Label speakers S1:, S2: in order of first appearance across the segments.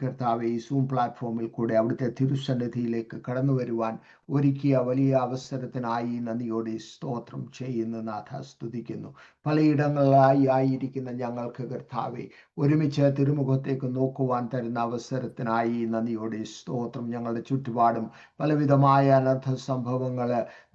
S1: കർത്താവെ ഈ സൂം പ്ലാറ്റ്ഫോമിൽ കൂടെ അവിടുത്തെ തിരുസന്നിധിയിലേക്ക് കടന്നു വരുവാൻ ഒരുക്കിയ വലിയ അവസരത്തിനായി നന്ദിയോടെ സ്തോത്രം ചെയ്യുന്നു നാഥ, സ്തുതിക്കുന്നു. പലയിടങ്ങളിലായി ആയിരിക്കുന്ന ഞങ്ങൾക്ക് കർത്താവെ ഒരുമിച്ച് തിരുമുഖത്തേക്ക് നോക്കുവാൻ തരുന്ന അവസരത്തിനായി നന്ദിയോടെ സ്തോത്രം. ഞങ്ങളുടെ ചുറ്റുപാടും പലവിധമായ അനർത്ഥ സംഭവങ്ങൾ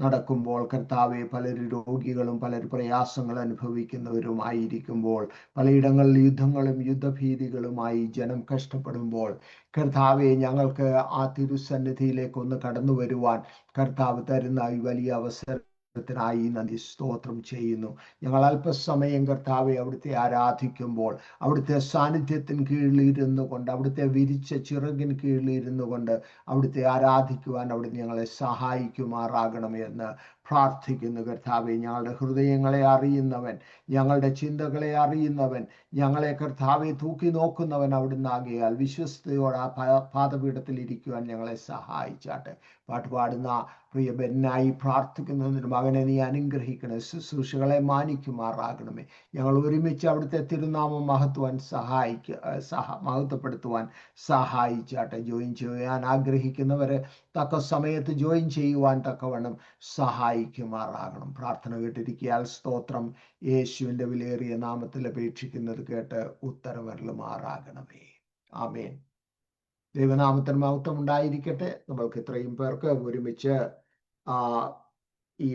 S1: നടക്കുമ്പോൾ കർത്താവെ പലരും രോഗികളും പലർ പ്രയാസങ്ങൾ അനുഭവിക്കുന്നവരുമായിരിക്കുമ്പോൾ പലയിടങ്ങളിൽ യുദ്ധങ്ങളും യുദ്ധഭീതികളുമായി ജനം കഷ്ടപ്പെടുമ്പോൾ കർത്താവെ ഞങ്ങൾക്ക് ആ തിരുസന്നിധിയിലേക്ക് ഒന്ന് കടന്നു വരുവാൻ കർത്താവ് തരുന്ന ഈ വലിയ അവസരത്തിനായി നന്ദി സ്തോത്രം ചെയ്യുന്നു. ഞങ്ങൾ അല്പസമയം കർത്താവെ അവിടുത്തെ ആരാധിക്കുമ്പോൾ അവിടുത്തെ സാന്നിധ്യത്തിന് കീഴിലിരുന്നു കൊണ്ട് അവിടുത്തെ വിരിച്ച ചിറകിന് കീഴിലിരുന്നു കൊണ്ട് അവിടുത്തെ ആരാധിക്കുവാൻ അവിടുന്ന് ഞങ്ങളെ സഹായിക്കുമാറാകണമെന്ന് പ്രാർത്ഥിക്കുന്നു. കർത്താവെ ഞങ്ങളുടെ ഹൃദയങ്ങളെ അറിയുന്നവൻ, ഞങ്ങളുടെ ചിന്തകളെ അറിയുന്നവൻ, ഞങ്ങളെ കർത്താവെ തൂക്കി നോക്കുന്നവൻ അവിടുന്ന് ആകയാൽ വിശ്വസ്തയോടെ ആ പാദപീഠത്തിൽ ഇരിക്കുവാൻ ഞങ്ങളെ സഹായിച്ചാട്ടെ. പാട്ടുപാടുന്ന പ്രിയ ബെന്നായി പ്രാർത്ഥിക്കുന്നതിന് മകനെ നീ അനുഗ്രഹിക്കണേ, ശുശ്രൂഷകളെ മാനിക്കുമാറാകണമേ. ഞങ്ങൾ ഒരുമിച്ച് അവിടുത്തെ തിരുനാമം മഹത്വപ്പെടുത്തുവാൻ സഹായിച്ചാട്ടെ. ജോയിൻ ചെയ്യാൻ ആഗ്രഹിക്കുന്നവരെ തക്ക സമയത്ത് ജോയിൻ ചെയ്യുവാൻ തക്കവണ്ണം സഹായിക്കുമാറാകണം. പ്രാർത്ഥന കേട്ടിരിക്കാൻ സ്തോത്രം. യേശുവിൻ്റെ വിലയേറിയ നാമത്തിൽ അപേക്ഷിക്കുന്നത് കേട്ട് ഉത്തരവരുളുമാറാകണമേ. ആമേൻ. ദൈവനാമത്തിന് മഹത്വം ഉണ്ടായിരിക്കട്ടെ. നമ്മൾക്ക് ഇത്രയും പേർക്ക് ഒരുമിച്ച് ഈ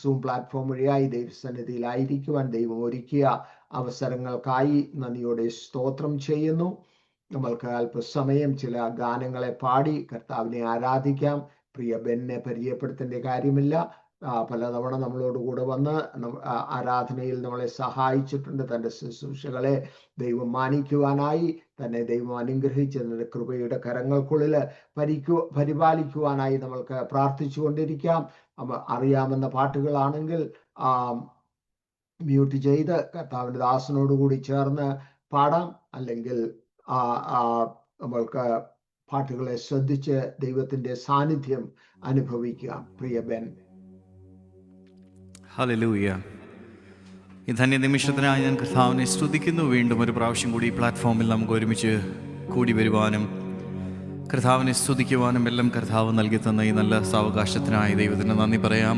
S1: സൂം പ്ലാറ്റ്ഫോം വഴിയായി ദൈവസന്നിധിയിലായിരിക്കുവാൻ ദൈവം ഒരുക്കിയ അവസരങ്ങൾക്കായി നന്ദിയോടെ സ്തോത്രം ചെയ്യുന്നു. നമ്മൾക്ക് അല്പസമയം ചില ഗാനങ്ങളെ പാടി കർത്താവിനെ ആരാധിക്കാം. പ്രിയ ബെന്നെ പരിചയപ്പെടുത്തേണ്ട കാര്യമില്ല. പലതവണ നമ്മളോടുകൂടെ വന്ന് ആരാധനയിൽ നമ്മളെ സഹായിച്ചിട്ടുണ്ട്. തൻ്റെ ശുശ്രൂഷകളെ ദൈവം മാനിക്കുവാനായി തന്നെ ദൈവം അനുഗ്രഹിച്ച് തന്റെ കൃപയുടെ കരങ്ങൾക്കുള്ളിൽ പരിപാലിക്കുവാനായി നമ്മൾക്ക് പ്രാർത്ഥിച്ചു കൊണ്ടിരിക്കാം. അറിയാമെന്ന പാട്ടുകളാണെങ്കിൽ മ്യൂട്ട് ചെയ്ത് കർത്താവിൻ്റെ ദാസനോടുകൂടി ചേർന്ന് പാടാം. അല്ലെങ്കിൽ നമ്മൾക്ക് പാട്ടുകളെ ശ്രദ്ധിച്ച് ദൈവത്തിൻ്റെ സാന്നിധ്യം അനുഭവിക്കാം. പ്രിയ ബെൻ.
S2: ഹല്ലേലൂയ. ഈ ധന്യ നിമിഷത്തിനായി ഞാൻ കർത്താവിനെ സ്തുതിക്കുന്നു. വീണ്ടും ഒരു പ്രാവശ്യം കൂടി ഈ പ്ലാറ്റ്ഫോമിൽ നമുക്ക് ഒരുമിച്ച് കൂടി വരുവാനും കർത്താവിനെ സ്തുതിക്കുവാനും എല്ലാം കർത്താവ് നൽകി തന്ന ഈ നല്ല സാവകാശത്തിനായി ദൈവത്തിന് നന്ദി പറയാം.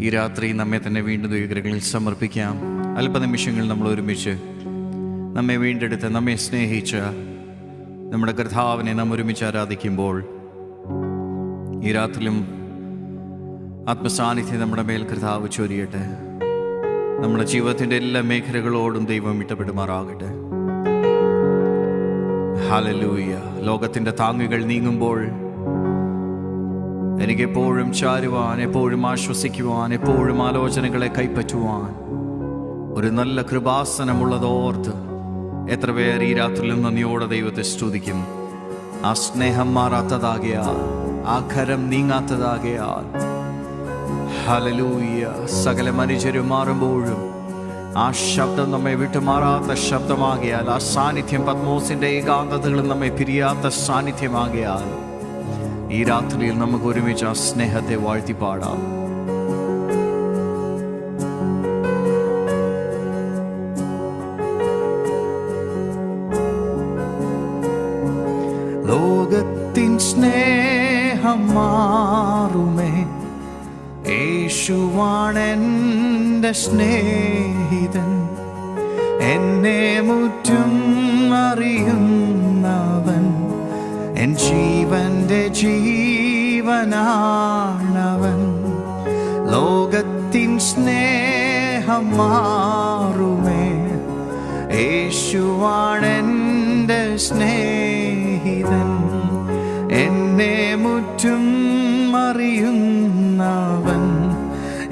S2: ഈ രാത്രി നമ്മെ തന്നെ വീണ്ടും ദൈവകരങ്ങളിൽ സമർപ്പിക്കാം. അല്പനിമിഷങ്ങൾ നമ്മൾ ഒരുമിച്ച് നമ്മെ വീണ്ടെടുത്ത് നമ്മെ സ്നേഹിച്ച നമ്മുടെ കർത്താവിനെ നാം ഒരുമിച്ച് ആരാധിക്കുമ്പോൾ ഈ രാത്രിയിലും ആത്മസാന്നിധ്യം നമ്മുടെ മേൽ കർത്താവ് ചൊരിയട്ടെ. നമ്മുടെ ജീവിതത്തിൻ്റെ എല്ലാ മേഖലകളോടും ദൈവം ഇടപെടുമാറാകട്ടെ. ഹല്ലേലൂയ. ലോകത്തിൻ്റെ താങ്ങുകൾ നീങ്ങുമ്പോൾ എനിക്കെപ്പോഴും ചാരുവാൻ, എപ്പോഴും ആശ്വസിക്കുവാൻ, എപ്പോഴും ആലോചനകളെ കൈപ്പറ്റുവാൻ ഒരു നല്ല കൃപാസനമുള്ളതോർത്ത് എത്ര പേർ ഈ രാത്രിയിലും നന്ദിയോടെ ദൈവത്തെ സ്തുതിക്കും. ആ സ്നേഹം മാറാത്തതാകയാൽ, ആ കരം നീങ്ങാത്തതാകയാൽ ഹല്ലേലൂയ. സകല മനുഷ്യരും മാറുമ്പോഴും ആ ശബ്ദം നമ്മെ വിട്ടുമാറാത്ത ശബ്ദമാകയാൽ, ആ സാന്നിധ്യം പത്മോസിന്റെ ഏകാന്തതകളും നമ്മെ പിരിയാത്ത സാന്നിധ്യമാകയാൽ ഈ രാത്രിയിൽ നമുക്ക് ഒരുമിച്ച് ആ സ്നേഹത്തെ വാഴ്ത്തിപ്പാടാം. ലോകത്തിൻ സ്നേഹം മാറുമേ, യേശുവാണെൻ്റെ സ്നേഹിതൻ. എന്നെ മുറ്റും അറിയുന്നവൻ, എൻ ജീവന്റെ ജീവനാണവൻ. ലോകത്തിൻ സ്നേഹം മാറുമേ, യേശുവാണെൻ്റെ സ്നേഹിതൻ. എന്നെ മുറ്റും അറിയുന്നവൻ,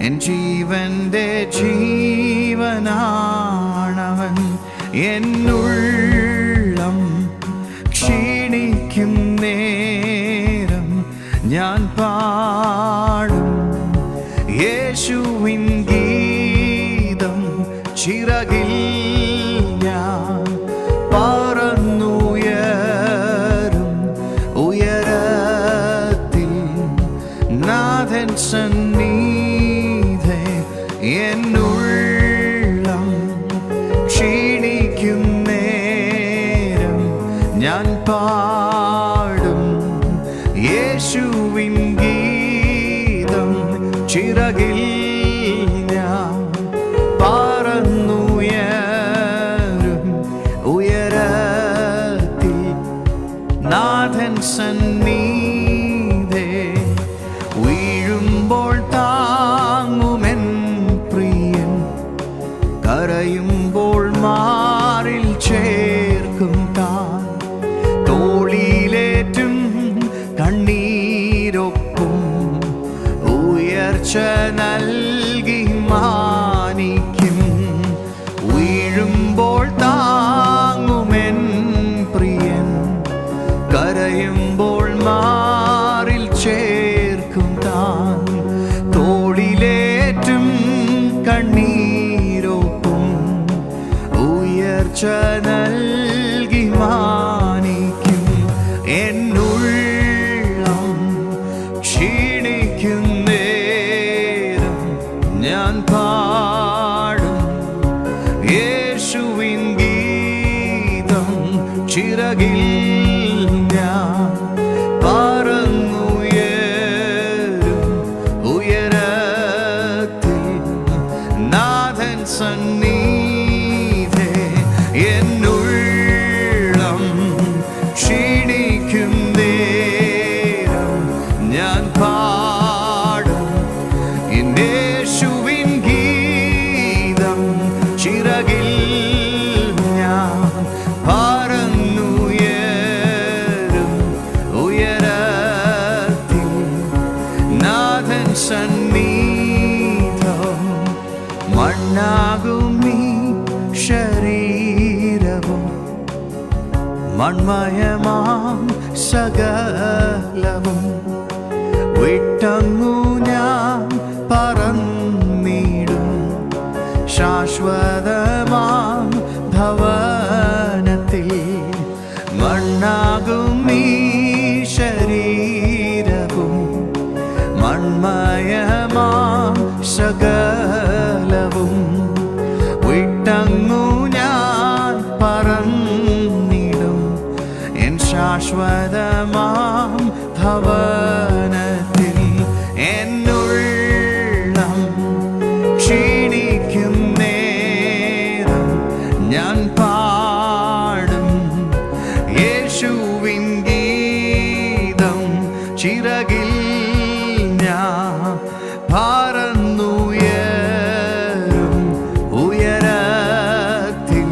S2: എൻ ജീവന്റെ ജീവനാണവൻ. എന്നുള്ളം ക്ഷീണിക്കും നേരം ഞാൻ പാടും യേശുവിൻ ഗീതം. ചിറകിൽ ഞാൻ പറന്നുയരും, ഉയരത്തിൽ നാഥൻ സന്നിധി. എന്നുള്ളം ക്ഷീണിക്കും നേരം ഞാൻ പാടും യേശുവിൻ ഗീതം. ചിറകിൽ ഞാൻ പറന്നുയരും ഉയരത്തിൽ നാഥൻ സന്നിധേ. വീഴുമ്പോൾ താങ്ങുമെൻ പ്രിയൻ, കരയുമ്പോൾ മാറിൽ ചേർക്കും താൻ. തോളിലേറ്റും കണ്ണീരൊപ്പും ഉയർച്ച നൽകി മാനിക്കും. വീഴുമ്പോൾ താങ്ങുമെൻ പ്രിയൻ, കരയുമ്പോൾ മാറിൽ ചേർക്കും താൻ. തോളിലേറ്റും കണ്ണീരൊപ്പും ഉയർച്ച നൽകി മാനിക്കും. എന്നുള്ളം ക്ഷീണിക്കും നേരം ഞാൻ പാടും യേശുവിൻ ഗീതം. ചിറകിൽ ഞാൻ പറന്നുയരും ഉയരത്തിൽ നാഥൻ സന്നിധേ. എന്നുള്ളം ക്ഷീണിക്കും നേരം ഞാൻ പാടും യേശുവിൻ ഗീതം. ചിറകിൽ ഞാൻ പറന്നുയരും ഉയരത്തിൽ നാഥൻ സന്നിധം. മണ്ണാകും ഈ ശരീരവും മൺമയമാം സകലവും വിട്ടങ്ങു ഞാൻ പറന്നിടും ശാശ്വതമാം ഭവനത്തിൽ. മണ്ണാകും ഈ ശരീരവും മൺമയമാം സകലവും വിട്ടങ്ങു ഞാൻ പറന്നിടും എൻ ശാശ്വതമാം ഭവനത്തിൽ. എന്നുള്ളം ക്ഷീണിക്കും നേരം ഞാൻ പാടും യേശുവിൻ ഗീതം. ചിറകിൽ ഞാൻ പറന്നുയരും ഉയരത്തിൽ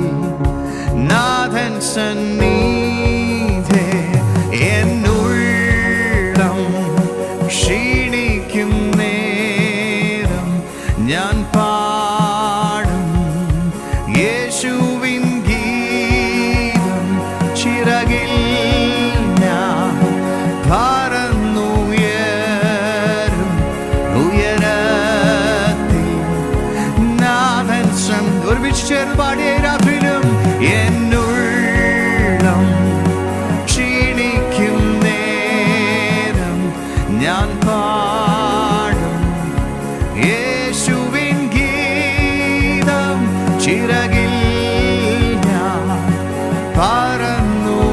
S2: നാഥൻ സന്നിധേ. എന്നുള്ളം ക്ഷീണിക്കും നേരം ഞാൻ പാടും യേശുവിൻ ഗീതം. ചിറകിൽ ഞാൻ പറന്നുയരും ഉയരത്തിൽ നാഥൻ സന്നിധി. ഒരുമിച്ച് ചേർന്ന് പാടിയ രാത്രിയിലും എന്നുള്ളം ക്ഷീണിക്കും നേരം ഞാൻ പാടും യേശുവിൻ ഗീതം. ചിറകിൽ ഞാൻ പറന്നുയരും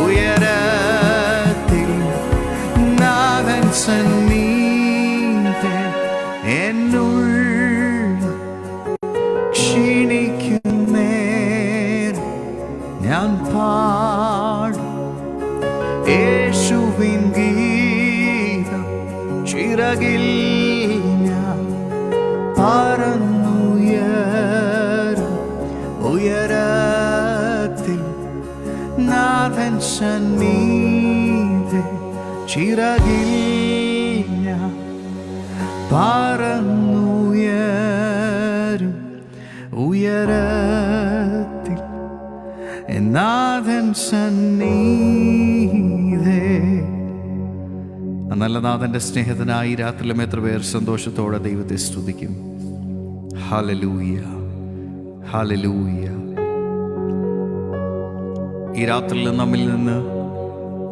S2: ഉയരത്തിൽ നാഥൻ സന്നിധി. എന്നുള്ളം ക്ഷീണിക്കും നേരം ഞാൻ പാടും യേശുവിൻ ഗീതം. ചിറകിൽ ഞാൻ പറന്നുയരും ഉയരത്തിൽ നാഥൻ സന്നിധി. ചിറകിൽ ഞാൻ പറന്നുയരും ഉയരത്തിൽ നാഥൻ സന്നിധി. നല്ല നാഥൻ്റെ സ്നേഹത്തിനായി രാത്രിയിലും എത്ര പേർ സന്തോഷത്തോടെ ദൈവത്തെ സ്തുതിക്കും. Hallelujah, hallelujah. ഈ രാത്രിയിൽ നമ്മിൽ നിന്ന്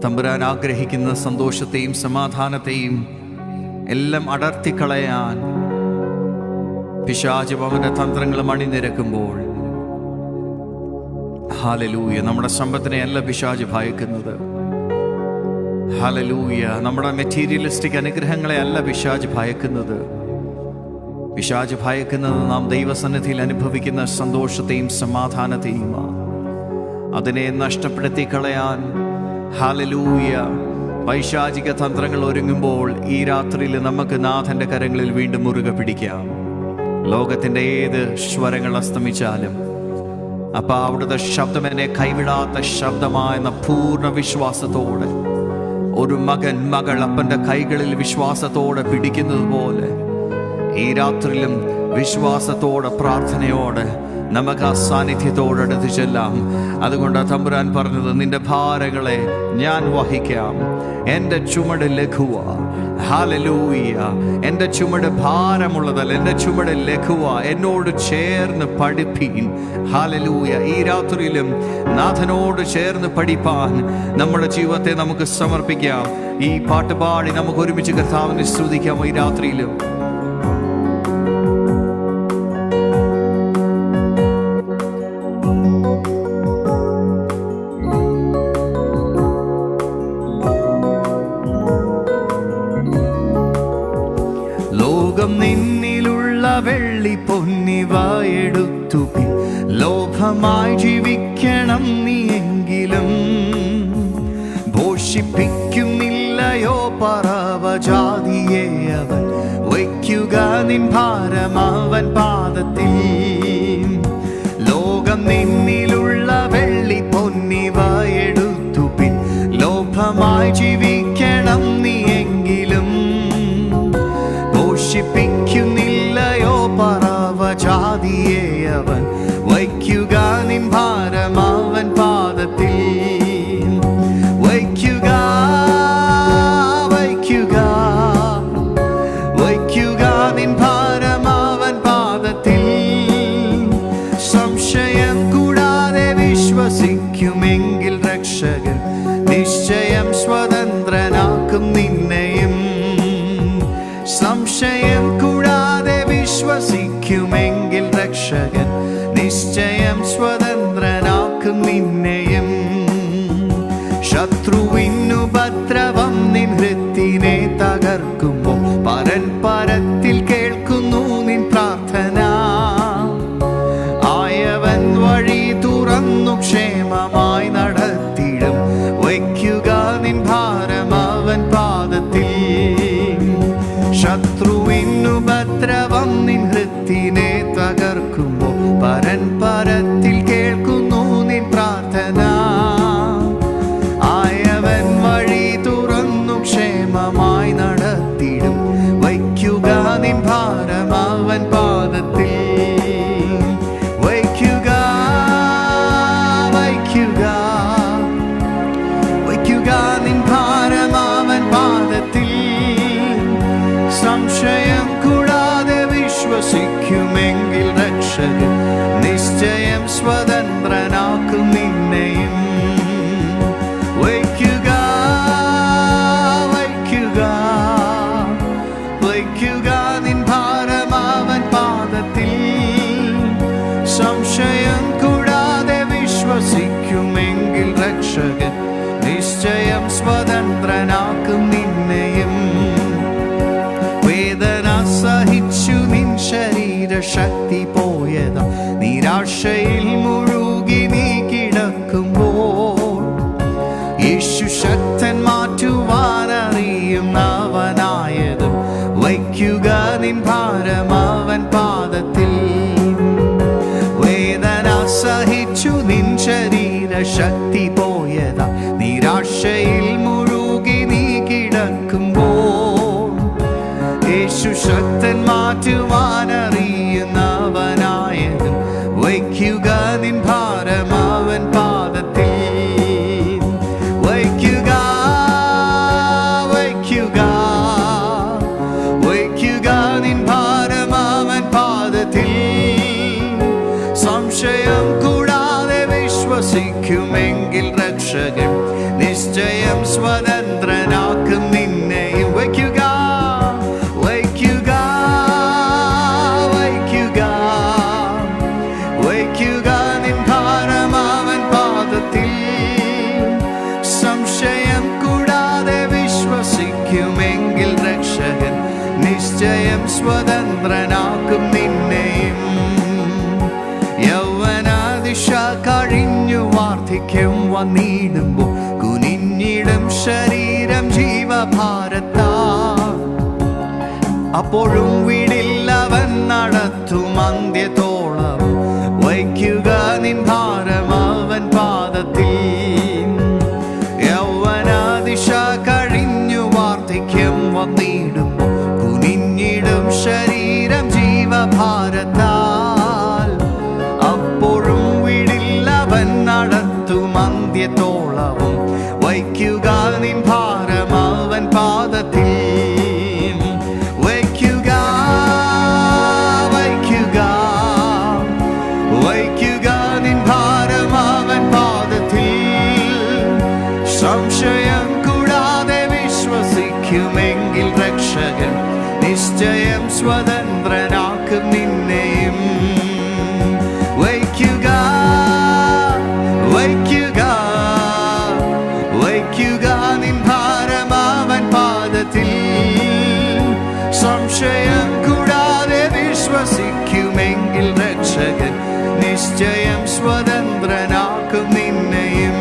S2: തമ്പുരാൻ ആഗ്രഹിക്കുന്ന സന്തോഷത്തെയും സമാധാനത്തെയും എല്ലാം അടർത്തിക്കളയാൻ പിശാച് അവന്റെ തന്ത്രങ്ങളും അണിനിരക്കുമ്പോൾ ഹല്ലേലൂയ. നമ്മുടെ സമ്പത്തിനെ അല്ല പിശാച് ഭയക്കുന്നത്. ഹല്ലേലൂയ. നമ്മുടെ മെറ്റീരിയലിസ്റ്റിക് അനുഗ്രഹങ്ങളെ അല്ല പിശാച് ഭയക്കുന്നത്. പിശാച് ഭയക്കുന്നത് നാം ദൈവസന്നിധിയിൽ അനുഭവിക്കുന്ന സന്തോഷത്തെയും സമാധാനത്തെയുമാണ്. അതിനെ നഷ്ടപ്പെടുത്തി കളയാൻ ഹല്ലേലൂയ പൈശാചിക തന്ത്രങ്ങൾ ഒരുങ്ങുമ്പോൾ ഈ രാത്രിയിൽ നമുക്ക് നാഥൻ്റെ കരങ്ങളിൽ വീണ്ടും മുറുകെ പിടിക്കാം. ലോകത്തിൻ്റെ ഏത് സ്വരങ്ങൾ അസ്തമിച്ചാലും അപ്പം അവിടുത്തെ ശബ്ദം എന്നെ കൈവിടാത്ത ശബ്ദമായെന്ന പൂർണ്ണ വിശ്വാസത്തോടെ ഒരു മകൾ അപ്പൻ്റെ കൈകളിൽ വിശ്വാസത്തോടെ പിടിക്കുന്നത് പോലെ ഈ രാത്രിയിലും വിശ്വാസത്തോടെ പ്രാർത്ഥനയോടെ നമുക്ക് ആ സാന്നിധ്യത്തോടടുത്ത് ചെല്ലാം. അതുകൊണ്ട് തമ്പുരാൻ പറഞ്ഞത്, നിന്റെ ഭാരങ്ങളെ ഞാൻ വഹിക്കാം, എൻ്റെ ചുമട് ലഘുവ. ഹല്ലേലൂയ. എൻ്റെ ചുമട് ഭാരമുള്ളതല്ല, എൻ്റെ ചുമട് ലഘുവ. എന്നോട് ചേർന്ന് പഠിപ്പീൻ. ഹല്ലേലൂയ. ഈ രാത്രിയിലും നാഥനോട് ചേർന്ന് പഠിപ്പാൻ നമ്മുടെ ജീവിതത്തെ നമുക്ക് സമർപ്പിക്കാം. ഈ പാട്ട് പാടി നമുക്ക് ഒരുമിച്ച് കർത്താവിനെ സ്തുതിക്കാം. ഈ രാത്രിയിലും നിന്നിലുള്ള വെള്ളി പൊന്നിവ എടുത്തു ലോഭമായി ജീവിക്കണം നീയെങ്കിലും പോഷിപ്പിക്കുന്നില്ലയോ പറവജാതിയെ അവൻ വയ്ക്കുക നിൻ ഭാരം അവൻ പാദത്തിൽ. ലോകം നിന്നിലുള്ള വെള്ളി പൊന്നിവ എടുത്തു ലോഭമായി ജീവിക്കണം നീയെങ്കിലും പോഷിപ്പിക്കുന്നില്ലയോ പറവജാതിയെ അവൻ വയ്ക്കുക നിൻ ഭാരം അവൻ പാദത്തിൽ. വയ്ക്കുക വയ്ക്കുക വയ്ക്കുക നിൻ ഭാരം അവൻ പാദത്തിൽ. സംശയം കൂടാതെ വിശ്വസിക്കുമെങ്കിൽ രക്ഷകൻ നിശ്ചയം സ്വതന്ത്രനാക്കും നിന്നെയും. സംശയം കൂടാതെ വിശ്വസിക്കുമെങ്കിൽ രക്ഷകൻ നിശ്ചയം സ്വതന്ത്രനാക്കും നിന്നെയും. ശത്രുവിനുപദ്രവം നിൻ ഹൃത്തിനെ തകർക്കുമ്പോൾ പരത്തിൽ കേൾക്കുന്നു നിൻ പ്രാർത്ഥന. ആയവൻ വഴി തുറന്നു ക്ഷേമമായി നടത്തിടും. വയ്ക്കുക നിൻ ഭാരം അവൻ പാദത്തിൽ. ശത്രുവിനുപദ്രവം നിൻ ഹൃത്തിനെ തകർക്കുമ്പോൾ പരത്തിൽ കേൾക്കുന്നു നിൻ പ്രാർത്ഥന. ആയവൻ വഴി തുറന്നു ക്ഷേമമായി നടത്തിടും. വയ്ക്കുക നിൻ ഭാരം അവൻ പാദത്തിൽ. വയ്ക്കുക വയ്ക്കുക വയ്ക്കുക നിൻ ഭാരം അവൻ പാദത്തിൽ. സംശയം കൂടാതെ വിശ്വസിക്കുമെങ്കിൽ രക്ഷകൻ നിശ്ചയം സ്വതന്ത്രനാക്കും നിന്നെയും. വയ്ക്കുക വയ്ക്കുക വയ്ക്കുക നിൻ ഭാരം അവൻ പാദത്തിൽ. സംശയം കൂടാതെ വിശ്വസിക്കുമെങ്കിൽ രക്ഷകൻ നിശ്ചയം സ്വതന്ത്രനാക്കും നിന്നെയും. വേദന സഹിച്ചു നിൻ ശരീരശക്തി പോയതാ നിരാശയിൽ മുഴുകി നീ കിടക്കുമ്പോൾ യേശു ശക്തൻ മാറ്റുവാനറിയുന്നവനായതും. വയ്ക്കുക നിൻ ഭാരം അവൻ പാദത്തിൽ. വേദന സഹിച്ചു നിൻ ശരീരശക്തി പോയതാ നിരാശയിൽ മുഴുകി നീ കിടക്കുമ്പോൾ യേശു ശക്തൻ മാറ്റുവാനറിയുന്നവനായതും. വയ്ക്കുക നിൻ ഭാരം അവൻ പാദത്തിൽ. വയ്ക്കുക വയ്ക്കുക വയ്ക്കുക നിൻ ഭാരം അവൻ പാദത്തിൽ. സംശയം കൂടാതെ വിശ്വസിക്കുമെങ്കിൽ രക്ഷകൻ നിശ്ചയം സ്വതന്ത്രനാക്കും നിന്നെയും. വയ്ക്കുക വയ്ക്കുക വയ്ക്കുക വയ്ക്കുക നിൻ ഭാരം അവൻ കുനിഞ്ഞിടും സ്വതന്ത്രനാക്കും നിന്നെയും. യൗവനാദിശ കഴിഞ്ഞു വാർദ്ധക്യം വന്നിടുമ്പോൾ കുനിഞ്ഞിടും ശരീരം ജീവഭാരത്താ. അപ്പോഴും വീടില്ലവൻ നടത്തും അന്ത്യത്തോളം, വയ്ക്കുക നിൻ ഭാരം അവൻ പാദത്തിൽ. യൗവനാദിശ കഴിഞ്ഞു വാർദ്ധക്യം വന്നിടുമ്പോൾ കുനിഞ്ഞിടും ശരീരം ജീവഭാരത്താൽ. അപ്പോഴും വീടില്ലവൻ നടത്തും അന്ത്യത്തോളവും, വയ്ക്കുക നിൻ ഭാരം അവൻ പാദത്തിൽ. സംശയം കൂടാതെ വിശ്വസിക്കുമെങ്കിൽ രക്ഷകൻ നിശ്ചയം സ്വതന്ത്രനാക്കും നിന്നെയും. വയ്ക്കുക വയ്ക്കുക വയ്ക്കുക നിൻ ഭാരം അവൻ പാദത്തിൽ. സംശയം കൂടാതെ വിശ്വസിക്കുമെങ്കിൽ രക്ഷകൻ നിശ്ചയം സ്വതന്ത്രനാക്കും നിന്നെയും.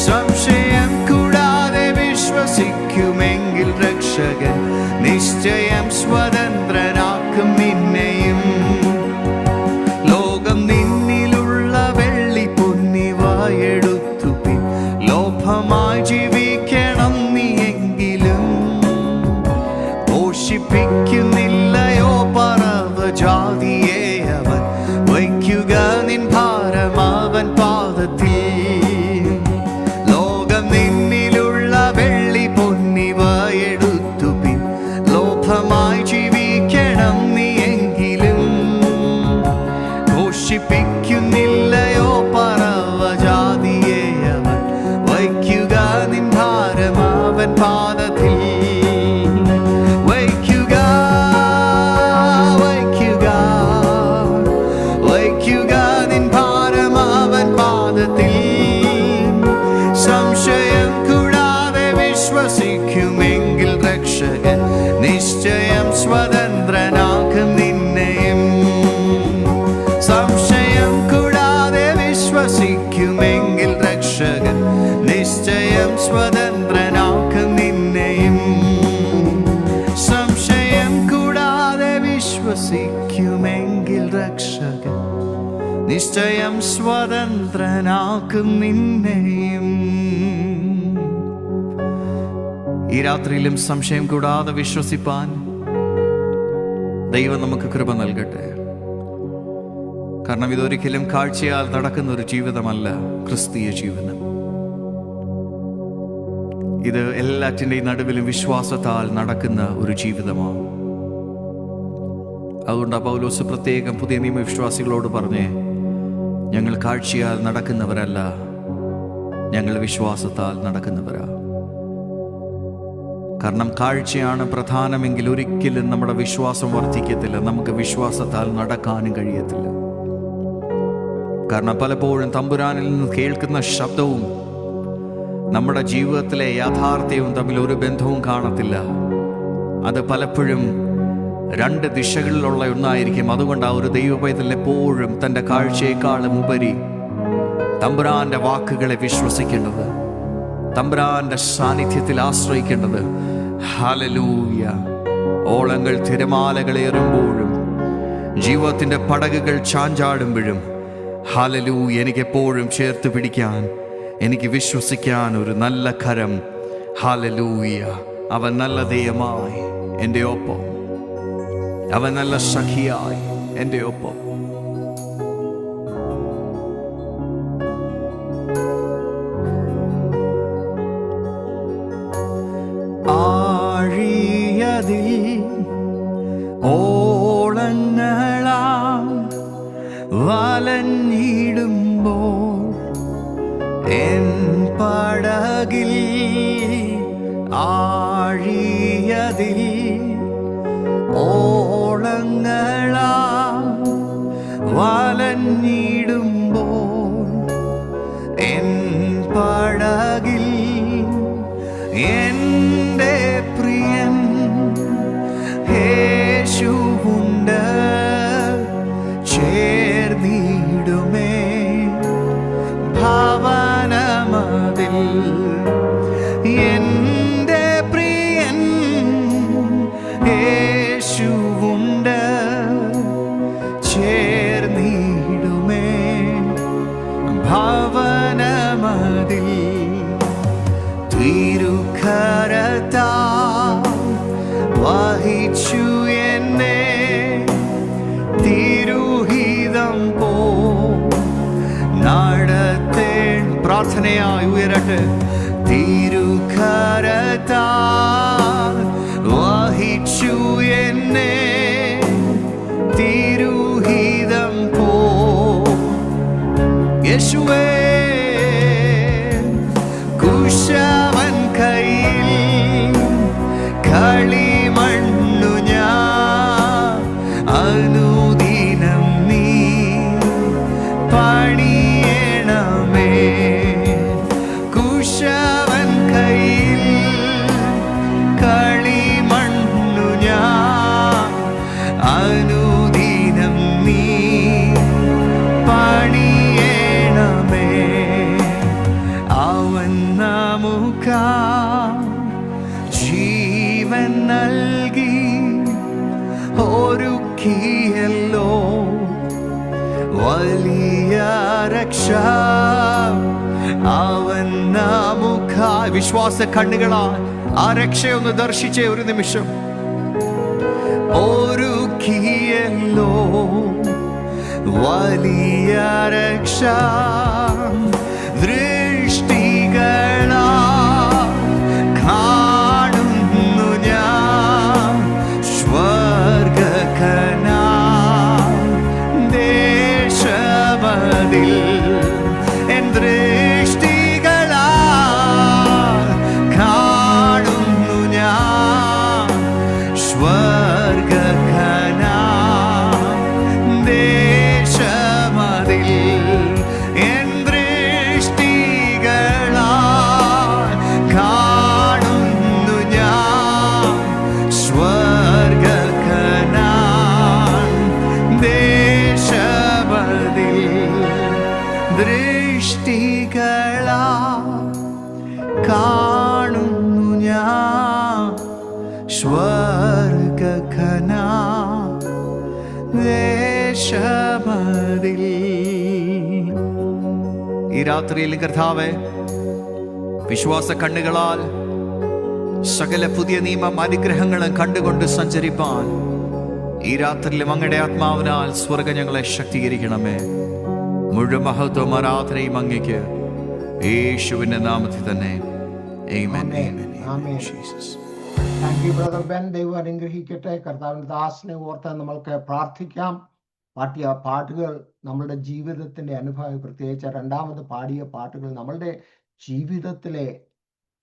S2: സംശയം കൂടാതെ വിശ്വസിക്കുമെങ്കിൽ രക്ഷകൻ നിശ്ചയം സ്വതന്ത്രനാക്കും നിന്നെയും. ലോകം നിന്നിലുള്ള വെള്ളി പൊന്നിവ എടുത്തു പിൻ ലോഭമായി ജീവിക്കണം നീയെങ്കിലും. പോഷിപ്പിക്കുന്നില്ലയോ പർവ്വജാതിയെ അവൻ, വയ്ക്കുക നിൻ ഭാരം അവൻ പാദത്തിൽ. ജീവിക്കണം നീയെങ്കിലും. ഘോഷിപ്പിക്കുന്നില്ലയോ പർവ്വജാതിയെ അവൻ, വയ്ക്കുക നിൻ ഭാരം അവൻ പാദത്തിൽ. വയ്ക്കുക വയ്ക്കുക വയ്ക്കുക നിൻ ഭാരം അവൻ പാദത്തിൽ. സംശയം കൂടാതെ വിശ്വസിക്കുമെങ്കിൽ രക്ഷകൻ നിശ്ചയം സ്വതന്ത്രനാക്കും നിന്നെയും. സംശയം കൂടാതെ വിശ്വസിക്കുമെങ്കിൽ രക്ഷകൻ നിശ്ചയം സ്വതന്ത്രനാക്കും നിന്നെയും. സംശയം കൂടാതെ വിശ്വസിക്കുമെങ്കിൽ രക്ഷകൻ നിശ്ചയം സ്വതന്ത്രനാക്കും നിന്നെയും. ഈ രാത്രിയിലും സംശയം കൂടാതെ വിശ്വസിപ്പാൻ ദൈവം നമുക്ക് കൃപ നൽകട്ടെ. കാരണം ഇതൊരിക്കലും കാഴ്ചയാൽ നടക്കുന്ന ഒരു ജീവിതമല്ല ക്രിസ്തീയ ജീവിതം. ഇത് എല്ലാറ്റിൻ്റെയും നടുവിലും വിശ്വാസത്താൽ നടക്കുന്ന ഒരു ജീവിതമാണ്. അതുകൊണ്ട് പൗലോസ് പ്രത്യേകം പുതിയ നിയമ വിശ്വാസികളോട് പറഞ്ഞേ, ഞങ്ങൾ കാഴ്ചയാൽ നടക്കുന്നവരല്ല, ഞങ്ങൾ വിശ്വാസത്താൽ നടക്കുന്നവരാ. കാരണം കാഴ്ചയാണ് പ്രധാനമെങ്കിൽ ഒരിക്കലും നമ്മുടെ വിശ്വാസം വർദ്ധിക്കത്തില്ല, നമുക്ക് വിശ്വാസത്താൽ നടക്കാനും കഴിയത്തില്ല. കാരണം പലപ്പോഴും തമ്പുരാനിൽ നിന്ന് കേൾക്കുന്ന ശബ്ദവും നമ്മുടെ ജീവിതത്തിലെ യാഥാർത്ഥ്യവും തമ്മിൽ ഒരു ബന്ധവും കാണത്തില്ല. അത് പലപ്പോഴും രണ്ട് ദിശകളിലുള്ള ഒന്നായിരിക്കും. അതുകൊണ്ട് ഒരു ദൈവപൈതൽ എപ്പോഴും തൻ്റെ കാഴ്ചയെക്കാളും ഉപരി തമ്പുരാന്റെ വാക്കുകളെ വിശ്വസിക്കേണ്ടത്, തമ്പുരാന്റെ സാന്നിധ്യത്തിൽ ആശ്രയിക്കേണ്ടത്. ഹല്ലേലൂയ. ഓളങ്ങൾ തിരമാലകളേറുമ്പോഴും ജീവിതത്തിൻ്റെ പടകുകൾ ചാഞ്ചാടുമ്പോഴും ഹല്ലേലൂയ, എനിക്കെപ്പോഴും ചേർത്ത് പിടിക്കാൻ, എനിക്ക് വിശ്വസിക്കാൻ ഒരു നല്ല കരം. ഹല്ലേലൂയ. അവൻ നല്ല ദൈവമായി എൻ്റെ ഒപ്പം, അവൻ നല്ല സഖിയായി എൻ്റെ ഒപ്പം. ഓളങ്ങളാം വലഞ്ഞിടുമ്പോൾ എൻ പടകിൽ ആഴിയതിൽ ഓളങ്ങളാം വലഞ്ഞിടുമ്പോൾ എൻ പടകിൽ എൻ്റെ പ്രിയൻ ദേശമതിൽ തിരുക്കരത്താൽ വഹിച്ചു എന്നെ തിരുഹിതം പോ നടത്തേൻ. പ്രാർത്ഥനയായി ഉയരട്ടെ. തിരുക്കരത്താൽ വഹിച്ചു എന്നെ തിരുഹിതം പോ. യേശുവേ കുശവൻ കയ്യിൽ കളിമണ്ണു ഞാൻ അനുദിനം നീ പണിയണമേ. കുശവൻ കയ്യിൽ കളിമണ്ണു ഞാൻ അനുദിനം നീ പണിയണമേ. അവൻ നമുക്കാ ജീവൻ നൽകി ഒരുക്കിയല്ലോ വലിയ രക്ഷ. അവൻ നമുക്കായി വിശ്വാസ കണ്ണുകളാൽ ആ രക്ഷയൊന്ന് ദർശിച്ചേ ഒരു നിമിഷം. ഒരുക്കിയല്ലോ വലിയ രക്ഷ ദൃഷ്ടികളാ കാണുന്നു ഞാൻ സ്വർഗകനാ ദേശമതിൽ എൻ ദൃഷ്ടികളാ കാണുന്നു ഞാൻ സ്വർഗകനാ ദേശമതിൽ എൻ ദൃഷ്ടികളാ കാണുന്നു ഞാൻ സ്വർഗകനാ ദേശമതിൽ ദൃഷ്ടികളാ കാണുന്നു ഞാൻ സ്വർഗകനാ ദേശമതിൽ. ഈ രാത്രിയിൽ കർത്താവേ വിശ്വാസ കണ്ണുകളാൽ സകല പുതിയ നിയമം അനുഗ്രഹങ്ങളും കണ്ടുകൊണ്ട് സഞ്ചരിപ്പാൻ ഈ രാത്രിയിലും അങ്ങയുടെ ആത്മാവിനാൽ സ്വർഗം ഞങ്ങളെ ശക്തീകരിക്കണമേ. മുഴുവൻ മഹത്വം ആരാധനയും അങ്ങയ്ക്ക് യേശുവിന്റെ നാമത്തിൽ തന്നെ. ആമേൻ.
S1: ആമേൻ.
S2: Jesus.
S1: Thank you brother Ben. ദൈവം അനുഗ്രഹിക്കട്ടെ. കർത്താവിന്റെ ദാസനെ ഓർത്ത് നമ്മൾക്ക് പ്രാർത്ഥിക്കാം. പാട്ടിയ പാട്ടുകൾ നമ്മളുടെ ജീവിതത്തിന്റെ അനുഭവം, പ്രത്യേകിച്ച് രണ്ടാമത് പാടിയ പാട്ടുകൾ നമ്മളുടെ ജീവിതത്തിലെ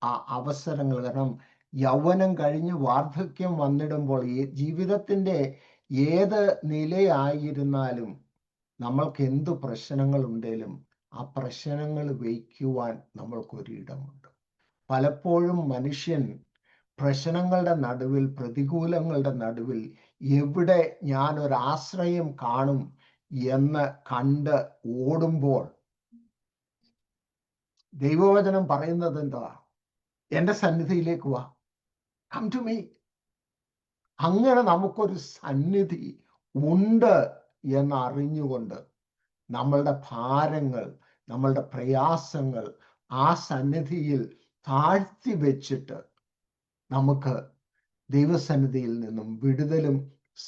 S1: ആ അവസരങ്ങൾ. കാരണം യൗവനം കഴിഞ്ഞ് വാർദ്ധക്യം വന്നിടുമ്പോൾ ഈ ജീവിതത്തിന്റെ ഏത് നിലയായിരുന്നാലും നമ്മൾക്ക് എന്തു പ്രശ്നങ്ങൾ ഉണ്ടെങ്കിലും ആ പ്രശ്നങ്ങൾ വയ്ക്കുവാൻ നമ്മൾക്കൊരിടമുണ്ട്. പലപ്പോഴും മനുഷ്യൻ പ്രശ്നങ്ങളുടെ നടുവിൽ, പ്രതികൂലങ്ങളുടെ നടുവിൽ എവിടെ ഞാനൊരാശ്രയം കാണും എന്ന് കണ്ട് ഓടുമ്പോൾ ദൈവവചനം പറയുന്നത് എന്താ? എൻ്റെ സന്നിധിയിലേക്ക് വാ, കം ടു മീ. അങ്ങനെ നമുക്കൊരു സന്നിധി ഉണ്ട് എന്നറിഞ്ഞുകൊണ്ട് നമ്മളുടെ ഭാരങ്ങൾ, നമ്മളുടെ പ്രയാസങ്ങൾ ആ സന്നിധിയിൽ താഴ്ത്തി വെച്ചിട്ട് നമുക്ക് ദൈവസന്നിധിയിൽ നിന്നും വിടുതലും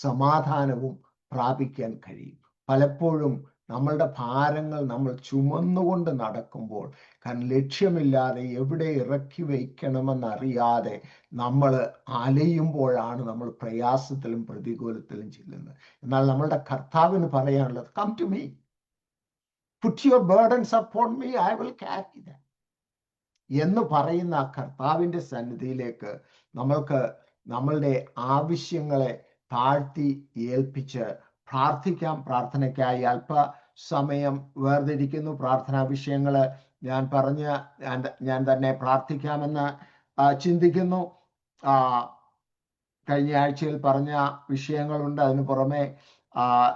S1: സമാധാനവും പ്രാപിക്കാൻ കഴിയും. പലപ്പോഴും നമ്മളുടെ ഭാരങ്ങൾ നമ്മൾ ചുമന്നുകൊണ്ട് നടക്കുമ്പോൾ, കാരണം ലക്ഷ്യമില്ലാതെ എവിടെ ഇറക്കി വയ്ക്കണമെന്നറിയാതെ നമ്മൾ അലയുമ്പോഴാണ് നമ്മൾ പ്രയാസത്തിലും പ്രതികൂലത്തിലും ചെല്ലുന്നത്. എന്നാൽ നമ്മളുടെ കർത്താവിന് പറയാനുള്ളത്, come to me, put your burdens upon me, I will carry them എന്ന് പറയുന്ന ആ കർത്താവിൻ്റെ സന്നിധിയിലേക്ക് നമ്മൾക്ക് നമ്മളുടെ ആവശ്യങ്ങളെ താഴ്ത്തി ഏൽപ്പിച്ച് പ്രാർത്ഥിക്കാം. പ്രാർത്ഥനയ്ക്കായി അല്പസമയം വേർതിരിക്കുന്നു. പ്രാർത്ഥനാ വിഷയങ്ങൾ ഞാൻ തന്നെ പ്രാർത്ഥിക്കാമെന്ന് ചിന്തിക്കുന്നു. കഴിഞ്ഞ ആഴ്ചയിൽ പറഞ്ഞ വിഷയങ്ങളുണ്ട്. അതിനു പുറമെ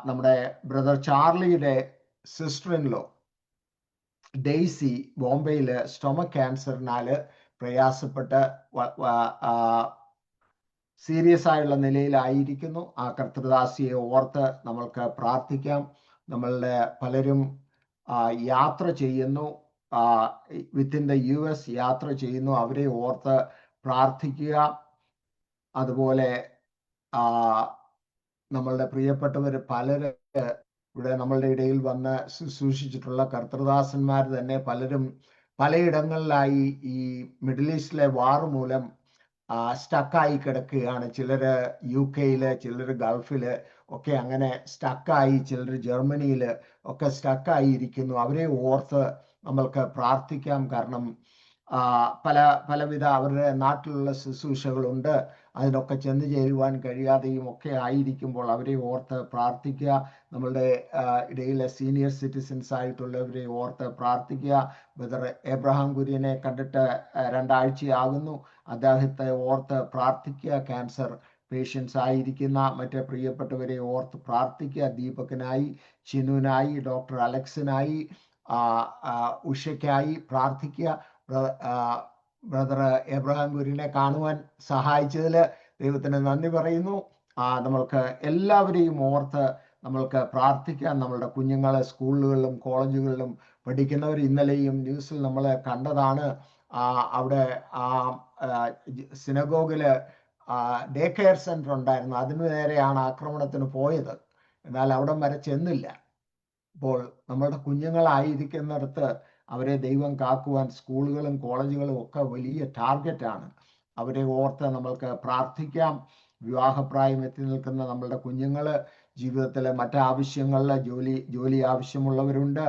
S1: നമ്മുടെ ബ്രദർ ചാർലിയുടെ സിസ്റ്റർ ഇൻ ലോ ഡെയ്സി ബോംബെയിൽ സ്റ്റൊമക് ക്യാൻസറിനാൽ പ്രയാസപ്പെട്ട് സീരിയസ് ആയുള്ള നിലയിലായിരിക്കുന്നു. ആ കർത്തൃദാസിയെ ഓർത്ത് നമ്മൾക്ക് പ്രാർത്ഥിക്കാം. നമ്മളുടെ പലരും യാത്ര ചെയ്യുന്നു. വിത്തിൻ ദ US യാത്ര ചെയ്യുന്നു. അവരെ ഓർത്ത് പ്രാർത്ഥിക്കുക. അതുപോലെ നമ്മളുടെ പ്രിയപ്പെട്ടവർ പലര് ഇവിടെ നമ്മളുടെ ഇടയിൽ വന്ന് ശുശ്രൂഷിച്ചിട്ടുള്ള കർത്തൃദാസന്മാർ തന്നെ പലരും പലയിടങ്ങളിലായി ഈ മിഡിൽ ഈസ്റ്റിലെ വാർ മൂലം സ്റ്റക്കായി കിടക്കുകയാണ്. ചിലര് UK-യില്, ചിലർ ഗൾഫില് ഒക്കെ അങ്ങനെ സ്റ്റക്കായി, ചിലർ ജർമ്മനിയിൽ ഒക്കെ സ്റ്റക്കായി ഇരിക്കുന്നു. അവരെ ഓർത്ത് നമ്മൾക്ക് പ്രാർത്ഥിക്കാം. കാരണം പലവിധ അവരുടെ നാട്ടിലുള്ള ശുശ്രൂഷകളുണ്ട്, അതിനൊക്കെ ചെന്ന് ചേരുവാൻ കഴിയാതെയും ഒക്കെ ആയിരിക്കുമ്പോൾ അവരെ ഓർത്ത് പ്രാർത്ഥിക്കുക. നമ്മളുടെ ഇടയിലെ സീനിയർ സിറ്റിസൺസ് ആയിട്ടുള്ളവരെ ഓർത്ത് പ്രാർത്ഥിക്കുക. ബ്രദർ എബ്രഹാം കുര്യനെ കണ്ടിട്ട് 2 ആഴ്ചയാകുന്നു. അദ്ദേഹത്തെ ഓർത്ത് പ്രാർത്ഥിക്കുക. ക്യാൻസർ പേഷ്യൻസ് ആയിരിക്കുന്ന മറ്റ് പ്രിയപ്പെട്ടവരെ ഓർത്ത് പ്രാർത്ഥിക്കുക. ദീപകിനായി, ചിനുവിനായി, ഡോക്ടർ അലക്സിനായി, ഉഷയ്ക്കായി പ്രാർത്ഥിക്കുക. ബ്രദർ എബ്രഹാം കുര്യനെ കാണുവാൻ സഹായിച്ചതിൽ ദൈവത്തിന് നന്ദി പറയുന്നു. നമ്മൾക്ക് എല്ലാവരെയും ഓർത്ത് നമ്മൾക്ക് പ്രാർത്ഥിക്കാം. നമ്മളുടെ കുഞ്ഞുങ്ങളെ സ്കൂളുകളിലും കോളേജുകളിലും പഠിക്കുന്നവർ ഇന്നലെയും ന്യൂസിൽ നമ്മൾ കണ്ടതാണ്. അവിടെ സിനഗോഗില് ഡേ കെയർ സെന്റർ ഉണ്ടായിരുന്നു. അതിനു നേരെയാണ് ആക്രമണത്തിന് പോയത്. എന്നാൽ അവിടെ വരെ ചെന്നില്ല. അപ്പോൾ നമ്മളുടെ കുഞ്ഞുങ്ങളായിരിക്കുന്നിടത്ത് അവരെ ദൈവം കാക്കുവാൻ സ്കൂളുകളും കോളേജുകളും ഒക്കെ വലിയ ടാർഗറ്റാണ്. അവരെ ഓർത്ത് നമ്മൾക്ക് പ്രാർത്ഥിക്കാം. വിവാഹപ്രായം എത്തി നിൽക്കുന്ന നമ്മളുടെ കുഞ്ഞുങ്ങള്, ജീവിതത്തിലെ മറ്റാവശ്യങ്ങളിൽ ജോലി ആവശ്യമുള്ളവരുണ്ട്,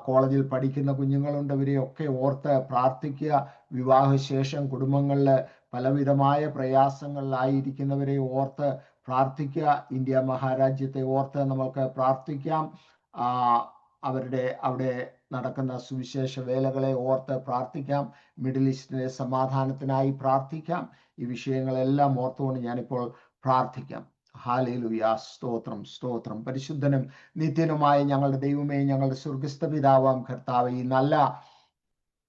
S1: കോളേജിൽ പഠിക്കുന്ന കുഞ്ഞുങ്ങളുണ്ട്. ഇവരെയൊക്കെ ഓർത്ത് പ്രാർത്ഥിക്കുക. വിവാഹശേഷം കുടുംബങ്ങളിൽ പലവിധമായ പ്രയാസങ്ങളിലായിരിക്കുന്നവരെ ഓർത്ത് പ്രാർത്ഥിക്കുക. ഇന്ത്യ മഹാരാജ്യത്തെ ഓർത്ത് നമ്മൾക്ക് പ്രാർത്ഥിക്കാം. അവിടെ നടക്കുന്ന സുവിശേഷ വേലകളെ ഓർത്ത് പ്രാർത്ഥിക്കാം. മിഡിൽ ഈസ്റ്റിലെ സമാധാനത്തിനായി പ്രാർത്ഥിക്കാം. ഈ വിഷയങ്ങളെല്ലാം ഓർത്തുകൊണ്ട് ഞാനിപ്പോൾ പ്രാർത്ഥിക്കാം. ഹല്ലേലൂയ. സ്തോത്രം, സ്തോത്രം. പരിശുദ്ധനും നിത്യനുമായ ഞങ്ങളുടെ ദൈവമേ, ഞങ്ങളുടെ സ്വർഗസ്ഥ പിതാവാം കർത്താവേ, ഈ നല്ല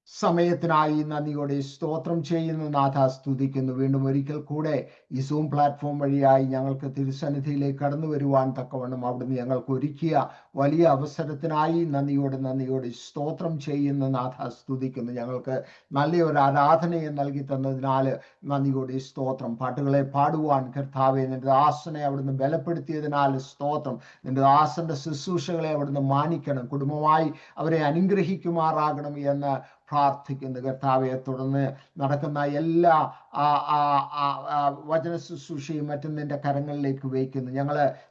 S1: സമയത്തിനായി നന്ദിയോടെ സ്തോത്രം ചെയ്യുന്നു. നാഥ, സ്തുതിക്കുന്നു. വീണ്ടും ഒരിക്കൽ കൂടെ ഈ സൂം പ്ലാറ്റ്ഫോം വഴിയായി ഞങ്ങൾക്ക് തിരുസന്നിധിയിലേക്ക് കടന്നു വരുവാൻ തക്കവണ്ണം അവിടുന്ന് ഞങ്ങൾക്ക് ഒരുക്കിയ വലിയ അവസരത്തിനായി നന്ദിയോടെ സ്തോത്രം ചെയ്യുന്നു. നാഥ, സ്തുതിക്കുന്നു. ഞങ്ങൾക്ക് നല്ലൊരു ആരാധനയെ നൽകി തന്നതിനാൽ നന്ദിയോടെ സ്തോത്രം. പാട്ടുകളെ പാടുവാൻ കർത്താവെ, നിന്റെ ദാസനെ അവിടുന്ന് ബലപ്പെടുത്തിയതിനാൽ സ്തോത്രം. നിന്റെ ദാസന്റെ ശുശ്രൂഷകളെ അവിടുന്ന് മാനിക്കണം, കുടുംബമായി അവരെ അനുഗ്രഹിക്കുമാറാകണം എന്ന് പ്രാർത്ഥിക്കുന്നു കർത്താവെ. തുടർന്ന് നടക്കുന്ന എല്ലാ വചന ശുശ്രൂഷയും മറ്റും നിന്റെ കരങ്ങളിലേക്ക് വയ്ക്കുന്നു.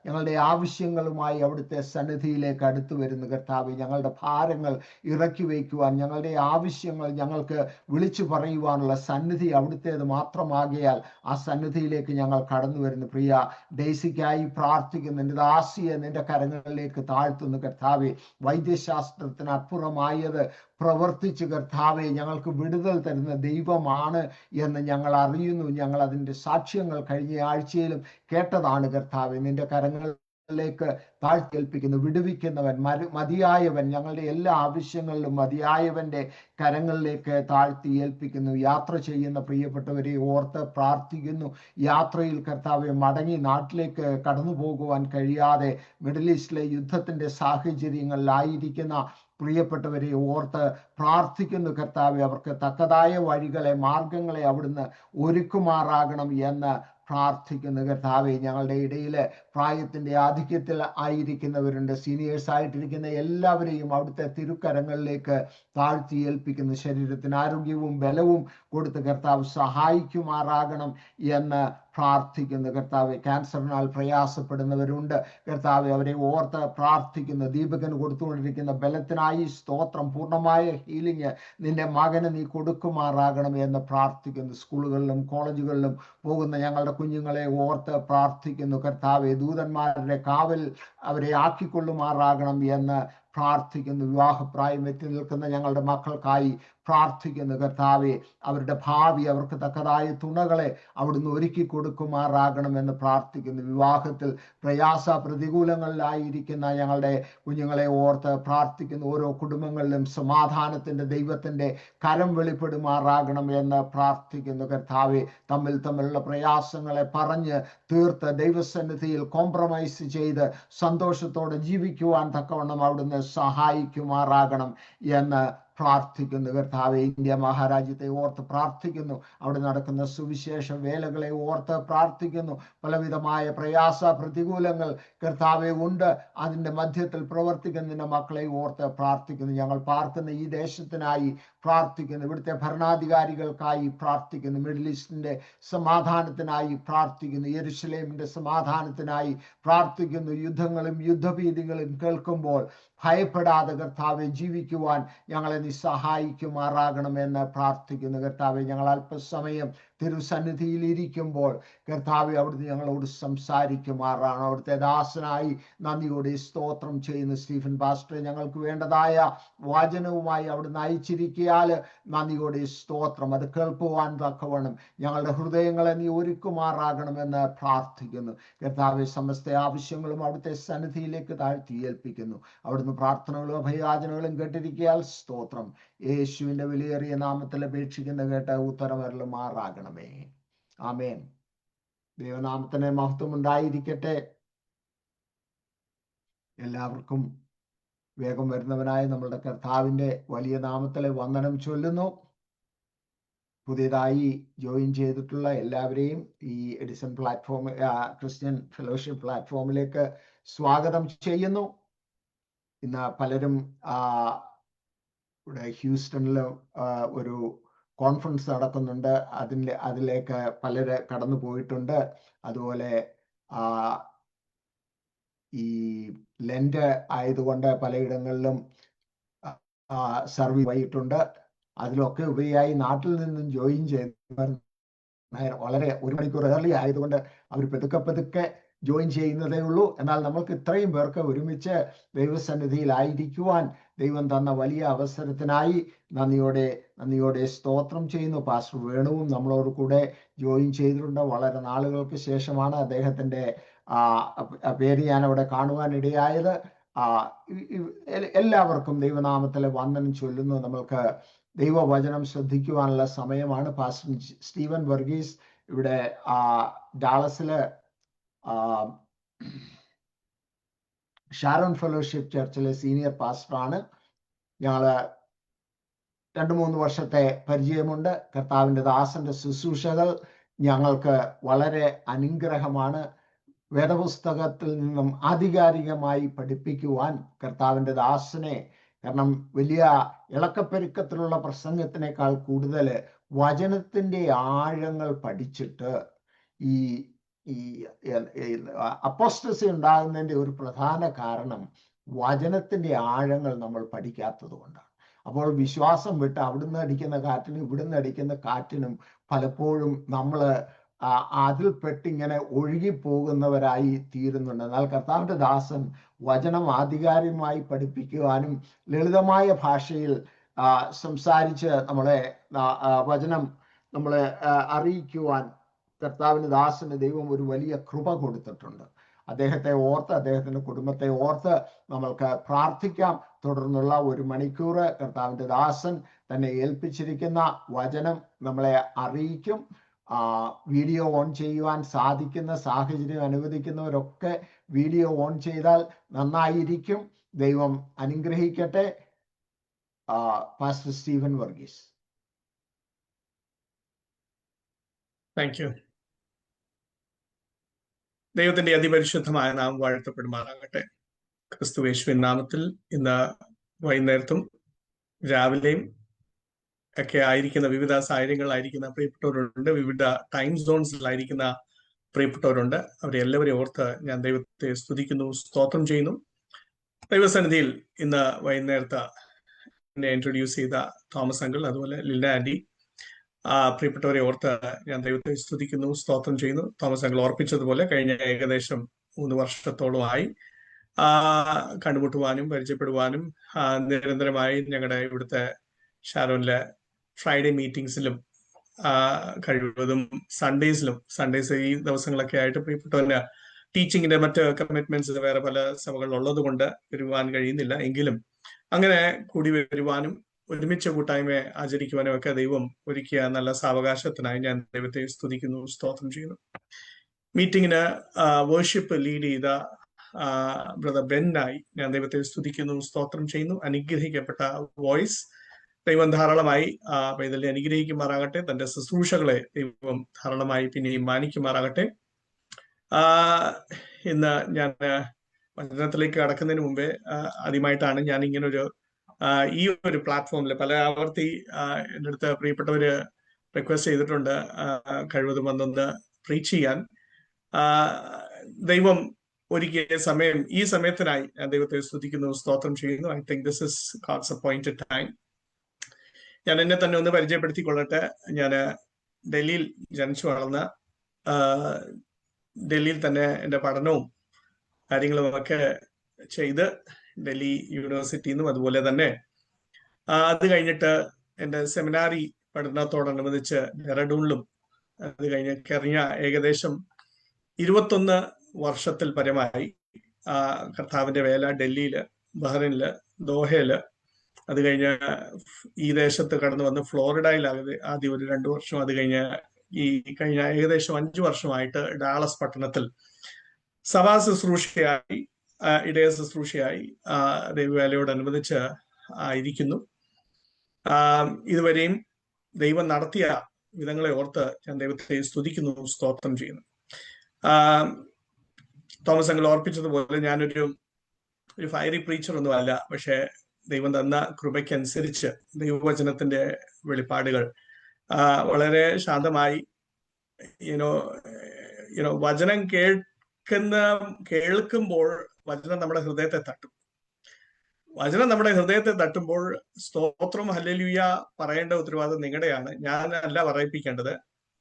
S1: ഞങ്ങളുടെ ആവശ്യങ്ങളുമായി അവിടുത്തെ സന്നിധിയിലേക്ക് അടുത്തു വരുന്നു കർത്താവെ. ഞങ്ങളുടെ ഭാരങ്ങൾ ഇറക്കി വയ്ക്കുവാൻ, ഞങ്ങളുടെ ആവശ്യങ്ങൾ ഞങ്ങൾക്ക് വിളിച്ചു പറയുവാനുള്ള സന്നിധി അവിടുത്തേത് മാത്രമാകിയാൽ ആ സന്നിധിയിലേക്ക് ഞങ്ങൾ കടന്നു വരുന്നു. പ്രിയ ഡെയ്സിക്കായി പ്രാർത്ഥിക്കുന്നു. നിന്റെ ദാസിയെ നിന്റെ കരങ്ങളിലേക്ക് താഴ്ത്തുന്നു കർത്താവെ. വൈദ്യശാസ്ത്രത്തിന് അപ്പുറമായത് പ്രവർത്തിച്ച് കർത്താവെ, ഞങ്ങൾക്ക് വിടുതൽ തരുന്ന ദൈവമാണ് എന്ന് ഞങ്ങൾ അറിയുന്നു. ഞങ്ങൾ അതിൻ്റെ സാക്ഷ്യങ്ങൾ കഴിഞ്ഞ ആഴ്ചയിലും കേട്ടതാണ് കർത്താവെ. നിന്റെ കരങ്ങളിലേക്ക് താഴ്ത്തിയേൽപ്പിക്കുന്നു. വിടുവിക്കുന്നവൻ, മതിയായവൻ, ഞങ്ങളുടെ എല്ലാ ആവശ്യങ്ങളിലും മതിയായവന്റെ കരങ്ങളിലേക്ക് താഴ്ത്തി ഏൽപ്പിക്കുന്നു. യാത്ര ചെയ്യുന്ന പ്രിയപ്പെട്ടവരെ ഓർത്ത് പ്രാർത്ഥിക്കുന്നു. യാത്രയിൽ കർത്താവെ മടങ്ങി നാട്ടിലേക്ക് കടന്നു പോകുവാൻ കഴിയാതെ മിഡിൽ ഈസ്റ്റിലെ യുദ്ധത്തിന്റെ സാഹചര്യങ്ങളിലായിരിക്കുന്ന പ്രിയപ്പെട്ടവരെ ഓർത്ത് പ്രാർത്ഥിക്കുന്നു കർത്താവെ. അവർക്ക് തക്കതായ വഴികളെ, മാർഗങ്ങളെ അവിടുന്ന് ഒരുക്കുമാറാകണം എന്ന് പ്രാർത്ഥിക്കുന്നു കർത്താവെ. ഞങ്ങളുടെ ഇടയിൽ പ്രായത്തിന്റെ ആധിക്യത്തിൽ ആയിരിക്കുന്നവരുണ്ട്. സീനിയേഴ്സ് ആയിട്ടിരിക്കുന്ന എല്ലാവരെയും അവിടുത്തെ തിരുക്കരങ്ങളിലേക്ക് താഴ്ത്തി ഏൽപ്പിക്കുന്നു. ശരീരത്തിന് ആരോഗ്യവും ബലവും കൊടുത്ത് കർത്താവ് സഹായിക്കുമാറാകണം എന്ന് പ്രാർത്ഥിക്കുന്നു കർത്താവെ. ക്യാൻസറിനാൽ പ്രയാസപ്പെടുന്നവരുണ്ട് കർത്താവെ, അവരെ ഓർത്ത് പ്രാർത്ഥിക്കുന്നു. ദീപകന് കൊടുത്തുകൊണ്ടിരിക്കുന്ന ബലത്തിനായി സ്തോത്രം. പൂർണ്ണമായ ഹീലിംഗ് നിന്റെ മകന് നീ കൊടുക്കുമാറാകണം എന്ന് പ്രാർത്ഥിക്കുന്നു. സ്കൂളുകളിലും കോളേജുകളിലും പോകുന്ന ഞങ്ങളുടെ കുഞ്ഞുങ്ങളെ ഓർത്ത് പ്രാർത്ഥിക്കുന്നു കർത്താവെ. ദൂതന്മാരുടെ കാവൽ അവരെ ആക്കിക്കൊള്ളുമാറാകണം എന്ന് പ്രാർത്ഥിക്കുന്നു. വിവാഹപ്രായം എത്തി നിൽക്കുന്ന ഞങ്ങളുടെ മക്കൾക്കായി പ്രാർത്ഥിക്കുന്നു കർത്താവെ. അവരുടെ ഭാവി, അവർക്ക് തക്കതായ തുണകളെ അവിടുന്ന് ഒരുക്കി കൊടുക്കുമാറാകണമെന്ന് പ്രാർത്ഥിക്കുന്നു. വിവാഹത്തിൽ പ്രതികൂലങ്ങളിലായിരിക്കുന്ന ഞങ്ങളുടെ കുഞ്ഞുങ്ങളെ ഓർത്ത് പ്രാർത്ഥിക്കുന്നു. ഓരോ കുടുംബങ്ങളിലും സമാധാനത്തിന്റെ ദൈവത്തിന്റെ കരം വെളിപ്പെടുമാറാകണം എന്ന് പ്രാർത്ഥിക്കുന്നു കർത്താവെ. തമ്മിലുള്ള പ്രയാസങ്ങളെ പറഞ്ഞ് തീർത്ത് ദൈവസന്നിധിയിൽ കോംപ്രമൈസ് ചെയ്ത് സന്തോഷത്തോടെ ജീവിക്കുവാൻ തക്കവണ്ണം അവിടുന്ന് സഹായിക്കുമാറാകണം എന്ന് പ്രാർത്ഥിക്കുന്നു. കർത്താവെ, ഇന്ത്യ മഹാരാജ്യത്തെ ഓർത്ത് പ്രാർത്ഥിക്കുന്നു. അവിടെ നടക്കുന്ന സുവിശേഷ വേലകളെ ഓർത്ത് പ്രാർത്ഥിക്കുന്നു. പലവിധമായ പ്രയാസ പ്രതികൂലങ്ങൾ കർത്താവെ ഉണ്ട്. അതിൻ്റെ മധ്യത്തിൽ പ്രവർത്തിക്കുന്ന മക്കളെ ഓർത്ത് പ്രാർത്ഥിക്കുന്നു. ഞങ്ങൾ പാർക്കുന്ന ഈ ദേശത്തിനായി പ്രാർത്ഥിക്കുന്നു. ഇവിടുത്തെ ഭരണാധികാരികൾക്കായി പ്രാർത്ഥിക്കുന്നു. മിഡിൽ ഈസ്റ്റിന്റെ സമാധാനത്തിനായി പ്രാർത്ഥിക്കുന്നു. യെരുശലേമിന്റെ സമാധാനത്തിനായി പ്രാർത്ഥിക്കുന്നു. യുദ്ധങ്ങളും യുദ്ധഭീതികളും കേൾക്കുമ്പോൾ ഭയപ്പെടാതെ കർത്താവെ ജീവിക്കുവാൻ ഞങ്ങളെ നീ സഹായിക്കുമാറാകണമെന്ന് പ്രാർത്ഥിക്കുന്നു. കർത്താവെ, ഞങ്ങൾ അല്പസമയം തിരുസന്നിധിയിൽ ഇരിക്കുമ്പോൾ കർത്താവെ അവിടുന്ന് ഞങ്ങളോട് സംസാരിക്കുമാറാണ്. അവിടുത്തെ ദാസനായി നന്ദിയോടെ സ്തോത്രം ചെയ്യുന്നു. സ്റ്റീഫൻ പാസ്റ്ററെ ഞങ്ങൾക്ക് വേണ്ടതായ വചനവുമായി അവിടുന്ന് അയച്ചിരിക്കയാൽ നന്ദിയോടെ സ്തോത്രം. അത് കേൾക്കുവാൻ തക്കവണ്ണം ഞങ്ങളുടെ ഹൃദയങ്ങളെ നീ ഒരുക്കുമാറാകണമെന്ന് പ്രാർത്ഥിക്കുന്നു. കർത്താവെ, സമസ്ത ആവശ്യങ്ങളും അവിടുത്തെ സന്നിധിയിലേക്ക് താഴ്ത്തി ഏൽപ്പിക്കുന്നു. അവിടുന്ന് പ്രാർത്ഥനകളും അഭയാചനകളും കേട്ടിരിക്കയാൽ സ്തോത്രം. യേശുവിന്റെ വിലയേറിയ നാമത്തിൽ അപേക്ഷിക്കുന്ന കേട്ട് ഉത്തരമരുളുമാറാകണമേ. ആമേൻ. ദൈവനാമത്തിന് മഹത്വം ഉണ്ടായിരിക്കട്ടെ. എല്ലാവർക്കും വേഗം വരുന്നവനായ നമ്മളുടെ കർത്താവിന്റെ വലിയ നാമത്തിലെ വന്ദനം ചൊല്ലുന്നു. പുതിയതായി ജോയിൻ ചെയ്തിട്ടുള്ള എല്ലാവരെയും ഈ എഡിസൺ പ്ലാറ്റ്ഫോം, ക്രിസ്ത്യൻ ഫെലോഷിപ്പ് പ്ലാറ്റ്ഫോമിലേക്ക് സ്വാഗതം ചെയ്യുന്നു. ഇന്ന് പലരും ഇവിടെ ഹ്യൂസ്റ്റണിൽ ഒരു കോൺഫറൻസ് നടക്കുന്നുണ്ട്. അതിലേക്ക് പലര് കടന്നു പോയിട്ടുണ്ട്. അതുപോലെ ഈ ലെൻഡ് ആയതുകൊണ്ട് പലയിടങ്ങളിലും സർവീസ് വൈകിട്ടുണ്ട്. അതിലൊക്കെ ഉപരിയായി നാട്ടിൽ നിന്നും ജോയിൻ ചെയ്തവർ വളരെ 1 മണിക്കൂർ ഏർലി ആയതുകൊണ്ട് അവർ പതുക്കെ ജോയിൻ ചെയ്യുന്നതേ ഉള്ളൂ. എന്നാൽ നമ്മൾക്ക് ഇത്രയും പേർക്ക് ഒരുമിച്ച് ദൈവസന്നിധിയിലായിരിക്കുവാൻ ദൈവം തന്ന വലിയ അവസരത്തിനായി നന്ദിയോടെ സ്തോത്രം ചെയ്യുന്നു. പാസ്റ്റർ വേണുവും നമ്മളോട് കൂടെ ജോയിൻ ചെയ്തിട്ടുണ്ട്. വളരെ നാളുകൾക്ക് ശേഷമാണ് അദ്ദേഹത്തിന്റെ പേര് ഞാൻ അവിടെ കാണുവാൻ ഇടയായത്. എല്ലാവർക്കും ദൈവനാമത്തിലെ വന്ദനം ചൊല്ലുന്നു. നമ്മൾക്ക് ദൈവവചനം ശ്രദ്ധിക്കുവാനുള്ള സമയമാണ്. പാസ്റ്റർ സ്റ്റീവൻ വർഗീസ് ഇവിടെ ഡാളസില് ഷാരോൺ ഫെലോഷിപ്പ് ചർച്ചിലെ സീനിയർ പാസ്റ്ററാണ്. ഞങ്ങള് 2-3 വർഷത്തെ പരിചയമുണ്ട്. കർത്താവിന്റെ ദാസന്റെ ശുശ്രൂഷകൾ ഞങ്ങൾക്ക് വളരെ അനുഗ്രഹമാണ്. വേദപുസ്തകത്തിൽ നിന്നും ആധികാരികമായി പഠിപ്പിക്കുവാൻ കർത്താവിന്റെ ദാസനെ, കാരണം വലിയ ഇളക്കപ്പെരുക്കത്തിലുള്ള പ്രസംഗത്തിനേക്കാൾ കൂടുതൽ വചനത്തിന്റെ ആഴങ്ങൾ പഠിച്ചിട്ട് ഈ അപ്പോസ്റ്റസി ഉണ്ടാകുന്നതിന്റെ ഒരു പ്രധാന കാരണം വചനത്തിന്റെ ആഴങ്ങൾ നമ്മൾ പഠിക്കാത്തത് കൊണ്ടാണ്. അപ്പോൾ വിശ്വാസം വിട്ട് അവിടുന്ന് അടിക്കുന്ന കാറ്റിനും ഇവിടുന്ന് അടിക്കുന്ന കാറ്റിനും പലപ്പോഴും നമ്മൾ അതിൽപ്പെട്ടിങ്ങനെ ഒഴുകിപ്പോകുന്നവരായി തീരുന്നുണ്ട്. എന്നാൽ കർത്താവിന്റെ ദാസൻ വചനം ആധികാരികമായി പഠിപ്പിക്കുവാനും ലളിതമായ ഭാഷയിൽ സംസാരിച്ച് വചനം നമ്മളെ അറിയിക്കുവാൻ കർത്താവിന്റെ ദാസന് ദൈവം ഒരു വലിയ കൃപ കൊടുത്തിട്ടുണ്ട്. അദ്ദേഹത്തെ ഓർത്ത്, അദ്ദേഹത്തിന്റെ കുടുംബത്തെ ഓർത്ത് നമ്മൾക്ക് പ്രാർത്ഥിക്കാം. തുടർന്നുള്ള 1 മണിക്കൂർ കർത്താവിന്റെ ദാസൻ തന്നെ ഏൽപ്പിച്ചിരിക്കുന്ന വചനം നമ്മളെ അറിയിക്കും. വീഡിയോ ഓൺ ചെയ്യുവാൻ സാധിക്കുന്ന സാഹചര്യം അനുവദിക്കുന്നവരൊക്കെ വീഡിയോ ഓൺ ചെയ്താൽ നന്നായിരിക്കും. ദൈവം അനുഗ്രഹിക്കട്ടെ. Pastor Steven Varghese.
S3: Thank you. ദൈവത്തിന്റെ അതിപരിശുദ്ധമായ നാമം വാഴ്ത്തപ്പെടുമാറാകട്ടെ. ക്രിസ്തുയേശുവിൻ നാമത്തിൽ ഇന്ന് വൈകുന്നേരത്തും രാവിലെയും ഒക്കെ ആയിരിക്കുന്ന വിവിധ സാഹചര്യങ്ങളിലായിരിക്കുന്ന പ്രിയപ്പെട്ടവരുണ്ട്. വിവിധ ടൈം സോൺസിലായിരിക്കുന്ന പ്രിയപ്പെട്ടവരുണ്ട്. അവരെ എല്ലാവരെയും ഓർത്ത് ഞാൻ ദൈവത്തെ സ്തുതിക്കുന്നു, സ്തോത്രം ചെയ്യുന്നു. ദൈവസന്നിധിയിൽ ഇന്ന് വൈകുന്നേരത്ത് എന്നെ ഇൻട്രൊഡ്യൂസ് ചെയ്ത തോമസ് അങ്കിൾ, അതുപോലെ ലില്ല ആന്റി, പ്രിയപ്പെട്ടവരെ ഓർത്ത് ഞാൻ ദൈവത്തെ സ്തുതിക്കുന്നു, സ്തോത്രം ചെയ്യുന്നു. തോമസ് അങ്കിൾ ഓർപ്പിച്ചതുപോലെ കഴിഞ്ഞ ഏകദേശം 3 വർഷത്തോളമായി കണ്ടുമുട്ടുവാനും പരിചയപ്പെടുവാനും നിരന്തരമായി ഞങ്ങളുടെ ഇവിടുത്തെ ഷാരോണിലെ ഫ്രൈഡേ മീറ്റിംഗ്സിലും കഴിവതും സൺഡേസ് ഈ ദിവസങ്ങളൊക്കെ ആയിട്ട് പ്രിയപ്പെട്ടവന് ടീച്ചിങ്ങിന്റെ മറ്റ് കമ്മിറ്റ്മെന്റ്സ് വേറെ പല സഭകളിൽ ഉള്ളത് കൊണ്ട് വരുവാൻ കഴിയുന്നില്ല. എങ്കിലും അങ്ങനെ കൂടി വരുവാനും ഒരുമിച്ച് കൂട്ടായ്മ ആചരിക്കുവാനും ഒക്കെ ദൈവം ഒരുക്കിയ നല്ല സാവകാശത്തിനായി ഞാൻ ദൈവത്തെ സ്തുതിക്കുന്നു, സ്തോത്രം ചെയ്യുന്നു. മീറ്റിങ്ങിന് വേർഷിപ്പ് ലീഡ് ചെയ്ത ബ്രദർ ബെന്നായി ഞാൻ ദൈവത്തെ സ്തുതിക്കുന്നു, സ്തോത്രം ചെയ്യുന്നു. അനുഗ്രഹിക്കപ്പെട്ട വോയിസ് ദൈവം ധാരാളമായി പൈതലിനെ അനുഗ്രഹിക്കുമാറാകട്ടെ. തന്റെ ശുശ്രൂഷകളെ ദൈവം ധാരാളമായി പിന്നെയും മാനിക്കുമാറാകട്ടെ. ഇന്ന് ഞാൻ വചനത്തിലേക്ക് കടക്കുന്നതിന് മുമ്പേ ആദ്യമായിട്ടാണ് ഞാൻ ഇങ്ങനൊരു ഈ ഒരു പ്ലാറ്റ്ഫോമിൽ പല ആവർത്തി എൻ്റെ അടുത്ത് പ്രിയപ്പെട്ടവര് റിക്വസ്റ്റ് ചെയ്തിട്ടുണ്ട് കഴിവതും വന്നൊന്ന് പ്രീച്ച് ചെയ്യാൻ. ദൈവം ഒരുക്കിയ സമയം, ഈ സമയത്തിനായി ഞാൻ ദൈവത്തെ സ്തുതിക്കുന്നു, സ്തോത്രം ചെയ്യുന്നു. I think this is God's appointed time. ഞാൻ എന്നെ തന്നെ ഒന്ന് പരിചയപ്പെടുത്തിക്കൊള്ളട്ടെ. ഞാൻ ഡൽഹിയിൽ ജനിച്ചു വളർന്ന, ഡൽഹിയിൽ തന്നെ എൻ്റെ പഠനവും കാര്യങ്ങളും ഒക്കെ ചെയ്ത് ഡൽഹി യൂണിവേഴ്സിറ്റിയിൽ നിന്നും അതുപോലെ തന്നെ അത് കഴിഞ്ഞിട്ട് എൻ്റെ സെമിനാരി പഠനത്തോടനുബന്ധിച്ച് ഡെറാഡൂണിലും അത് കഴിഞ്ഞ് കഴിഞ്ഞ ഏകദേശം 21 വർഷത്തിൽ പരമായി കർത്താവിന്റെ വേല ഡൽഹിയില്, ബഹ്റൈനില്, ദോഹയില്, അത് കഴിഞ്ഞ് ഈ ദേശത്ത് കടന്നു വന്ന് ഫ്ലോറിഡയിൽ ആദ്യം ഒരു 2 വർഷം, അത് കഴിഞ്ഞ് ഈ കഴിഞ്ഞ ഏകദേശം 5 വർഷമായിട്ട് ഡാളസ് പട്ടണത്തിൽ സഭാ ശുശ്രൂഷയായി, ഇടയ ശുശ്രൂഷയായി ദൈവവേലയോടനുബന്ധിച്ച് ഇരിക്കുന്നു. ഇതുവരെയും ദൈവം നടത്തിയ വിധങ്ങളെ ഓർത്ത് ഞാൻ ദൈവത്തെ സ്തുതിക്കുന്നു, സ്തോത്രം ചെയ്യുന്നു. തോമസ് അങ്കിൾ ഓർപ്പിച്ചതുപോലെ ഞാനൊരു ഫയറി പ്രീച്ചർ ഒന്നും അല്ല. പക്ഷെ ദൈവം തന്ന കൃപയ്ക്കനുസരിച്ച് ദൈവവചനത്തിന്റെ വെളിപ്പാടുകൾ വളരെ ശാന്തമായി വചനം കേൾക്കുമ്പോൾ വചനം നമ്മുടെ ഹൃദയത്തെ തട്ടും. വചനം നമ്മുടെ ഹൃദയത്തെ തട്ടുമ്പോൾ സ്തോത്രം ഹല്ലേലൂയ പറയേണ്ട ഉത്തരവാദിത്വം നിങ്ങളുടെയാണ്. ഞാൻ അല്ല പറയിപ്പിക്കേണ്ടത്,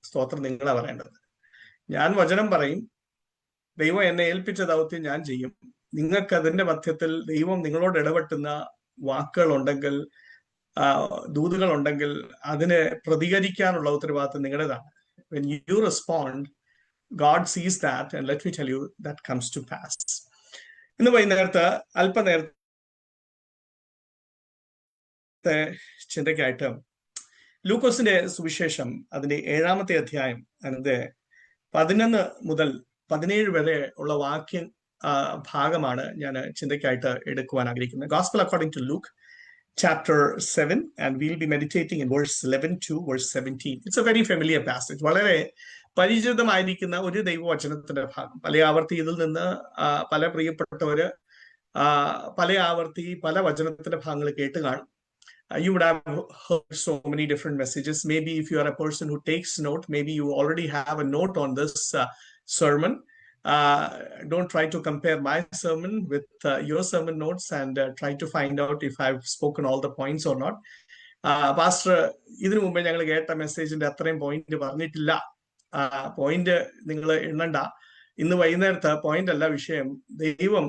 S3: സ്തോത്രം നിങ്ങളാ പറയേണ്ടത്. ഞാൻ വചനം പറയും, ദൈവം എന്നെ ഏൽപ്പിച്ച ദൗത്യം ഞാൻ ചെയ്യും. നിങ്ങൾക്ക് അതിന്റെ മധ്യത്തിൽ ദൈവം നിങ്ങളോട് ഇടപെട്ടുന്ന വാക്കുകളുണ്ടെങ്കിൽ, ദൂതുകളുണ്ടെങ്കിൽ അതിന് പ്രതികരിക്കാനുള്ള ഉത്തരവാദിത്വം നിങ്ങളുടേതാണ്. When you respond, God sees that, and let me tell you, that comes to pass. ഇന്ന് വൈകുന്നേരത്ത് അല്പനേരത്തെ ചിന്തയ്ക്കായിട്ട് ലൂക്കോസിന്റെ സുവിശേഷം അതിന്റെ 7-ാമത്തെ അധ്യായം അതിന്റെ 11 മുതൽ 17 വരെ ഉള്ള ഭാഗമാണ് ഞാൻ ചിന്തയ്ക്കായിട്ട് എടുക്കുവാൻ ആഗ്രഹിക്കുന്നത്. Gospel according to Luke chapter 7, and we'll be meditating in verse 11 to verse 17. It's a very familiar passage. വളരെ പരിചിതമായിരിക്കുന്ന ഒരു ദൈവവചനത്തിന്റെ ഭാഗം. പല ആവർത്തി ഇതിൽ നിന്ന് പല പ്രിയപ്പെട്ടവര് പല ആവർത്തി പല വചനത്തിന്റെ ഭാഗങ്ങൾ കേട്ട് കാണും. You would have heard so many different messages. Maybe if you are a person who takes note, maybe you already have a note on this sermon. Don't try to compare my sermon with your sermon notes and try to find out if I've spoken all the points or not. Pastor, ഇതിനു മുമ്പേ ഞങ്ങൾ കേട്ട മെസ്സേജിന്റെ അത്രയും point പറഞ്ഞിട്ടില്ല. Point നിങ്ങൾ എണ്ണണ്ട. ഇന്ന് വൈകുന്നേരത്തെ point അല്ല വിഷയം. ദൈവം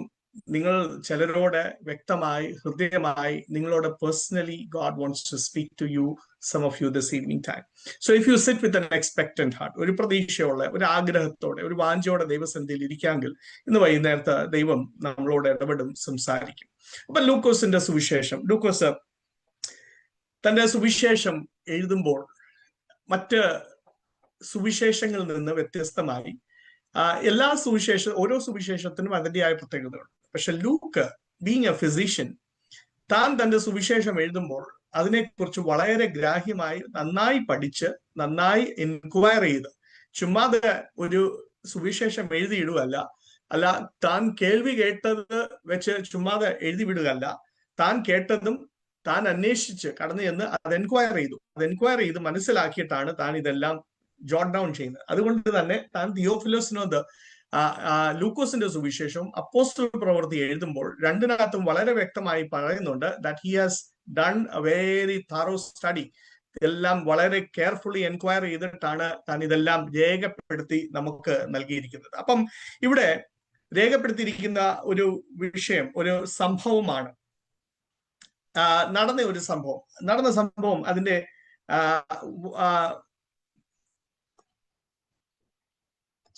S3: നിങ്ങൾ ചിലരോട് വ്യക്തമായി ഹൃദയമായി നിങ്ങളോട് personally God wants to speak to you, some of you this evening time. So if you sit with an expectant heart, ഒരു പ്രതീക്ഷയോടെ, ഒരു ആഗ്രഹത്തോടെ, ഒരു വാഞ്ചയോടെ ദൈവസന്നിധിയിൽ ഇരിക്കാമെങ്കിൽ ഇന്ന് വൈകുന്നേരത്ത് ദൈവം നമ്മളോട് ഇടപെടും, സംസാരിക്കും. അപ്പൊ ലൂക്കോസിന്റെ സുവിശേഷം, ലൂക്കോസ് തന്റെ സുവിശേഷം എഴുതുമ്പോൾ മറ്റ് സുവിശേഷങ്ങളിൽ നിന്ന് വ്യത്യസ്തമായി ഓരോ സുവിശേഷത്തിനും അതിൻ്റെതായ പ്രത്യേകതകളുണ്ട്. പക്ഷെ ലൂക്ക് ബീങ് എ ഫിസിഷ്യൻ, താൻ തന്റെ സുവിശേഷം എഴുതുമ്പോൾ അതിനെക്കുറിച്ച് വളരെ ഗ്രാഹ്യമായി നന്നായി പഠിച്ച് നന്നായി എൻക്വയർ ചെയ്ത് ചുമ്മാതെ ഒരു സുവിശേഷം എഴുതിയിടുകയല്ല, അല്ല താൻ കേൾവി കേട്ടത് വെച്ച് ചുമ്മാതെ എഴുതി വിടുകയല്ല, താൻ കേട്ടതും താൻ അന്വേഷിച്ച് കടന്നു ചെന്ന് അത് എൻക്വയർ ചെയ്ത് മനസ്സിലാക്കിയിട്ടാണ് താൻ ഇതെല്ലാം ജോട്ട് ഡൗൺ ചെയ്യുന്നത്. അതുകൊണ്ട് തന്നെ താൻ തിയോഫിലോസിനോട് ലൂക്കോസിന്റെ സുവിശേഷം അപ്പോസ്തല പ്രവൃത്തി എഴുതുമ്പോൾ രണ്ടിനകത്തും വളരെ വ്യക്തമായി പറയുന്നുണ്ട് that he has done A very thorough study. എല്ലാം വളരെ കെയർഫുള്ളി എൻക്വയർ ചെയ്തിട്ടാണ് താൻ ഇതെല്ലാം രേഖപ്പെടുത്തി നമുക്ക് നൽകിയിരിക്കുന്നത്. അപ്പം ഇവിടെ രേഖപ്പെടുത്തിയിരിക്കുന്ന ഒരു വിഷയം, ഒരു സംഭവമാണ്, നടന്ന സംഭവം അതിന്റെ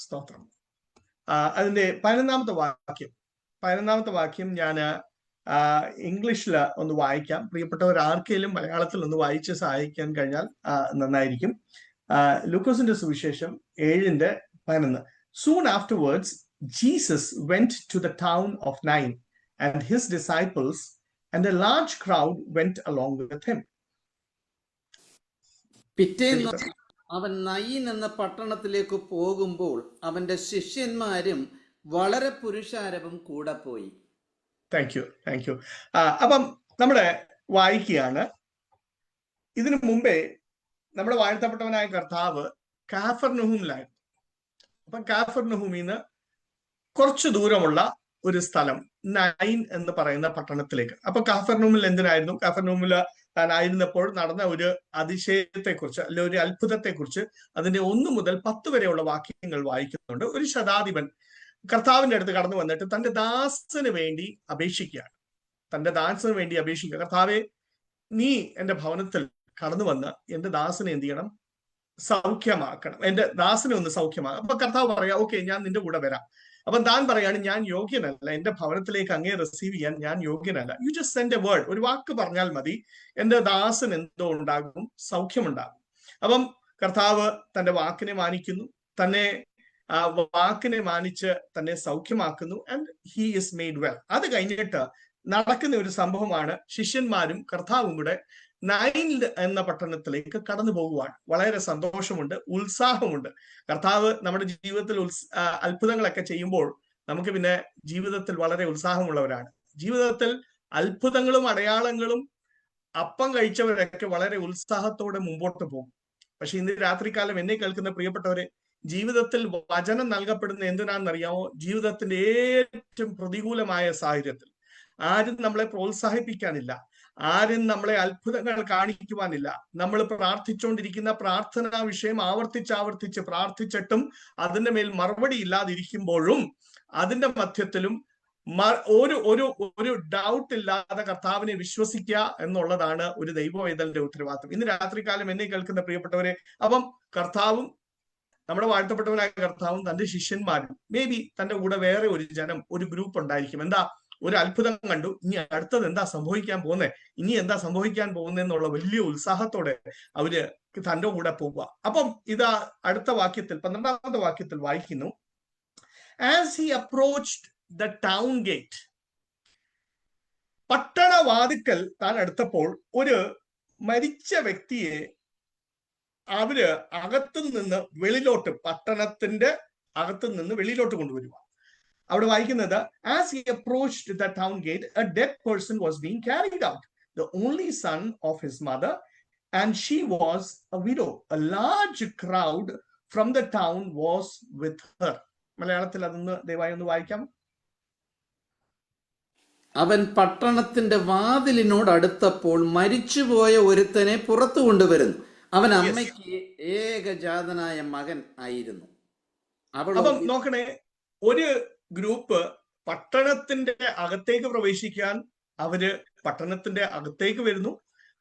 S3: സ്തോത്രം അതിന്റെ 11-ാമത്തെ വാക്യം ഞാൻ ഇംഗ്ലീഷിൽ ഒന്ന് വായിക്കാം. പ്രിയപ്പെട്ടവർ ആർക്കെങ്കിലും മലയാളത്തിൽ ഒന്ന് വായിച്ച് സഹായിക്കാൻ കഴിഞ്ഞാൽ നന്നായിരിക്കും. ലൂക്കോസിന്റെ സുവിശേഷം 7:11. Soon afterwards Jesus went to the town of Nain, and his disciples and a large crowd went along with him.
S4: പിറ്റേന്ന് അവൻ നയീൻ എന്ന പട്ടണത്തിലേക്ക് പോകുമ്പോൾ അവന്റെ ശിഷ്യന്മാരും വളരെ പുരുഷാരവും കൂടെ പോയി.
S3: Thank you. അപ്പം നമ്മള് വായിക്കുകയാണ്. ഇതിനു മുമ്പേ നമ്മുടെ വാഴ്ത്തപ്പെട്ടവനായ കർത്താവ് കാഫർനഹൂമിലായിരുന്നു. അപ്പൊ കാഫർനഹൂമിൽ നിന്ന് കുറച്ചു ദൂരമുള്ള ഒരു സ്ഥലം നൈൻ എന്ന് പറയുന്ന പട്ടണത്തിലേക്ക്. അപ്പൊ കാഫർനഹൂമിൽ എന്തിനായിരുന്നു? കാഫർനഹൂമിൽ താൻ ആയിരുന്നപ്പോൾ നടന്ന ഒരു അതിശയത്തെക്കുറിച്ച്, അല്ലെ ഒരു അത്ഭുതത്തെക്കുറിച്ച് അതിന്റെ 1 മുതൽ 10 വരെയുള്ള വാക്യങ്ങൾ വായിക്കുന്നുണ്ട്. ഒരു ശതാധിപൻ കർത്താവിന്റെ അടുത്ത് കടന്നു വന്നിട്ട് തന്റെ ദാസന് വേണ്ടി അപേക്ഷിക്കുകയാണ്. കർത്താവെ, നീ എന്റെ ഭവനത്തിൽ കടന്നു വന്ന് എന്റെ ദാസനെ എന്ത് ചെയ്യണം? സൗഖ്യമാക്കണം. എന്റെ ദാസനെ ഒന്ന് സൗഖ്യമാക്കണം. അപ്പൊ കർത്താവ് പറയാ, ഓക്കെ, ഞാൻ നിന്റെ കൂടെ വരാം. അപ്പൊ താൻ പറയാണ്, ഞാൻ യോഗ്യനല്ല, എന്റെ ഭവനത്തിലേക്ക് അങ്ങേ റിസീവ് ചെയ്യാൻ ഞാൻ യോഗ്യനല്ല. You just send a word, ഒരു വാക്ക് പറഞ്ഞാൽ മതി, എന്റെ ദാസൻ എന്തോ ഉണ്ടാകും, സൗഖ്യമുണ്ടാകും. അപ്പം കർത്താവ് തന്റെ വാക്കിനെ മാനിക്കുന്നു, വാക്കിനെ മാനിച്ച് തന്നെ സൗഖ്യമാക്കുന്നു. And he is made well. അത് കഴിഞ്ഞിട്ട് നടക്കുന്ന ഒരു സംഭവമാണ്, ശിഷ്യന്മാരും കർത്താവും കൂടെ നൈൻ എന്ന പട്ടണത്തിലേക്ക് കടന്നു പോകുവാണ്. വളരെ സന്തോഷമുണ്ട്, ഉത്സാഹമുണ്ട്. കർത്താവ് നമ്മുടെ ജീവിതത്തിൽ അത്ഭുതങ്ങളൊക്കെ ചെയ്യുമ്പോൾ നമുക്ക് പിന്നെ ജീവിതത്തിൽ വളരെ ഉത്സാഹമുള്ളവരാണ്. ജീവിതത്തിൽ അത്ഭുതങ്ങളും അടയാളങ്ങളും അപ്പം കഴിച്ചവരൊക്കെ വളരെ ഉത്സാഹത്തോടെ മുമ്പോട്ട് പോകും. പക്ഷെ ഇന്ന് രാത്രികാലം എന്നെ കേൾക്കുന്ന പ്രിയപ്പെട്ടവരെ, ജീവിതത്തിൽ വചനം നൽകപ്പെടുന്ന എന്തിനാണെന്നറിയാമോ? ജീവിതത്തിന്റെ ഏറ്റവും പ്രതികൂലമായ സാഹചര്യത്തിൽ ആരും നമ്മളെ പ്രോത്സാഹിപ്പിക്കാനില്ല, ആരും നമ്മളെ അത്ഭുതങ്ങൾ കാണിക്കുവാനില്ല. നമ്മൾ പ്രാർത്ഥിച്ചുകൊണ്ടിരിക്കുന്ന പ്രാർത്ഥനാ വിഷയം ആവർത്തിച്ച് പ്രാർത്ഥിച്ചിട്ടും അതിന്റെ മേൽ മറുപടി ഇല്ലാതിരിക്കുമ്പോഴും അതിന്റെ മധ്യത്തിലും ഒരു ഡൗട്ട് ഇല്ലാതെ കർത്താവിനെ വിശ്വസിക്കുക എന്നുള്ളതാണ് ഒരു ദൈവവേദന്റെ ഉത്തരവാദിത്വം. ഇന്ന് രാത്രികാലം എന്നെ കേൾക്കുന്ന പ്രിയപ്പെട്ടവരെ, അപ്പം കർത്താവും, നമ്മുടെ വാഴ്ത്തപ്പെട്ടവനായ കർത്താവും തന്റെ ശിഷ്യന്മാരും, മേ ബി തന്റെ കൂടെ വേറെ ഒരു ജനം, ഒരു ഗ്രൂപ്പ് ഉണ്ടായിരിക്കും. എന്താ? ഒരു അത്ഭുതം കണ്ടു, ഇനി അടുത്തത് എന്താ സംഭവിക്കാൻ പോകുന്നത് എന്നുള്ള വലിയ ഉത്സാഹത്തോടെ അവര് തന്റെ കൂടെ പോവുക. അപ്പം ഇതാ അടുത്ത വാക്യത്തിൽ, 12ാമത്തെ വാക്യത്തിൽ വായിക്കുന്നു, as he approached the town gate. പട്ടണവാതിക്കൽ താൻ അടുത്തപ്പോൾ ഒരു മരിച്ച വ്യക്തിയെ അവര് അകത്തുനിന്ന് വെളിയിലോട്ട്, പട്ടണത്തിന്റെ അകത്തുനിന്ന് വെളിയിലോട്ട് കൊണ്ടുവരുക. അവിടെ വായിക്കുന്നത്, as he approached the town gate, a dead person was being carried out, the only son of his mother, and she was a widow. A large crowd from the town was with her. മലയാളത്തിൽ അതൊന്ന് ദയവായി ഒന്ന് വായിക്കാം.
S4: അവൻ പട്ടണത്തിന്റെ വാതിലിനോട് അടുത്തപ്പോൾ മരിച്ചുപോയ ഒരുത്തനെ പുറത്തു കൊണ്ടുവരുന്നു. അവൻ അമ്മയ്ക്ക് ഏകജാതനായ മകൻ ആയിരുന്നു.
S3: അപ്പം നോക്കണേ, ഒരു ഗ്രൂപ്പ് പട്ടണത്തിന്റെ അകത്തേക്ക് പ്രവേശിക്കാൻ അവര് പട്ടണത്തിന്റെ അകത്തേക്ക് വരുന്നു.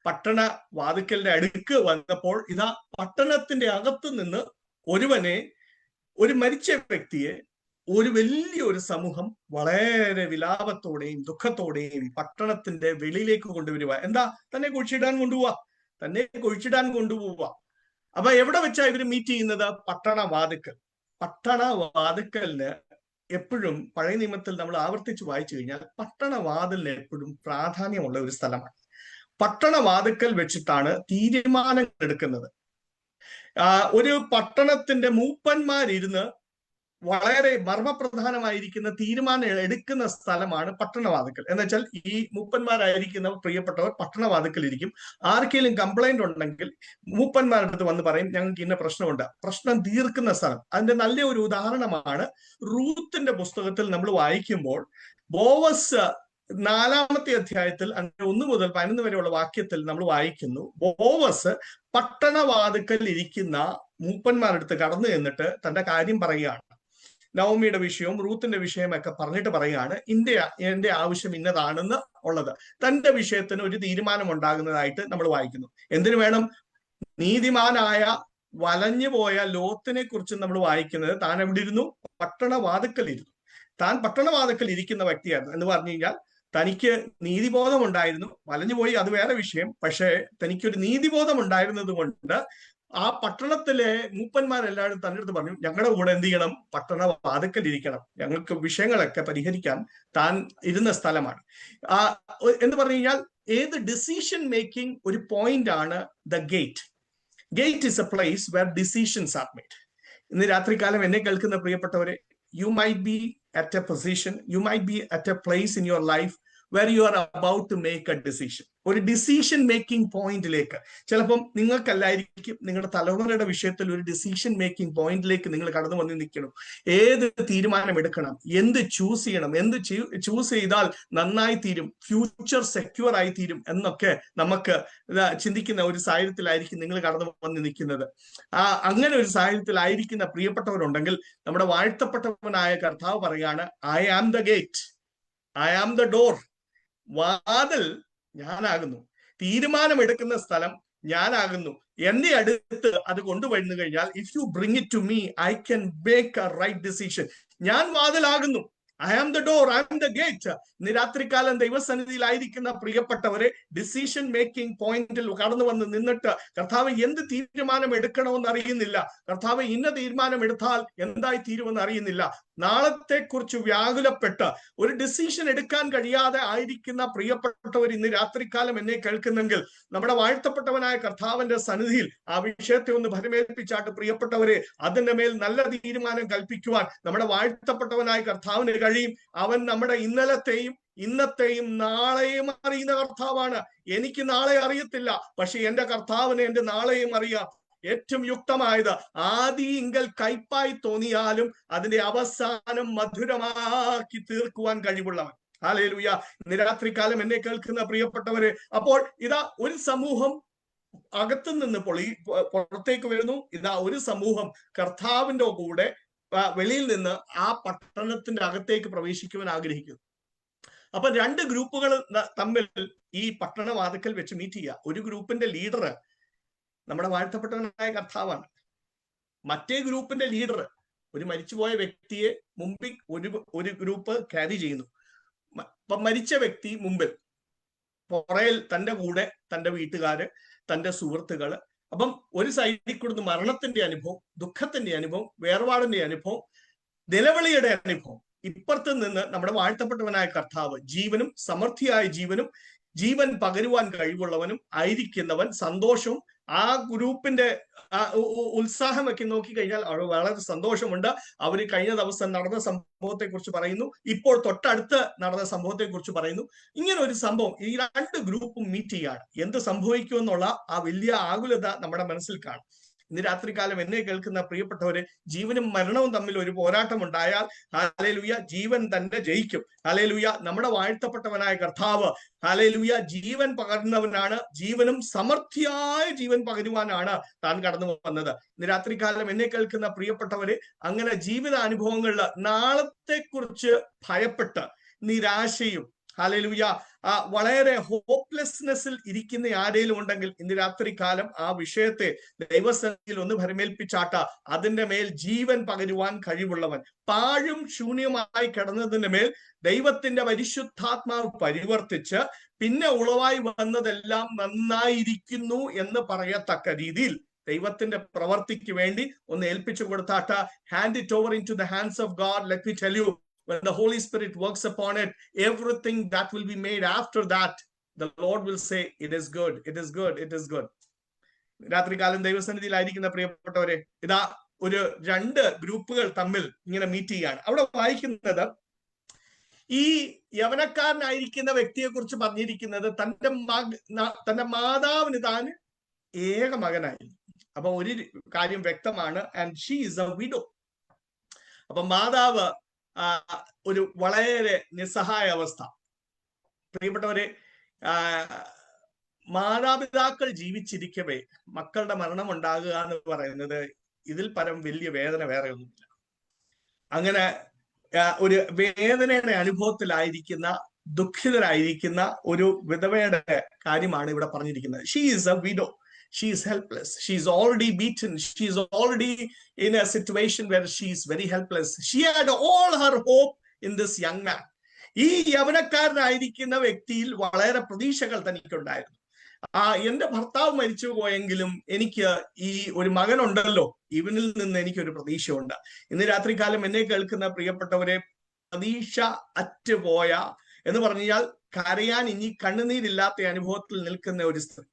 S3: പട്ടണ വാതിക്കലിന്റെ അടുക്ക് വന്നപ്പോൾ ഇതാ പട്ടണത്തിന്റെ അകത്ത് നിന്ന് ഒരു മരിച്ച വ്യക്തിയെ ഒരു വലിയൊരു സമൂഹം വളരെ വിലാപത്തോടെയും ദുഃഖത്തോടെയും പട്ടണത്തിന്റെ വെളിയിലേക്ക് കൊണ്ടുവരിക. എന്താ? തന്നെ കുഴിച്ചിടാൻ കൊണ്ടുപോവുക. അപ്പൊ എവിടെ വെച്ചാ ഇവര് മീറ്റ് ചെയ്യുന്നത്? പട്ടണവാതിക്കലിന് എപ്പോഴും പഴയ നിയമത്തിൽ നമ്മൾ ആവർത്തിച്ച് വായിച്ചു കഴിഞ്ഞാൽ പട്ടണവാതിലിന് എപ്പോഴും പ്രാധാന്യമുള്ള ഒരു സ്ഥലമാണ്. പട്ടണവാതിക്കൽ വെച്ചിട്ടാണ് തീരുമാനങ്ങൾ എടുക്കുന്നത്. ഒരു പട്ടണത്തിന്റെ മൂപ്പന്മാരിരുന്ന് വളരെ മർമ്മപ്രധാനമായിരിക്കുന്ന തീരുമാനം എടുക്കുന്ന സ്ഥലമാണ് പട്ടണവാതിക്കൽ. എന്ന് വെച്ചാൽ ഈ മൂപ്പന്മാരായിരിക്കുന്ന പ്രിയപ്പെട്ടവർ പട്ടണവാതിക്കൽ ഇരിക്കും. ആർക്കെങ്കിലും കംപ്ലൈന്റ് ഉണ്ടെങ്കിൽ മൂപ്പന്മാരുടെ അടുത്ത് വന്ന് പറയും, ഞങ്ങൾക്ക് ഇന്ന പ്രശ്നമുണ്ട്, പ്രശ്നം തീർക്കുന്ന സ്ഥലം. അതിന്റെ നല്ല ഒരു ഉദാഹരണമാണ് റൂത്തിന്റെ പുസ്തകത്തിൽ നമ്മൾ വായിക്കുമ്പോൾ ബോവസ് 4ാമത്തെ അധ്യായത്തിൽ 1 മുതൽ 11 വരെയുള്ള വാക്യത്തിൽ നമ്മൾ വായിക്കുന്നു, ബോവസ് പട്ടണവാതിക്കൽ ഇരിക്കുന്ന മൂപ്പന്മാരെടുത്ത് കടന്നു എന്നിട്ട് തന്റെ കാര്യം പറയുകയാണ്. നവമിയുടെ വിഷയവും റൂത്തിന്റെ വിഷയമൊക്കെ പറഞ്ഞിട്ട് പറയുകയാണ്, എന്റെ ആവശ്യം ഇന്നതാണെന്ന് ഉള്ളത്. തന്റെ വിഷയത്തിന് ഒരു തീരുമാനം ഉണ്ടാകുന്നതായിട്ട് നമ്മൾ വായിക്കുന്നു. എന്തിനു വേണം? നീതിമാനായ വലഞ്ഞുപോയ ലോത്തിനെ കുറിച്ച് നമ്മൾ വായിക്കുന്നത്, താൻ എവിടെ ഇരുന്നു? പട്ടണവാതിക്കൽ ഇരുന്നു. താൻ പട്ടണവാതിക്കൽ ഇരിക്കുന്ന വ്യക്തിയായിരുന്നു എന്ന് പറഞ്ഞു കഴിഞ്ഞാൽ തനിക്ക് നീതിബോധം ഉണ്ടായിരുന്നു. വലഞ്ഞുപോയി, അത് വേറെ വിഷയം. പക്ഷെ തനിക്കൊരു നീതിബോധം ഉണ്ടായിരുന്നത് കൊണ്ട് ആ പട്ടണത്തിലെ മൂപ്പന്മാരെല്ലാവരും തന്റെ അടുത്ത് പറഞ്ഞു, ഞങ്ങളുടെ കൂടെ എന്ത് ചെയ്യണം? പട്ടണവാതിക്കൽ ഇരിക്കണം, ഞങ്ങൾക്ക് വിഷയങ്ങളൊക്കെ പരിഹരിക്കാൻ താൻ ഇരുന്ന സ്ഥലമാണ്. എന്ന് പറഞ്ഞു കഴിഞ്ഞാൽ ഏത് ഡിസിഷൻ മേക്കിംഗ് ഒരു പോയിന്റ് ആണ് the gate. Gate is A place were decisions are made. ഇന്ന് രാത്രികാലം എന്നെ കേൾക്കുന്ന പ്രിയപ്പെട്ടവരെ, you might be at a position, you might be at a place in your life where you are about to make a decision. ഒരു decision making പോയിന്റിലേക്ക്, ചിലപ്പം നിങ്ങൾക്കല്ലായിരിക്കും, നിങ്ങളുടെ തലമുറയുടെ വിഷയത്തിൽ ഒരു ഡിസിഷൻ മേക്കിംഗ് പോയിന്റിലേക്ക് നിങ്ങൾ കടന്നു വന്ന് നിൽക്കണം. ഏത് തീരുമാനം എടുക്കണം, എന്ത് ചൂസ് ചെയ്യണം, എന്ത് ചൂസ് ചെയ്താൽ നന്നായി തീരും, ഫ്യൂച്ചർ സെക്യൂർ ആയി തീരും എന്നൊക്കെ നമുക്ക് ചിന്തിക്കുന്ന ഒരു സാഹചര്യത്തിലായിരിക്കും നിങ്ങൾ കടന്നു വന്ന് നിൽക്കുന്നത്. അങ്ങനെ ഒരു സാഹചര്യത്തിലായിരിക്കുന്ന പ്രിയപ്പെട്ടവരുണ്ടെങ്കിൽ നമ്മുടെ വാഴ്ത്തപ്പെട്ടവനായ കർത്താവ് പറയാണ്, I am the gate, I am the door. വാതിൽ ഞാനാകുന്നു, തീരുമാനമെടുക്കുന്ന സ്ഥലം ഞാനാകുന്നു. എന്റെ അടുത്ത് അത് കൊണ്ടുവന്നു കഴിഞ്ഞാൽ, if you bring it to me, I can make a right decision. ഞാൻ വാതിലാകുന്നു, I am the door, I am the gate. ഇന്ന് രാത്രികാലം ദൈവസന്നിധിയിലായിരിക്കുന്ന പ്രിയപ്പെട്ടവരെ, ഡിസിഷൻ മേക്കിംഗ് പോയിന്റിൽ കടന്നു വന്ന് നിന്നിട്ട് കർത്താവ് എന്ത് തീരുമാനം എടുക്കണമെന്ന് അറിയുന്നില്ല, കർത്താവ് ഇന്ന തീരുമാനം എടുത്താൽ എന്തായി തീരുമെന്ന് അറിയുന്നില്ല, നാളത്തെ കുറിച്ച് വ്യാകുലപ്പെട്ട് ഒരു ഡിസിഷൻ എടുക്കാൻ കഴിയാതെ ആയിരിക്കുന്ന പ്രിയപ്പെട്ടവർ ഇന്ന് രാത്രികാലം എന്നെ കേൾക്കുന്നെങ്കിൽ, നമ്മുടെ വാഴ്ത്തപ്പെട്ടവനായ കർത്താവിന്റെ സന്നിധിയിൽ ആ വിഷയത്തെ ഒന്ന് ഭരമേൽപ്പിച്ചാട്ട് പ്രിയപ്പെട്ടവരെ, അതിന്റെ മേൽ നല്ല തീരുമാനം കൽപ്പിക്കുവാൻ നമ്മുടെ വാഴ്ത്തപ്പെട്ടവനായ കർത്താവിന് കഴിയും. അവൻ നമ്മുടെ ഇന്നലത്തെയും ഇന്നത്തെയും നാളെയും അറിയുന്ന കർത്താവാണ്. എനിക്ക് നാളെ അറിയത്തില്ല, പക്ഷെ എന്റെ കർത്താവിന് എന്റെ നാളെയും അറിയാം. ഏറ്റവും യുക്തമായത് ആദിയിങ്കൽ കയ്പായി തോന്നിയാലും അതിന്റെ അവസാനം മധുരമാക്കി തീർക്കുവാൻ കഴിവുള്ളവൻ. ഹല്ലേലൂയ. ഇന്ന് രാത്രികാലം എന്നെ കേൾക്കുന്ന പ്രിയപ്പെട്ടവരെ, അപ്പോൾ ഇതാ ഒരു സമൂഹം അകത്തു നിന്ന് പുറത്തേക്ക് വരുന്നു. ഇതാ ഒരു സമൂഹം കർത്താവിന്റെ കൂടെ വെളിയിൽ നിന്ന് ആ പട്ടണത്തിന്റെ അകത്തേക്ക് പ്രവേശിക്കുവാൻ ആഗ്രഹിക്കുന്നു. അപ്പൊ രണ്ട് ഗ്രൂപ്പുകൾ തമ്മിൽ ഈ പട്ടണവാതിക്കൽ വെച്ച് മീറ്റ് ചെയ്യുക. ഒരു ഗ്രൂപ്പിന്റെ ലീഡർ നമ്മുടെ വാഴ്ത്തപ്പെട്ടവനായ കർത്താവാണ്. മറ്റേ ഗ്രൂപ്പിന്റെ ലീഡർ ഒരു മരിച്ചുപോയ വ്യക്തിയെ മുമ്പിൽ ഒരു ഗ്രൂപ്പ് ക്യാരി ചെയ്യുന്നു. അപ്പൊ മരിച്ച വ്യക്തി മുമ്പിൽ, പുറയിൽ തന്റെ കൂടെ തന്റെ വീട്ടുകാര്, തന്റെ സുഹൃത്തുക്കള്. അപ്പം ഒരു സൈഡിൽ കൂടുന്ന മരണത്തിന്റെ അനുഭവം, ദുഃഖത്തിന്റെ അനുഭവം, വേർപാടിന്റെ അനുഭവം, നിലവിളിയുടെ അനുഭവം. ഇപ്പുറത്ത് നിന്ന് നമ്മുടെ വാഴ്ത്തപ്പെട്ടവനായ കർത്താവ് ജീവനും സമൃദ്ധിയായ ജീവനും ജീവൻ പകരുവാൻ കഴിവുള്ളവനും ആയിരിക്കുന്നവൻ, സന്തോഷവും. ആ ഗ്രൂപ്പിന്റെ ഉത്സാഹമൊക്കെ നോക്കിക്കഴിഞ്ഞാൽ അവർ വളരെ സന്തോഷമുണ്ട്. അവർ കഴിഞ്ഞ ദിവസം നടന്ന സംഭവത്തെ കുറിച്ച് പറയുന്നു, ഇപ്പോൾ തൊട്ടടുത്ത് നടന്ന സംഭവത്തെ കുറിച്ച് പറയുന്നു. ഇങ്ങനെ ഒരു സംഭവം ഈ രണ്ട് ഗ്രൂപ്പും മീറ്റ് ചെയ്യാണ്. എന്ത് സംഭവിക്കുമെന്നുള്ള ആ വലിയ ആകുലത നമ്മുടെ മനസ്സിൽ കാണും. ഇന്ന് രാത്രികാലം എന്നെ കേൾക്കുന്ന പ്രിയപ്പെട്ടവരെ, ജീവനും മരണവും തമ്മിൽ ഒരു പോരാട്ടം ഉണ്ടായാൽ ഹല്ലേലൂയ ജീവൻ തന്നെ ജയിക്കും. ഹല്ലേലൂയ. നമ്മുടെ വാഴ്ത്തപ്പെട്ടവനായ കർത്താവ് ഹല്ലേലൂയ ജീവൻ പകരുന്നവനാണ്. ജീവനും സമൃദ്ധിയായ ജീവൻ പകരുവാനാണ് താൻ കടന്നു വന്നത്. ഇന്ന് രാത്രികാലം എന്നെ കേൾക്കുന്ന പ്രിയപ്പെട്ടവരെ, അങ്ങനെ ജീവിത അനുഭവങ്ങളിൽ നാളത്തെ കുറിച്ച് ഭയപ്പെട്ട് നിരാശയും ഹല്ലേലൂയ വളരെ ഹോപ്പ്ലെസ്നെസ്സിൽ ഇരിക്കുന്ന ആരെങ്കിലും ഉണ്ടെങ്കിൽ ഇന്ന് രാത്രികാലം ആ വിഷയത്തെ ദൈവസന്നിധിയിൽ ഒന്ന് ഭരമേൽപ്പിച്ചാട്ട. അതിന്റെ മേൽ ജീവൻ പകരുവാൻ കഴിവുള്ളവൻ, പാഴും ശൂന്യമായി കിടന്നതിന്റെ മേൽ ദൈവത്തിന്റെ പരിശുദ്ധാത്മാവ് പരിവർത്തിച്ച് പിന്നെ ഉളവായി വന്നതെല്ലാം നന്നായിരിക്കുന്നു എന്ന് പറയത്തക്ക രീതിയിൽ ദൈവത്തിന്റെ പ്രവർത്തിക്ക് വേണ്ടി ഒന്ന് ഏൽപ്പിച്ചു കൊടുത്താട്ട. Hand it over into the hands of God. Let me tell you, when the Holy Spirit works upon it, everything that will be made after that, the Lord will say, it is good, it is good, it is good. രാത്രികാലം ദൈവസന്നിധിയിലായിരിക്കുന്ന പ്രിയപ്പെട്ടവരെ, ഇതാ ഒരു രണ്ട് ഗ്രൂപ്പുകൾ തമ്മിൽ ഇങ്ങനെ meet ചെയ്യാണ്. അവിടെ വായിക്കുന്നത്, ഈ യവനക്കാരനായിരിക്കുന്ന വ്യക്തിയെ കുറിച്ച് പറഞ്ഞിരിക്കുന്നത് തന്റെ മാതാവിന് താൻ ഏക മകനായി. അപ്പൊ ഒരു കാര്യം വ്യക്തമാണ്, and she is A widow. അപ്പൊ മാതാവ് ഒരു വളരെ നിസ്സഹായ അവസ്ഥ. പ്രിയപ്പെട്ടവരെ, മാതാപിതാക്കൾ ജീവിച്ചിരിക്കവേ മക്കളുടെ മരണം ഉണ്ടാകുക എന്ന് പറയുന്നത് ഇതിൽ പരം വലിയ വേദന വേറെ ഒന്നുമില്ല. അങ്ങനെ ഒരു വേദനയുടെ അനുഭവത്തിലായിരിക്കുന്ന, ദുഃഖിതരായിരിക്കുന്ന ഒരു വിധവയുടെ കാര്യമാണ് ഇവിടെ പറഞ്ഞിരിക്കുന്നത്. She is A widow. She is helpless. She is already beaten. She is already in a situation where she is very helpless. She had all her hope in this young man. ഈ യവനക്കാരനായിരിക്കുന്ന വ്യക്തിയിൽ വളരെ പ്രതീക്ഷകൾ തനിക്കുണ്ടായിരുന്നു. എന്റെ ഭർത്താവ് മരിച്ചു പോയെങ്കിലും എനിക്ക് ഈ ഒരു മകനുണ്ടല്ലോ, ഇവനിൽ നിന്ന് എനിക്കൊരു പ്രതീക്ഷയുണ്ട്. ഇന്ന് രാത്രികാലം എന്നെ കേൾക്കുന്ന പ്രിയപ്പെട്ടവരെ, പ്രതീക്ഷ അറ്റുപോയ എന്ന് പറഞ്ഞാൽ കരയാൻ ഇനി കണ്ണുനീരില്ലാത്ത അനുഭവത്തിൽ നിൽക്കുന്ന ഒരു സ്ത്രീ.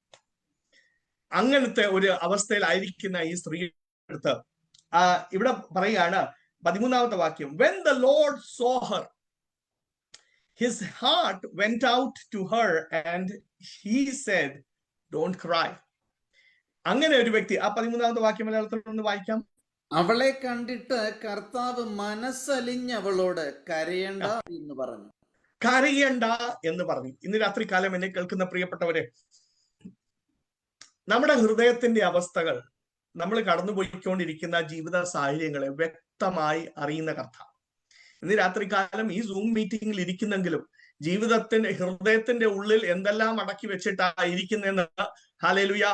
S3: അങ്ങനത്തെ ഒരു അവസ്ഥയിലായിരിക്കുന്ന ഈ സ്ത്രീ അടുത്ത് ഇവിടെ പറയുകയാണ് 13ാമത്തെ വാക്യം, when the Lord saw her, his heart went out to her and he said, don't cry. അങ്ങനെ ഒരു വ്യക്തി, ആ 13ാമത്തെ വാക്യം മലയാളത്തിൽ ഒന്ന് വായിക്കാം.
S4: അവളെ കണ്ടിട്ട് കർത്താവ് മനസ്സലിഞ്ഞവളോട് കരയണ്ട എന്ന് പറഞ്ഞു.
S3: കരയണ്ട എന്ന് പറഞ്ഞു. ഇന്ന് രാത്രികാലം എന്നെ കേൾക്കുന്ന പ്രിയപ്പെട്ടവരെ, നമ്മുടെ ഹൃദയത്തിന്റെ അവസ്ഥകൾ, നമ്മൾ കടന്നുപോയിക്കൊണ്ടിരിക്കുന്ന ജീവിത സാഹചര്യങ്ങളെ വ്യക്തമായി അറിയുന്ന കർത്താവ് ഇന്ന് രാത്രികാലം ഈ സൂം മീറ്റിംഗിൽ ഇരിക്കുന്നെങ്കിലും ഹൃദയത്തിന്റെ ഉള്ളിൽ എന്തെല്ലാം അടക്കി വെച്ചിട്ടായിരിക്കുന്നെന്ന് ഹല്ലേലൂയ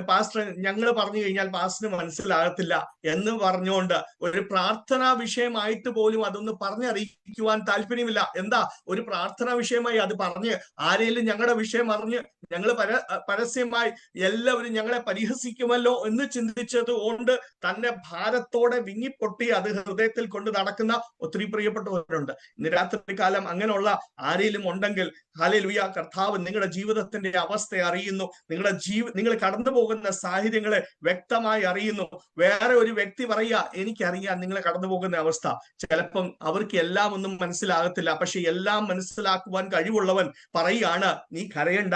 S3: പാസ്റ്റർ ഞങ്ങൾ പറഞ്ഞു കഴിഞ്ഞാൽ പാസ്റ്ററിന് മനസ്സിലാകത്തില്ല എന്ന് പറഞ്ഞുകൊണ്ട് ഒരു പ്രാർത്ഥനാ വിഷയമായിട്ട് പോലും അതൊന്ന് പറഞ്ഞറിയിക്കുവാൻ താല്പര്യമില്ല. എന്താ ഒരു പ്രാർത്ഥനാ വിഷയമായി അത് പറഞ്ഞ് ആരെങ്കിലും ഞങ്ങളുടെ വിഷയം അറിഞ്ഞ് ഞങ്ങൾ പരസ്യമായി എല്ലാവരും ഞങ്ങളെ പരിഹസിക്കുമല്ലോ എന്ന് ചിന്തിച്ചത് കൊണ്ട് തന്നെ ഭാരത്തോടെ വിങ്ങിപ്പൊട്ടി അത് ഹൃദയത്തിൽ കൊണ്ട് നടക്കുന്ന ഒത്തിരി പ്രിയപ്പെട്ടവരുണ്ട്. ഇന്ന് രാത്രികാലം അങ്ങനെയുള്ള ആരെങ്കിലും ഉണ്ടെങ്കിൽ ഹല്ലേലൂയ, കർത്താവ് നിങ്ങളുടെ ജീവിതത്തിന്റെ അവസ്ഥ അറിയുന്നു, നിങ്ങൾ കടന്നു പോകുന്ന സാഹചര്യങ്ങളെ വ്യക്തമായി അറിയുന്നു. വേറെ ഒരു വ്യക്തി പറയുക, എനിക്കറിയാം നിങ്ങളെ കടന്നു പോകുന്ന അവസ്ഥ. ചിലപ്പം അവർക്ക് എല്ലാം ഒന്നും മനസ്സിലാകത്തില്ല, പക്ഷെ എല്ലാം മനസ്സിലാക്കുവാൻ കഴിവുള്ളവൻ പറയുകയാണ്, നീ കരയണ്ട,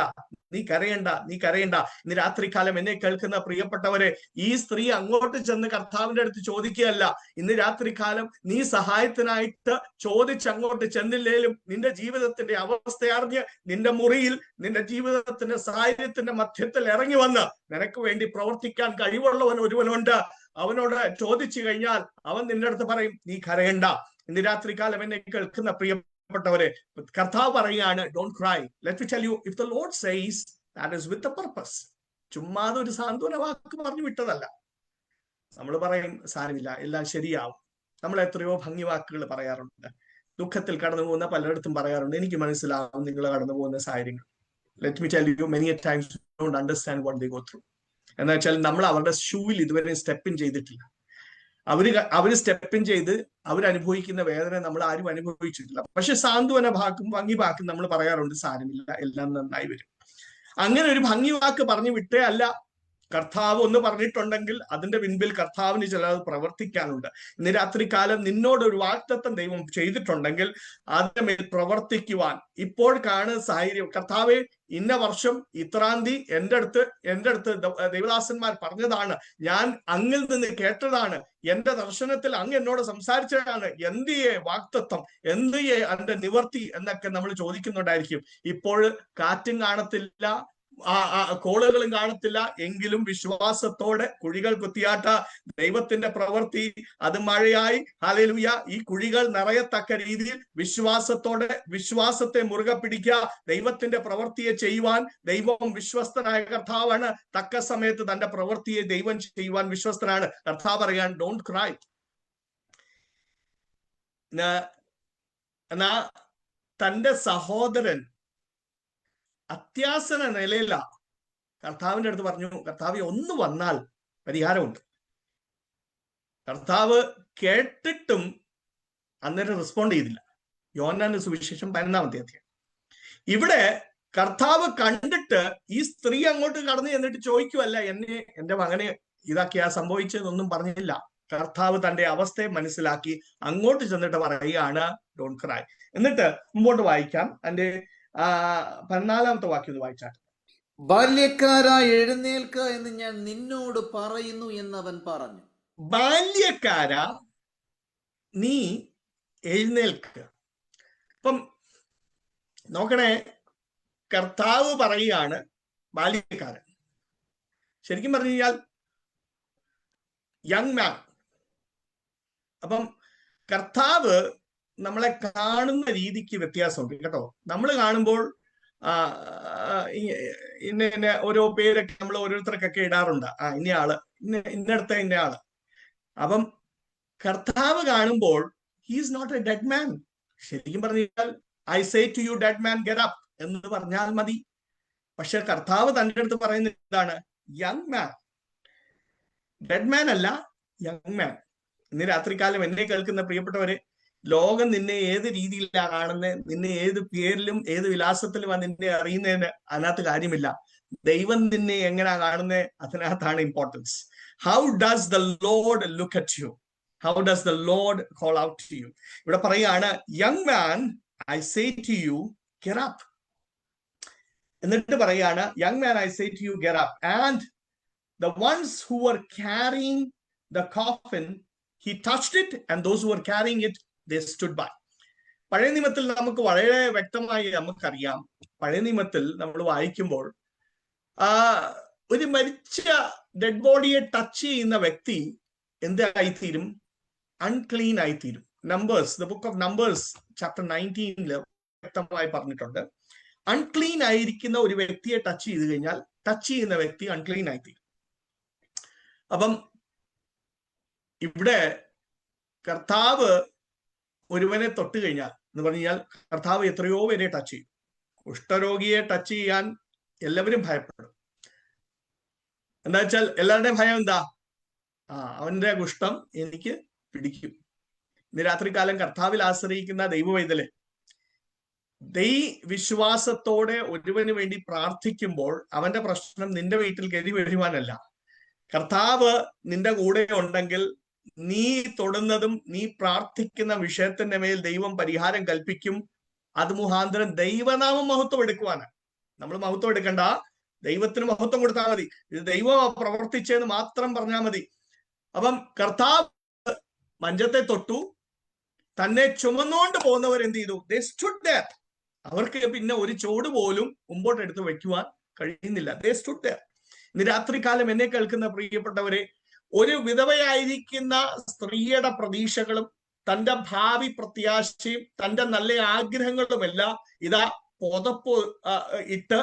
S3: നീ കരയണ്ട, നീ കരയണ്ട. ഇന്ന് രാത്രികാലം എന്നെ കേൾക്കുന്ന പ്രിയപ്പെട്ടവരെ, ഈ സ്ത്രീ അങ്ങോട്ട് ചെന്ന് കർത്താവിന്റെ അടുത്ത് ചോദിക്കുകയല്ല. ഇന്ന് രാത്രികാലം നീ സഹായത്തിനായിട്ട് ചോദിച്ചങ്ങോട്ട് ചെന്നില്ലേലും നിന്റെ ജീവിതത്തിന്റെ അവസ്ഥ അറിഞ്ഞ് നിന്റെ മുറിയിൽ നിന്റെ ജീവിതത്തിന്റെ സാഹചര്യത്തിന്റെ മധ്യത്തിൽ ഇറങ്ങി വന്ന് നിനക്ക് വേണ്ടി പ്രവർത്തിക്കാൻ കഴിവുള്ളവൻ ഒരുവനുണ്ട്. അവനോട് ചോദിച്ചു കഴിഞ്ഞാൽ അവൻ നിന്റെ അടുത്ത് പറയും, നീ കരയണ്ട. ഇന്ന് രാത്രികാലം എന്നെ കേൾക്കുന്ന പ്രിയപ്പെട്ടവരെ, കർത്താവ് പറയുകയാണ്, don't cry. Let me tell U, if the Lord says that is with a purpose. ചുമ്മാതെ ഒരു സാന്ത്വന വാക്ക് പറഞ്ഞു വിട്ടതല്ല. നമ്മൾ പറയും സാരമില്ല, എല്ലാം ശരിയാവും. നമ്മൾ എത്രയോ ഭംഗി വാക്കുകൾ പറയാറുണ്ട്. ദുഃഖത്തിൽ കടന്നു പോകുന്ന പലയിടത്തും പറയാറുണ്ട്, എനിക്ക് മനസ്സിലാവും നിങ്ങൾ കടന്നു പോകുന്ന സാഹചര്യങ്ങൾ. Let me tell U, many times don't understand what they go through. എന്ന് വെച്ചാൽ നമ്മൾ അവരുടെ ഷൂവിൽ ഇതുവരെ സ്റ്റെപ്പ് ഇൻ ചെയ്തിട്ടില്ല. അവര് സ്റ്റെപ്പ് ഇൻ ചെയ്ത് അവരനുഭവിക്കുന്ന വേദന നമ്മൾ ആരും അനുഭവിച്ചിട്ടില്ല. പക്ഷെ സാന്ത്വന വാക്കും ഭംഗി വാക്കും നമ്മൾ പറയാറുണ്ട്, സാരമില്ല, എല്ലാം നന്നായി വരും. അങ്ങനെ ഒരു ഭംഗി വാക്ക് പറഞ്ഞു വിട്ടേ അല്ല. കർത്താവ് ഒന്ന് പറഞ്ഞിട്ടുണ്ടെങ്കിൽ അതിന്റെ പിൻപിൽ കർത്താവിന് ചിലത് പ്രവർത്തിക്കാനുണ്ട്. ഇന്ന് രാത്രികാലം നിന്നോടൊരു വാഗ്ദത്തം ദൈവം ചെയ്തിട്ടുണ്ടെങ്കിൽ അതിന്റെ മേൽ പ്രവർത്തിക്കുവാൻ ഇപ്പോൾ കാണുന്ന സാഹചര്യം, കർത്താവെ ഇന്ന വർഷം ഇത്രാം തീയതി എന്റെ അടുത്ത് ദൈവദാസന്മാർ പറഞ്ഞതാണ്, ഞാൻ അങ്ങിൽ നിന്ന് കേട്ടതാണ്, എന്റെ ദർശനത്തിൽ അങ്ങ് എന്നോട് സംസാരിച്ചതാണ്, എന്തിയെ വാഗ്ദത്തം, എന്തിയെ അതിന്റെ നിവർത്തി എന്നൊക്കെ നമ്മൾ ചോദിക്കുന്നുണ്ടായിരിക്കും. ഇപ്പോൾ കാറ്റും കാണത്തില്ല, കോളുകളും കാണത്തില്ല, എങ്കിലും വിശ്വാസത്തോടെ കുഴികൾ കുത്തിയാട്ട ദൈവത്തിന്റെ പ്രവൃത്തി അത് മഴയായി ഹല്ലേലൂയ ഈ കുഴികൾ നിറയത്തക്ക രീതിയിൽ വിശ്വാസത്തെ മുറുകെ പിടിക്കുക. ദൈവത്തിന്റെ പ്രവൃത്തിയെ ചെയ്യുവാൻ ദൈവം വിശ്വസ്തനായ കർത്താവാണ്. തക്ക സമയത്ത് തന്റെ പ്രവൃത്തിയെ ദൈവം ചെയ്യുവാൻ വിശ്വസ്തനാണ്. കർത്താവ് പറയാൻ, ഡോണ്ട് ക്രൈ. എന്നാ തന്റെ സഹോദരൻ അത്യാസന നിലയില്ല, കർത്താവിന്റെ അടുത്ത് പറഞ്ഞു, കർത്താവ് ഒന്ന് വന്നാൽ പരിഹാരമുണ്ട്. കർത്താവ് കേട്ടിട്ടും അന്നേരം റെസ്പോണ്ട് ചെയ്തില്ല. യോഹന്നാന്റെ സുവിശേഷം 11-ാമത്തെ അധ്യായം. ഇവിടെ കർത്താവ് കണ്ടിട്ട് ഈ സ്ത്രീ അങ്ങോട്ട് കടന്നു ചെന്നിട്ട് ചോദിക്കുവല്ല, എന്റെ മകനെ ഇതൊക്കെയാ സംഭവിച്ചതൊന്നും പറഞ്ഞില്ല. കർത്താവ് തന്റെ അവസ്ഥയെ മനസ്സിലാക്കി അങ്ങോട്ട് ചെന്നിട്ട് പറയുകയാണ്, ഡോണ്ട് ക്രൈ. എന്നിട്ട് മുമ്പോട്ട് വായിക്കാം. അതിന്റെ 14-ാമത്തെ വാക്യം ഒന്ന് വായിച്ചാൽ,
S4: ബാല്യക്കാരാ എഴുന്നേൽക്ക എന്ന് ഞാൻ നിന്നോട് പറയുന്നു എന്നവൻ പറഞ്ഞു.
S3: ബാല്യക്കാരാ നീ എഴുന്നേൽക്കുക. അപ്പം നോക്കണേ, കർത്താവ് പറയുകയാണ് ബാല്യക്കാരൻ. ശരിക്കും പറഞ്ഞു കഴിഞ്ഞാൽ യങ് മാൻ. അപ്പം കർത്താവ് നമ്മളെ കാണുന്ന രീതിക്ക് വ്യത്യാസമുണ്ട് കേട്ടോ. നമ്മൾ കാണുമ്പോൾ ഇന്ന ഓരോ പേരൊക്കെ നമ്മൾ ഓരോരുത്തർക്കൊക്കെ ഇടാറുണ്ട്. ഇന്നയാള്, ഇന്നടുത്ത ഇന്നയാള്. അപ്പം കർത്താവ് കാണുമ്പോൾ he's not a dead man. ശരിക്കും പറഞ്ഞു കഴിഞ്ഞാൽ I say to you dead man get up എന്ന് പറഞ്ഞാൽ മതി. പക്ഷെ കർത്താവ് തന്റെ അടുത്ത് പറയുന്നത് എന്താണ്? Young man. ഡെഡ് മാൻ അല്ല, യങ് മാൻ. ഇന്ന് രാത്രികാലം എന്നെ കേൾക്കുന്ന പ്രിയപ്പെട്ടവരെ, ലോകം നിന്നെ ഏത് രീതിയിലാണ് കാണുന്നത്, നിന്നെ ഏത് പേരിലും ഏത് വിലാസത്തിലും നിന്നെ അറിയുന്നതിന് അതിനകത്ത് കാര്യമില്ല. ദൈവം നിന്നെ എങ്ങനെയാ കാണുന്നത്, അതിനകത്താണ് importance. How does the Lord look at you? How does the Lord call out to you? ഇവിടെ പറയാണ്, young man I say to you get up. എന്നിട്ട് പറയാണ്, young man I say to you get up, and the ones who were carrying the coffin, he touched it, and those who were carrying it, they stood by. പഴയ നിയമത്തിൽ നമുക്ക് വളരെ വ്യക്തമായി നമുക്കറിയാം, പഴയ നിയമത്തിൽ നമ്മൾ വായിക്കുമ്പോൾ ഒരു മരിച്ച ഡെഡ് ബോഡിയെ ടച്ച് ചെയ്യുന്ന വ്യക്തി എന്തായിത്തീരും? അൺക്ലീൻ ആയിത്തീരും. Numbers, the book of numbers chapter 19 വ്യക്തമായി പറഞ്ഞിട്ടുണ്ട്, അൺക്ലീൻ ആയിരിക്കുന്ന ഒരു വ്യക്തിയെ ടച്ച് ചെയ്ത് കഴിഞ്ഞാൽ ടച്ച് ചെയ്യുന്ന വ്യക്തി അൺക്ലീൻ ആയിത്തീരും. അപ്പം ഇവിടെ കർത്താവ് ഒരുവനെ തൊട്ട് കഴിഞ്ഞാൽ എന്ന് പറഞ്ഞാൽ കർത്താവ് എത്രയോ പേരെ ടച്ച് ചെയ്യും. കുഷ്ഠരോഗിയെ ടച്ച് ചെയ്യാൻ എല്ലാവരും ഭയപ്പെടും. എന്താ വെച്ചാൽ എല്ലാവരുടെയും ഭയം എന്താ? അവന്റെ കുഷ്ഠം എനിക്ക് പിടിക്കും. ഇന്ന് രാത്രികാലം കർത്താവിൽ ആശ്രയിക്കുന്ന ദൈവവൈതലെ, വിശ്വാസത്തോടെ ഒരുവന് വേണ്ടി പ്രാർത്ഥിക്കുമ്പോൾ അവന്റെ പ്രശ്നം നിന്റെ വീട്ടിൽ കയറി വരുവാനല്ല. കർത്താവ് നിന്റെ കൂടെ ഉണ്ടെങ്കിൽ നീ തൊടുന്നതും നീ പ്രാർത്ഥിക്കുന്ന വിഷയത്തിന്റെ മേൽ ദൈവം പരിഹാരം കൽപ്പിക്കും. അത് മുഖാന്തരം ദൈവനാമം മഹത്വം എടുക്കുവാനാണ്. നമ്മൾ മഹത്വം എടുക്കണ്ട, ദൈവത്തിന് മഹത്വം കൊടുത്താൽ മതി. ഇത് ദൈവം പ്രവർത്തിച്ചെന്ന് മാത്രം പറഞ്ഞാൽ മതി. അപ്പം കർത്താവ് മഞ്ചത്തെ തൊട്ടു, തന്നെ ചുമന്നുകൊണ്ട് പോകുന്നവർ എന്ത് ചെയ്തു? They stood there. അവർക്ക് പിന്നെ ഒരു ചോട് പോലും മുമ്പോട്ട് എടുത്ത് വെക്കുവാൻ കഴിയുന്നില്ല. They stood there. ഇന്ന് രാത്രികാലം എന്നെ കേൾക്കുന്ന പ്രിയപ്പെട്ടവരെ, ഒരു വിധവയായിരിക്കുന്ന സ്ത്രീയുടെ പ്രതീക്ഷകളും തന്റെ ഭാവി പ്രത്യാശയും തന്റെ നല്ല ആഗ്രഹങ്ങളുമെല്ലാം ഇതാ പുതപ്പ് ഇട്ട്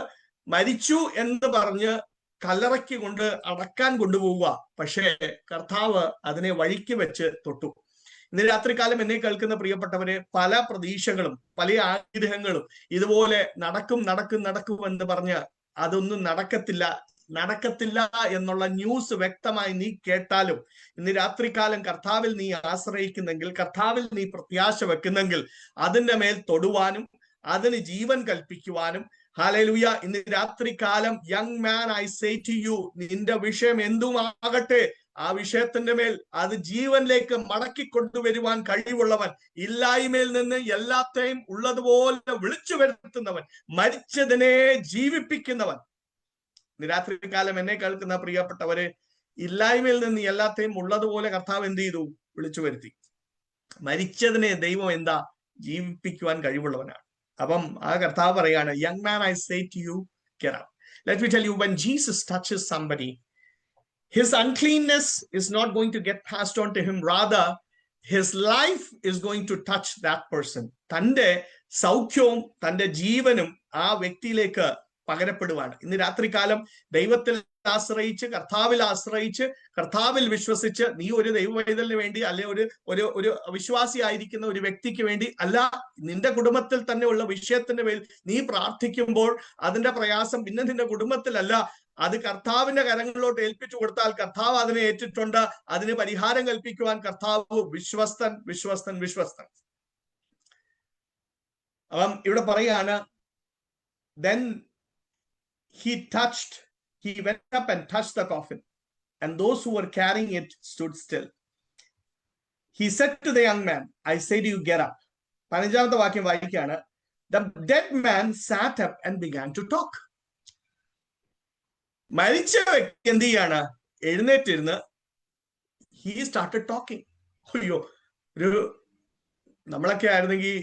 S3: മരിച്ചു എന്ന് പറഞ്ഞ് കല്ലറയ്ക്ക് കൊണ്ട് അടക്കാൻ കൊണ്ടുപോവുക. പക്ഷേ കർത്താവ് അതിനെ വഴിക്ക് വെച്ച് തൊട്ടു. ഇന്ന് രാത്രികാലം എന്നെ കേൾക്കുന്ന പ്രിയപ്പെട്ടവരെ, പല പ്രതീക്ഷകളും പല ആഗ്രഹങ്ങളും ഇതുപോലെ നടക്കും നടക്കും നടക്കും എന്ന് പറഞ്ഞ് അതൊന്നും നടക്കത്തില്ല എന്നുള്ള ന്യൂസ് വ്യക്തമായി നീ കേട്ടാലും, ഇന്ന് രാത്രികാലം കർത്താവിൽ നീ ആശ്രയിക്കുന്നെങ്കിൽ, കർത്താവിൽ നീ പ്രത്യാശ വെക്കുന്നെങ്കിൽ അതിന്റെ മേൽ തൊടുവാനും അതിന് ജീവൻ കൽപ്പിക്കുവാനും, ഹല്ലേലൂയ, ഇന്ന് രാത്രികാലം young man I say to you, നിന്റെ വിഷയം എന്തുമാകട്ടെ ആ വിഷയത്തിന്റെ മേൽ അത് ജീവനിലേക്ക് മടക്കി കൊണ്ടുവരുവാൻ കഴിവുള്ളവൻ, ഇല്ലായ്മയിൽ നിന്ന് എല്ലാത്തെയും ഉള്ളതുപോലെ വിളിച്ചു വരുത്തുന്നവൻ, മരിച്ചതിനെ ജീവിപ്പിക്കുന്നവൻ. രാത്രികാലം എന്നെ കേൾക്കുന്ന പ്രിയപ്പെട്ടവരെ, ഇല്ലായ്മയിൽ നിന്ന് എല്ലാത്തെയും ഉള്ളതുപോലെ കർത്താവ് എന്ത് ചെയ്തു? വിളിച്ചു വരുത്തി. മരിച്ചതിനെ ദൈവം എന്താ? ജീവിപ്പിക്കുവാൻ കഴിവുള്ളവനാണ്. അപ്പം ആ കർത്താവ് പറയാണ്, young man I say to you get up. Let me tell you, when Jesus touches somebody, his uncleanness is not going to get passed on to him, rather his life is going to touch that person. തന്റെ സൗഖ്യവും തന്റെ ജീവനും ആ വ്യക്തിയിലേക്ക് പകരപ്പെടുവാണ്. ഇന്ന് രാത്രികാലം ദൈവത്തിൽ ആശ്രയിച്ച്, കർത്താവിൽ ആശ്രയിച്ച്, കർത്താവിൽ വിശ്വസിച്ച് നീ ഒരു ദൈവവൈതലിന് വേണ്ടി അല്ലെ ഒരു വിശ്വാസി ആയിരിക്കുന്ന ഒരു വ്യക്തിക്ക് വേണ്ടി അല്ല, നിന്റെ കുടുംബത്തിൽ തന്നെ ഉള്ള വിഷയത്തിന്റെ മേൽ നീ പ്രാർത്ഥിക്കുമ്പോൾ അതിന്റെ പ്രയാസം പിന്നെ നിന്റെ കുടുംബത്തിലല്ല, അത് കർത്താവിന്റെ കരങ്ങളിലോട്ട് ഏൽപ്പിച്ചു കൊടുത്താൽ കർത്താവ് അതിനെ ഏറ്റിട്ടുണ്ട്. അതിന് പരിഹാരം കൽപ്പിക്കുവാൻ കർത്താവ് വിശ്വസ്തൻ വിശ്വസ്തൻ വിശ്വസ്തൻ. അപ്പം ഇവിടെ പറയാണ്, then he went up and touched the coffin, and those who were carrying it stood still. He said to the young man, I say to you, get up. 15ാമത്തെ വാക്യം വായിക്കുകയാണ്, the dead man sat up and began to talk. മരിച്ച വ്യക്തി എന്ത് ചെയ്യാണ്? എഴുന്നേറ്റിരുന്ന് he started talking. അയ്യോ, നമ്മളൊക്കെ ആയിരുന്നെങ്കിൽ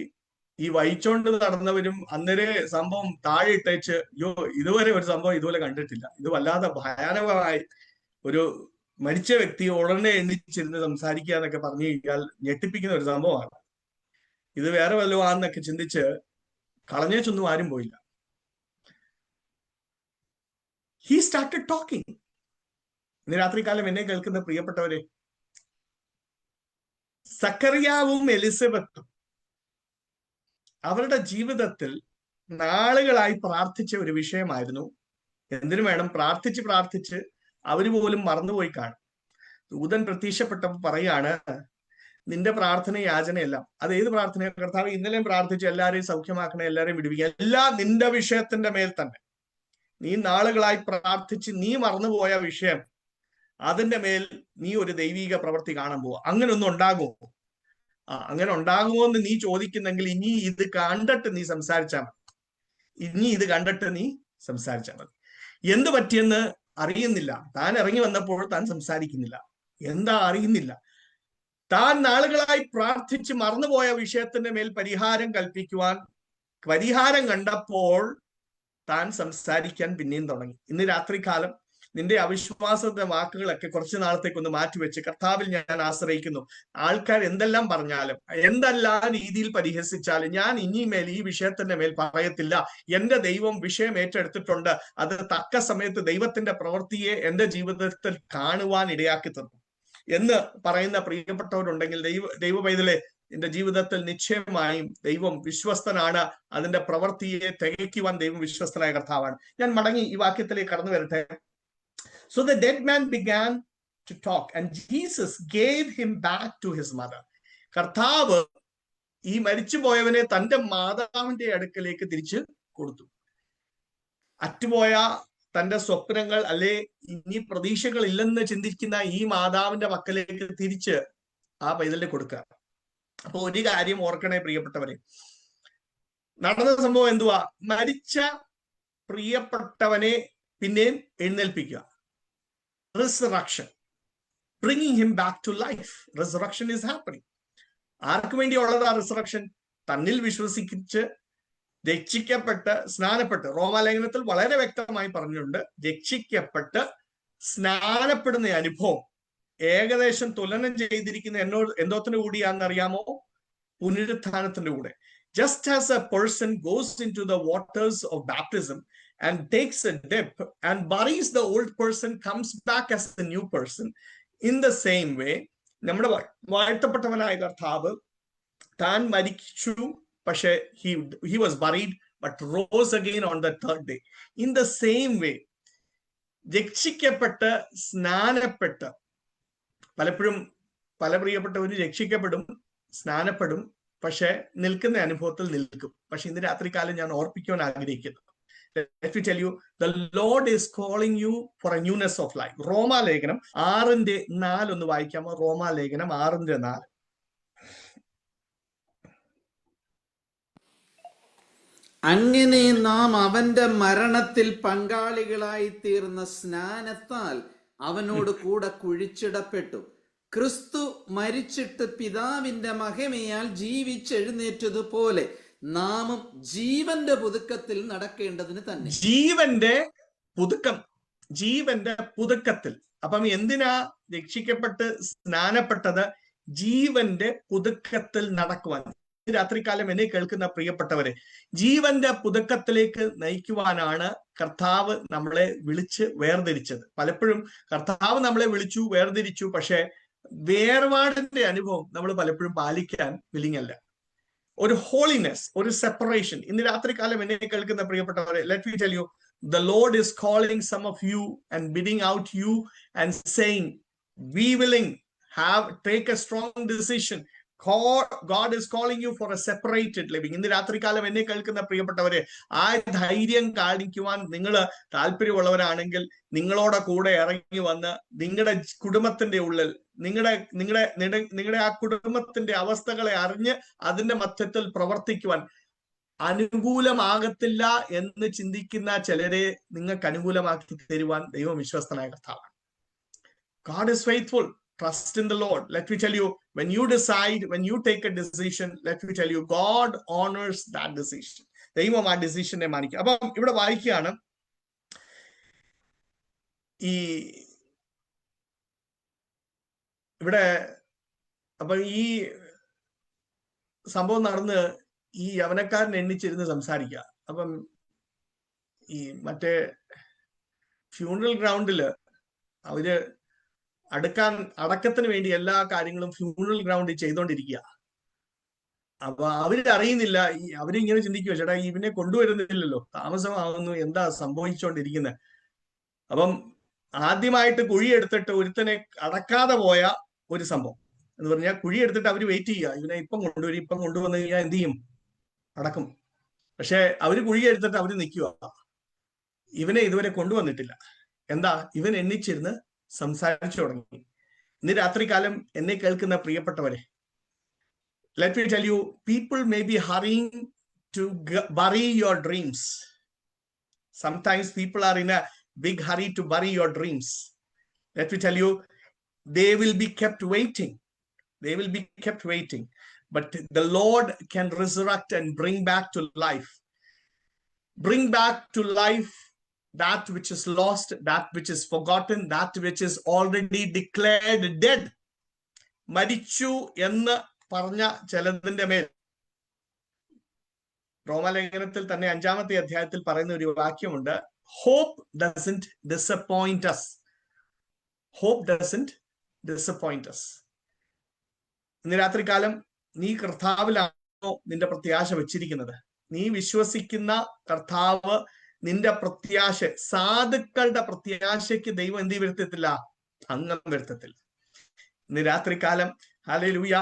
S3: ഈ വഹിച്ചോണ്ട് നടന്നവരും അന്നേരെ സംഭവം താഴെ ഇട്ടേച്ച്, ഇതുവരെ ഒരു സംഭവം ഇതുപോലെ കണ്ടിട്ടില്ല, ഇത് വല്ലാതെ ഭയാനകമായി ഒരു മരിച്ച വ്യക്തി ഉടനെ എണ്ണിച്ചിരുന്ന് സംസാരിക്കുക എന്നൊക്കെ പറഞ്ഞു കഴിഞ്ഞാൽ ഞെട്ടിപ്പിക്കുന്ന ഒരു സംഭവമാണ്. ഇത് വേറെ വല്ലതും ആണെന്നൊക്കെ ചിന്തിച്ച് കളഞ്ഞേച്ചൊന്നും ആരും പോയില്ല. He started talking. ഇന്ന് രാത്രികാലം എന്നെ കേൾക്കുന്ന പ്രിയപ്പെട്ടവരെ, സക്കറിയാവും എലിസബത്തും അവരുടെ ജീവിതത്തിൽ നാളുകളായി പ്രാർത്ഥിച്ച ഒരു വിഷയമായിരുന്നു. എന്തിനു വേണം? പ്രാർത്ഥിച്ച് അവര് പോലും മറന്നുപോയി കാണും. ദൂതൻ പ്രത്യക്ഷപ്പെട്ടപ്പോൾ പറയാണ്, നിന്റെ പ്രാർത്ഥന യാചനയെല്ലാം, അത് ഏത് പ്രാർത്ഥന? കർത്താവ് ഇന്നലെയും പ്രാർത്ഥിച്ചു എല്ലാരെയും സൗഖ്യമാക്കണേ, എല്ലാരെയും വിടുവിക്കുക, എല്ലാം നിന്റെ വിഷയത്തിന്റെ മേൽ തന്നെ. നീ നാളുകളായി പ്രാർത്ഥിച്ച് നീ മറന്നുപോയ വിഷയം, അതിന്റെ മേൽ നീ ഒരു ദൈവിക പ്രവൃത്തി കാണാൻ പോവാ. അങ്ങനെ ഒന്നും ഉണ്ടാകുമോ? അങ്ങനെ ഉണ്ടാകുമോ എന്ന് നീ ചോദിക്കുന്നെങ്കിൽ ഇനി ഇത് കണ്ടിട്ട് നീ സംസാരിച്ചാൽ മതി. ഇനി ഇത് കണ്ടിട്ട് നീ സംസാരിച്ചാൽ മതി. എന്ത് പറ്റിയെന്ന് അറിയുന്നില്ല. താൻ ഇറങ്ങി വന്നപ്പോൾ താൻ സംസാരിക്കുന്നില്ല. എന്താ അറിയുന്നില്ല. താൻ നാളുകളായി പ്രാർത്ഥിച്ച് മറന്നുപോയ വിഷയത്തിന്റെ മേൽ പരിഹാരം കൽപ്പിക്കുവാൻ പരിഹാരം കണ്ടപ്പോൾ താൻ സംസാരിക്കാൻ പിന്നെയും തുടങ്ങി. ഇന്ന് രാത്രികാലം നിന്റെ അവിശ്വാസത്തെ വാക്കുകളൊക്കെ കുറച്ചു നാളത്തേക്കൊന്ന് മാറ്റിവെച്ച് കർത്താവിൽ ഞാൻ ആശ്രയിക്കുന്നു. ആൾക്കാർ എന്തെല്ലാം പറഞ്ഞാലും എന്തെല്ലാം രീതിയിൽ പരിഹസിച്ചാലും ഞാൻ ഇനിമേൽ ഈ വിഷയത്തിന്റെ മേൽ പറയത്തില്ല. എന്റെ ദൈവം വിഷയം ഏറ്റെടുത്തിട്ടുണ്ട്. അത് തക്ക സമയത്ത് ദൈവത്തിന്റെ പ്രവൃത്തിയെ എന്റെ ജീവിതത്തിൽ കാണുവാൻ ഇടയാക്കി തന്നു എന്ന് പറയുന്ന പ്രിയപ്പെട്ടവരുണ്ടെങ്കിൽ ദൈവ പൈതലെ, എന്റെ ജീവിതത്തിൽ നിശ്ചയമായും ദൈവം വിശ്വസ്തനാണ്. അതിന്റെ പ്രവൃത്തിയെ തികയ്ക്കുവാൻ ദൈവം വിശ്വസ്തനായ കർത്താവാണ്. ഞാൻ മടങ്ങി ഈ വാക്യത്തിലേക്ക് കടന്നു വരട്ടെ. So the dead man began to talk and Jesus gave him back to his mother. കർത്താവ് ഈ മരിച്ചുപോയവനെ തന്റെ മാതാവിന്റെ അടുക്കലേക്ക് തിരിച്ചു കൊടുത്തു. അറ്റുപോയ തന്റെ സ്വപ്നങ്ങൾ അല്ലെ ഇനി പ്രതീക്ഷകൾ ഇല്ലെന്ന് ചിന്തിക്കുന്ന ഈ മാതാവിന്റെ പക്കലേക്ക് തിരിച്ച് ആ പൈതലിനെ കൊടുക്കുക. അപ്പൊ ഒരു കാര്യം ഓർക്കണേ പ്രിയപ്പെട്ടവരെ, നടന്ന സംഭവം എന്തുവാ? മരിച്ച പ്രിയപ്പെട്ടവനെ പിന്നെയും എഴുന്നേൽപ്പിക്കുക. Resurrection, bringing him back to life. Resurrection is happening. ആർക്ക് വേണ്ടിയുള്ളത് ആ റിസറക്ഷൻ? തന്നിൽ വിശ്വസിച്ച് രക്ഷിക്കപ്പെട്ട് സ്നാനപ്പെട്ട്, റോമാലേഖനത്തിൽ വളരെ വ്യക്തമായി പറഞ്ഞിട്ടുണ്ട്, രക്ഷിക്കപ്പെട്ട് സ്നാനപ്പെടുന്ന അനുഭവം ഏകദേശം തുലനം ചെയ്തിരിക്കുന്ന എന്തോത്തിന് കൂടിയാണെന്നറിയാമോ? പുനരുത്ഥാനത്തിന്റെ കൂടെ. Just as a person goes into the waters of baptism and takes a dip and buries the old person, comes back as the new person, in the same way നമ്മുടെ വാഴ്ത്തപ്പെട്ടവനായ കർത്താവ് താൻ മരിച്ചു, പക്ഷെ he was buried but rose again on the third day. In the same way രക്ഷിക്കപ്പെട്ട് സ്നാനപ്പെട്ട്, പലപ്പോഴും പല പ്രിയപ്പെട്ടവരും രക്ഷിക്കപ്പെടും, സ്നാനപ്പെടും, പക്ഷെ നിൽക്കുന്ന അനുഭവത്തിൽ നിൽക്കും. പക്ഷെ ഇന്ന് രാത്രികാലം ഞാൻ ഓർപ്പിക്കുവാൻ ആഗ്രഹിക്കുന്നു, let me tell you, the Lord is calling you for a newness of life. റോമാലേഖനം 6:4 ഒന്ന് വായിക്കാമോ? റോമാലേഖനം 6:4.
S4: അങ്ങനെ നാം അവന്റെ മരണത്തിൽ പങ്കാളികളായി തീർന്ന സ്നാനത്താൽ അവനോട് കൂടെ കുഴിച്ചിടപ്പെട്ടു. ക്രിസ്തു മരിച്ചിട്ട് പിതാവിന്റെ മഹിമയാൽ ജീവിച്ചെഴുന്നേറ്റതുപോലെ നാമും ജീവന്റെ പുതുക്കത്തിൽ നടക്കേണ്ടതിന് തന്നെ. ജീവന്റെ
S3: പുതുക്കത്തിൽ. അപ്പം എന്തിനാ രക്ഷിക്കപ്പെട്ട് സ്നാനപ്പെട്ടത്? ജീവന്റെ പുതുക്കത്തിൽ നടക്കുവാൻ. രാത്രികാലം എന്നെ കേൾക്കുന്ന പ്രിയപ്പെട്ടവരെ, ജീവന്റെ പുതുക്കത്തിലേക്ക് നയിക്കുവാനാണ് കർത്താവ് നമ്മളെ വിളിച്ച് വേർതിരിച്ചത്. പലപ്പോഴും കർത്താവ് നമ്മളെ വിളിച്ചു വേർതിരിച്ചു, പക്ഷെ വേർപാടിന്റെ അനുഭവം നമ്മൾ പലപ്പോഴും പാലിക്കാൻ വില്ലിങ് അല്ല. ഒരു ഹോളിനെസ്, ഒരു സെപ്പറേഷൻ. ഇന്ന് രാത്രികാലം എന്നെ കേൾക്കുന്ന പ്രിയപ്പെട്ടവരെ, let me tell U, the Lord is calling some of you and bidding out you and saying, be willing, take a strong decision. God is calling you for a separated living. ഇന്ന് രാത്രികാലം എന്നെ കേൾക്കുന്ന പ്രിയപ്പെട്ടവരെ, ആ ധൈര്യം കാണിക്കുവാൻ നിങ്ങൾ താല്പര്യമുള്ളവരാണെങ്കിൽ നിങ്ങളോടെ കൂടെ ഇറങ്ങി വന്ന് നിങ്ങളുടെ കുടുംബത്തിന്റെ ഉള്ളിൽ നിങ്ങളുടെ ആ കുടുംബത്തിന്റെ അവസ്ഥകളെ അറിഞ്ഞ് അതിന്റെ മധ്യത്തിൽ പ്രവർത്തിക്കുവാൻ, അനുകൂലമാകത്തില്ല എന്ന് ചിന്തിക്കുന്ന ചിലരെ നിങ്ങൾക്ക് അനുകൂലമാക്കി തരുവാൻ ദൈവം വിശ്വസ്തനായ കർത്താവാണ്. God is faithful. Trust in the Lord. Let me tell you, when you decide, when you take a decision, let me tell you, God honors that decision. ദൈവം ആ ഡിസിഷനെ മാനിക്കും. അപ്പം ഇവിടെ വായിക്കുകയാണ്, അപ്പൊ ഈ സംഭവം നടന്ന് ഈ യവനക്കാരൻ എണ്ണിച്ചിരുന്ന് സംസാരിക്കുക. അപ്പം ഈ മറ്റേ ഫ്യൂണറൽ ഗ്രൗണ്ടില് അവര് അടക്കത്തിന് വേണ്ടി എല്ലാ കാര്യങ്ങളും ഫ്യൂണറൽ ഗ്രൗണ്ടിൽ ചെയ്തോണ്ടിരിക്കുക. അപ്പൊ അവരറിയുന്നില്ല, അവരിങ്ങനെ ചിന്തിക്കുക, ചേട്ടാ ഇവനെ കൊണ്ടുവരുന്നില്ലല്ലോ, താമസമാകുന്നു, എന്താ സംഭവിച്ചുകൊണ്ടിരിക്കുന്നത്. അപ്പം ആദ്യമായിട്ട് കുഴിയെടുത്തിട്ട് ഒരുത്തനെ അടക്കാതെ പോയ ഒരു സംഭവം എന്ന് പറഞ്ഞാൽ, കുഴിയെടുത്തിട്ട് അവര് വെയിറ്റ് ചെയ്യുക, ഇവനെ ഇപ്പം കൊണ്ടുവന്നു കഴിഞ്ഞാൽ എന്ത് ചെയ്യും? അടക്കും. പക്ഷെ അവര് കുഴിയെടുത്തിട്ട് അവര് നിൽക്കുക. ഇവനെ ഇതുവരെ കൊണ്ടുവന്നിട്ടില്ല. എന്താ? ഇവൻ എണ്ണിച്ചിരുന്ന് സംസാരിച്ചു തുടങ്ങി. ഇന്ന് രാത്രികാലം എന്നെ കേൾക്കുന്ന പ്രിയപ്പെട്ടവരെ, let me tell you, people may be hurrying to bury your dreams. Sometimes people are in a big hurry to bury your dreams. Let me tell you, they will be kept waiting. They will be kept waiting. But the Lord can resurrect and bring back to life. Bring back to life that which is lost, that which is forgotten, that which is already declared dead. മരിച്ചു എന്ന് പറഞ്ഞ ചിലതിന്റെ മേൽ റോമാലേഖനത്തിൽ തന്നെ 5-ാമത്തെ അധ്യായത്തിൽ പറയുന്ന ഒരു വാക്യമുണ്ട്, hope doesn't disappoint us. Hope doesn't disappoint us. ഇന്ന് രാത്രികാലം നീ കർത്താവിലാണോ നിന്റെ പ്രത്യാശ വെച്ചിരിക്കുന്നത്? നീ വിശ്വസിക്കുന്ന കർത്താവ് നിന്റെ പ്രത്യാശ, സാധുക്കളുടെ പ്രത്യാശയ്ക്ക് ദൈവം എന്ത് വരുത്തത്തില്ല? ഭംഗം വരുത്തത്തില്ല. ഇന്ന് രാത്രികാലം ഹല്ലേലൂയ,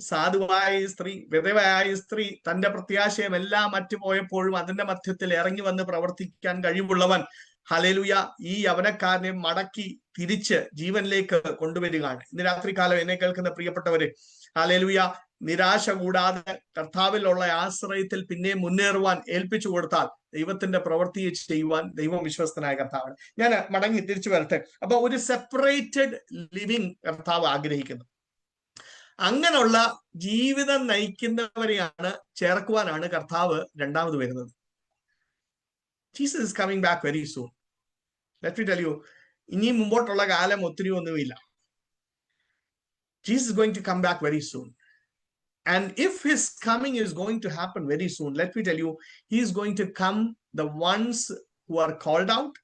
S3: സാധുവായ സ്ത്രീ, വിധവയായ സ്ത്രീ തന്റെ പ്രത്യാശയം എല്ലാം മറ്റുപോയപ്പോഴും അതിന്റെ മധ്യത്തിൽ ഇറങ്ങി വന്ന് പ്രവർത്തിക്കാൻ കഴിവുള്ളവൻ ഹല്ലേലൂയ ഈ യവനക്കാരനെ മടക്കി തിരിച്ച് ജീവനിലേക്ക് കൊണ്ടുവരികയാണ്. ഇന്ന് രാത്രികാലം എന്നെ കേൾക്കുന്ന പ്രിയപ്പെട്ടവര്, ഹല്ലേലൂയ, നിരാശ കൂടാതെ കർത്താവിലുള്ള ആശ്രയത്തിൽ പിന്നെ മുന്നേറുവാൻ ഏൽപ്പിച്ചു കൊടുത്താൽ ദൈവത്തിന്റെ പ്രവൃത്തിയെ ചെയ്യുവാൻ ദൈവം വിശ്വസ്തനായ കർത്താവാണ്. ഞാൻ മടങ്ങി തിരിച്ചു വരട്ടെ. അപ്പൊ ഒരു സെപ്പറേറ്റഡ് ലിവിങ് കർത്താവ് ആഗ്രഹിക്കുന്നു. അങ്ങനെയുള്ള ജീവിതം നയിക്കുന്നവരെയാണ് ചേർക്കുവാനാണ് കർത്താവ് രണ്ടാമത് വരുന്നത്. Jesus is coming back very soon. Let me tell you, ഇനി മുമ്പോട്ടുള്ള കാലം ഒത്തിരി ഒന്നുമില്ല. Jesus is going to come back very soon. And if his coming is going to happen very soon, let me tell you, he is going to come the ones who are called out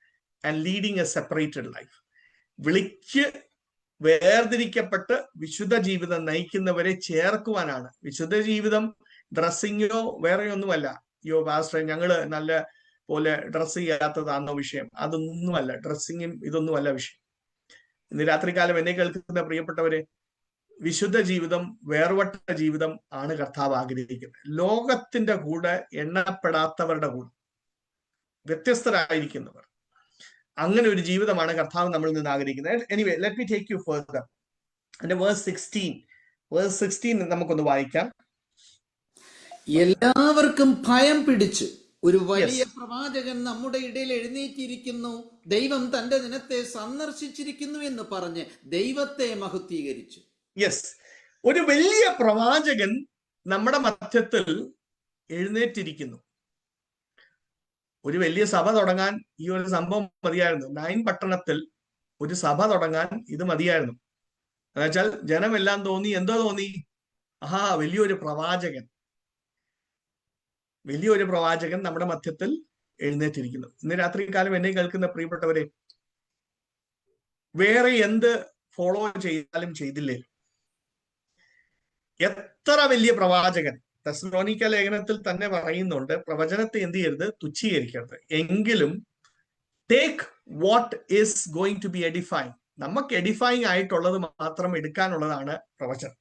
S3: and leading a separated life. വിളിച്ച് വേർതിരിക്കപ്പെട്ട് വിശുദ്ധ ജീവിതം നയിക്കുന്നവരെ ചേർക്കുവാനാണ്. വിശുദ്ധ ജീവിതം ഡ്രസ്സിങ്ങോ വേറെ ഒന്നുമല്ല. യോ pastor ഞങ്ങള് നല്ല പോലെ ഡ്രസ്സ് ചെയ്യാത്തതാണോ വിഷയം? അതൊന്നുമല്ല. ഡ്രസ്സിങ്ങും ഇതൊന്നുമല്ല വിഷയം. ഇന്ന് രാത്രികാലം എന്നെ കേൾക്കുന്ന പ്രിയപ്പെട്ടവരെ, വിശുദ്ധ ജീവിതം, വേർപെട്ട ജീവിതം ആണ് കർത്താവ് ആഗ്രഹിക്കുന്നത്. ലോകത്തിന്റെ കൂടെ എണ്ണപ്പെടാത്തവരുടെ കൂടെ വ്യത്യസ്തരായിരിക്കുന്നവർ, അങ്ങനെ ഒരു ജീവിതമാണ് കർത്താവ് നമ്മളിൽ നിന്ന് ആഗ്രഹിക്കുന്നത്. Anyway, let me take you further. അതിന്റെ വേഴ്സ് 16 നമുക്കൊന്ന് വായിക്കാം.
S4: എല്ലാവർക്കും ഭയം പിടിച്ചു, ഒരു വലിയ പ്രവാചകൻ നമ്മുടെ ഇടയിൽ എഴുന്നേറ്റിരിക്കുന്നു, ദൈവം തന്റെ ദിനത്തെ സന്ദർശിച്ചിരിക്കുന്നു എന്ന് പറഞ്ഞ് ദൈവത്തെ മഹത്വീകരിച്ചു.
S3: യെസ്, ഒരു വലിയ പ്രവാചകൻ നമ്മുടെ മധ്യത്തിൽ എഴുന്നേറ്റിരിക്കുന്നു. ഒരു വലിയ സഭ തുടങ്ങാൻ ഈ ഒരു സംഭവം മതിയായിരുന്നു. 9 പട്ടണത്തിൽ ഒരു സഭ തുടങ്ങാൻ ഇത് മതിയായിരുന്നു. എന്നുവെച്ചാൽ ജനമെല്ലാം തോന്നി, എന്തോ തോന്നി? വലിയൊരു പ്രവാചകൻ നമ്മുടെ മധ്യത്തിൽ എഴുന്നേറ്റിരിക്കുന്നു. ഇന്ന് രാത്രികാലം എന്നെ കേൾക്കുന്ന പ്രിയപ്പെട്ടവരെ, വേറെ എന്ത് ഫോളോ ചെയ്താലും ചെയ്തില്ലേ, എത്ര വലിയ പ്രവാചകൻ, തെസ്സലോനിക്ക ലേഖനത്തിൽ തന്നെ പറയുന്നുണ്ട്, പ്രവചനത്തെ എന്ത് ചെയ്യരുത്? തുച്ഛീകരിക്കരുത്. എങ്കിലും take what is going to be edifying. നമുക്ക് എഡിഫൈങ് ആയിട്ടുള്ളത് മാത്രം എടുക്കാനുള്ളതാണ് പ്രവചനം.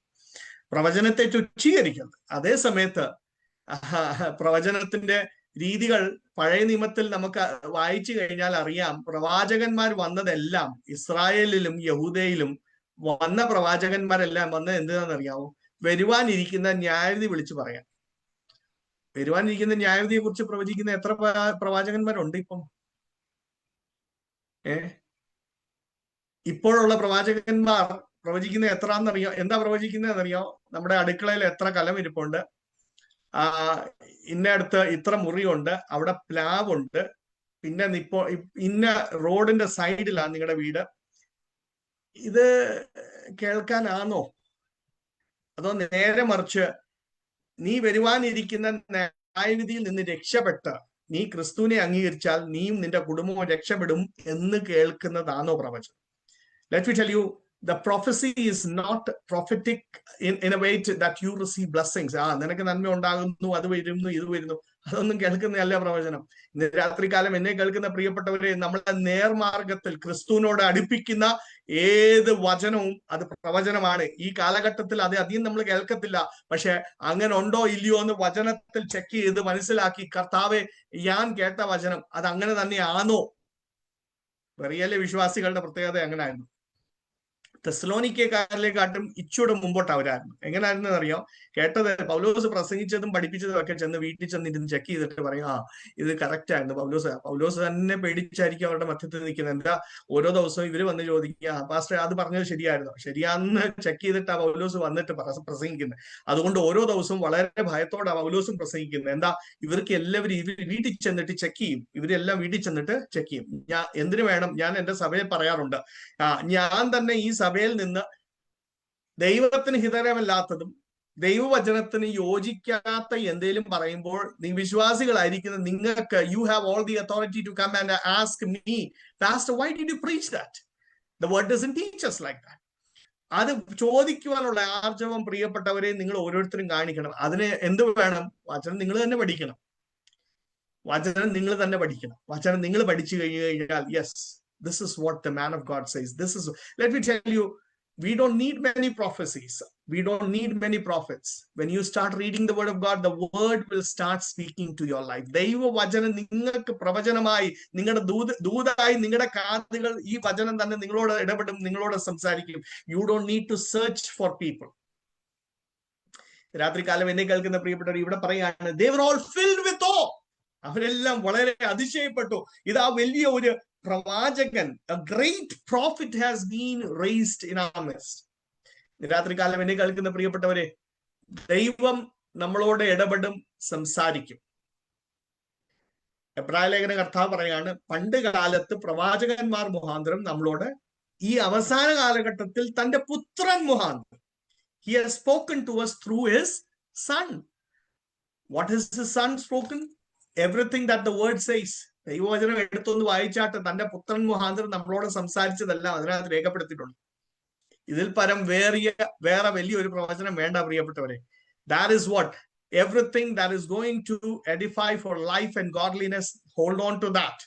S3: പ്രവചനത്തെ തുച്ഛീകരിക്കരുത്. അതേ സമയത്ത് പ്രവചനത്തിന്റെ രീതികൾ പഴയ നിയമത്തിൽ നമുക്ക് വായിച്ചു കഴിഞ്ഞാൽ അറിയാം. പ്രവാചകന്മാർ വന്നതെല്ലാം ഇസ്രായേലിലും യഹൂദയിലും വന്ന പ്രവാചകന്മാരെല്ലാം വന്നത് എന്തിനാണെന്നറിയാമോ? വരുവാനിരിക്കുന്ന ന്യായവിധി വിളിച്ചു പറയാൻ. വരുവാനിരിക്കുന്ന ന്യായവിധിയെ കുറിച്ച് പ്രവചിക്കുന്ന എത്ര പ്രവാചകന്മാരുണ്ട് ഇപ്പം? ഇപ്പോഴുള്ള പ്രവാചകന്മാർ പ്രവചിക്കുന്ന എത്രന്നറിയോ? എന്താ പ്രവചിക്കുന്നതെന്നറിയോ? നമ്മുടെ അടുക്കളയിൽ എത്ര കലം ഇരിപ്പുണ്ട്, ഇന്നടുത്ത് ഇത്ര മുറിയുണ്ട്, അവിടെ പ്ലാവുണ്ട്, പിന്നെ ഇന്ന റോഡിന്റെ സൈഡിലാണ് നിങ്ങളുടെ വീട്. ഇത് കേൾക്കാനാണോ? അതോ നേരെ മറിച്ച് നീ വരുവാനിരിക്കുന്ന ന്യായവിധിയിൽ നിന്ന് രക്ഷപ്പെട്ട് നീ ക്രിസ്തുവിനെ അംഗീകരിച്ചാൽ നീയും നിന്റെ കുടുംബവും രക്ഷപ്പെടും എന്ന് കേൾക്കുന്നതാണോ പ്രവചനം? Let me tell you, the prophecy is not prophetic in a way that you receive blessings. നിനക്ക് നന്മ ഉണ്ടാകുന്നു, അത് വരുന്നു, ഇത് വരുന്നു, അതൊന്നും കേൾക്കുന്നതല്ല പ്രവചനം. ഇന്ന് രാത്രികാലം എന്നെ കേൾക്കുന്ന പ്രിയപ്പെട്ടവരെ, നമ്മളെ നേർമാർഗത്തിൽ ക്രിസ്തുവിനോട് അടുപ്പിക്കുന്ന ഏത് വചനവും അത് പ്രവചനമാണ്. ഈ കാലഘട്ടത്തിൽ അത് അധികം നമ്മൾ കേൾക്കത്തില്ല. പക്ഷെ അങ്ങനെ ഉണ്ടോ ഇല്ലയോ എന്ന് വചനത്തിൽ ചെക്ക് ചെയ്ത് മനസ്സിലാക്കി, കർത്താവെ ഞാൻ കേട്ട വചനം അത് അങ്ങനെ തന്നെയാണോ? വെറിയലെ വിശ്വാസികളുടെ പ്രത്യേകത എങ്ങനെയായിരുന്നു? തെസ്സലോനിക്കക്കാരിലെക്കാട്ടും ഇച്ചൂടെ മുമ്പോട്ട് അവരായിരുന്നു. എങ്ങനെയായിരുന്നു അറിയോ? കേട്ടത് പൗലോസ് പ്രസംഗിച്ചതും പഠിപ്പിച്ചതും ഒക്കെ ചെന്ന് വീട്ടിൽ ചെന്നിരുന്ന് ചെക്ക് ചെയ്തിട്ട് പറയും, ഇത് കറക്റ്റ് ആയിരുന്നു. പൗലോസ് തന്നെ പേടിച്ചായിരിക്കും അവരുടെ മധ്യത്തിൽ നിൽക്കുന്നത്. എന്താ ഓരോ ദിവസവും ഇവര് വന്ന് ചോദിക്കുക, പാസ്റ്റർ അത് പറഞ്ഞത് ശരിയായിരുന്നു, ശരിയാന്ന് ചെക്ക് ചെയ്തിട്ടാ പൗലോസ് വന്നിട്ട് പ്രസംഗിക്കുന്നത്. അതുകൊണ്ട് ഓരോ ദിവസവും വളരെ ഭയത്തോടെ പൗലോസും പ്രസംഗിക്കുന്നത്. എന്താ, ഇവർക്ക് എല്ലാവരും ഇവർ വീട്ടിൽ ചെന്നിട്ട് ചെക്ക് ചെയ്യും. ഇവരെല്ലാം വീട്ടിൽ ചെന്നിട്ട് ചെക്ക് ചെയ്യും. ഞാൻ എന്തിനു വേണം, ഞാൻ എന്റെ സഭയിൽ പറയാറുണ്ട്, ഞാൻ തന്നെ ഈ സഭയിൽ നിന്ന് ദൈവത്തിന് ഹിതകരമല്ലാത്തതും ദൈവവചനത്തിന് യോജിക്കാത്ത എന്തെങ്കിലും പറയുമ്പോൾ വിശ്വാസികളായിരിക്കുന്ന നിങ്ങൾക്ക്, you have all the authority to come and ask me, pastor why did you preach that? The word doesn't teach us like that. അത് ചോദിക്കുവാനുള്ള ആർജവം പ്രിയപ്പെട്ടവരെ നിങ്ങൾ ഓരോരുത്തരും കാണിക്കണം. അതിന് എന്ത് വേണം? വചനം നിങ്ങൾ തന്നെ പഠിക്കണം. വചനം നിങ്ങൾ തന്നെ പഠിക്കണം. വചനം നിങ്ങൾ പഠിച്ചു കഴിഞ്ഞാൽ, yes, this is what the man of God says. This is, let me tell you, we don't need many prophecies. We don't need many prophets. When you start reading the word of God, the word will start speaking to your life. ദൈവ വചനം നിങ്ങൾക്ക് പ്രവചനമായി, നിങ്ങളുടെ ദൂതായി നിങ്ങളുടെ കാതുകൾ ഈ വചനം തന്നെ നിങ്ങളോട് ഇടപെടും, നിങ്ങളോട് സംസാരിക്കും. You don't need to search for people. രാത്രികാലം എന്നെ കേൾക്കുന്ന പ്രിയപ്പെട്ടവർ, ഇവിടെ പറയാണ്, they were all filled with awe. അവരെല്ലാം വളരെ അതിശയപ്പെട്ടു. ഇതാ വലിയ ഒരു പ്രവാചകൻ, a great prophet has been raised in our midst. രാത്രികാലം എന്നെ കേൾക്കുന്ന പ്രിയപ്പെട്ടവരെ, ദൈവം നമ്മളോട് ഇടപെടും, സംസാരിക്കും. എബ്രായ ലേഖന കർത്താവ് പറയാണ്, പണ്ട് കാലത്ത് പ്രവാചകന്മാർ മുഖാന്തരം നമ്മളോട്, ഈ അവസാന കാലഘട്ടത്തിൽ തന്റെ പുത്രൻ മുഖാന്തരം, he has spoken to us through his son. What has his son spoken? Everything that the word says. ദൈവവചനം എടുത്തൊന്ന് വായിച്ചാട്ട് തന്റെ പുത്രൻ മുഖാന്തരം നമ്മളോട് സംസാരിച്ചതെല്ലാം അതിനകത്ത് രേഖപ്പെടുത്തിയിട്ടുണ്ട്. ഇതിൽ പരം വേറെ വലിയൊരു പ്രവചനം വേണ്ട പ്രിയപ്പെട്ടവരെ. That is what, everything that is going to edify for life and godliness, hold on to that.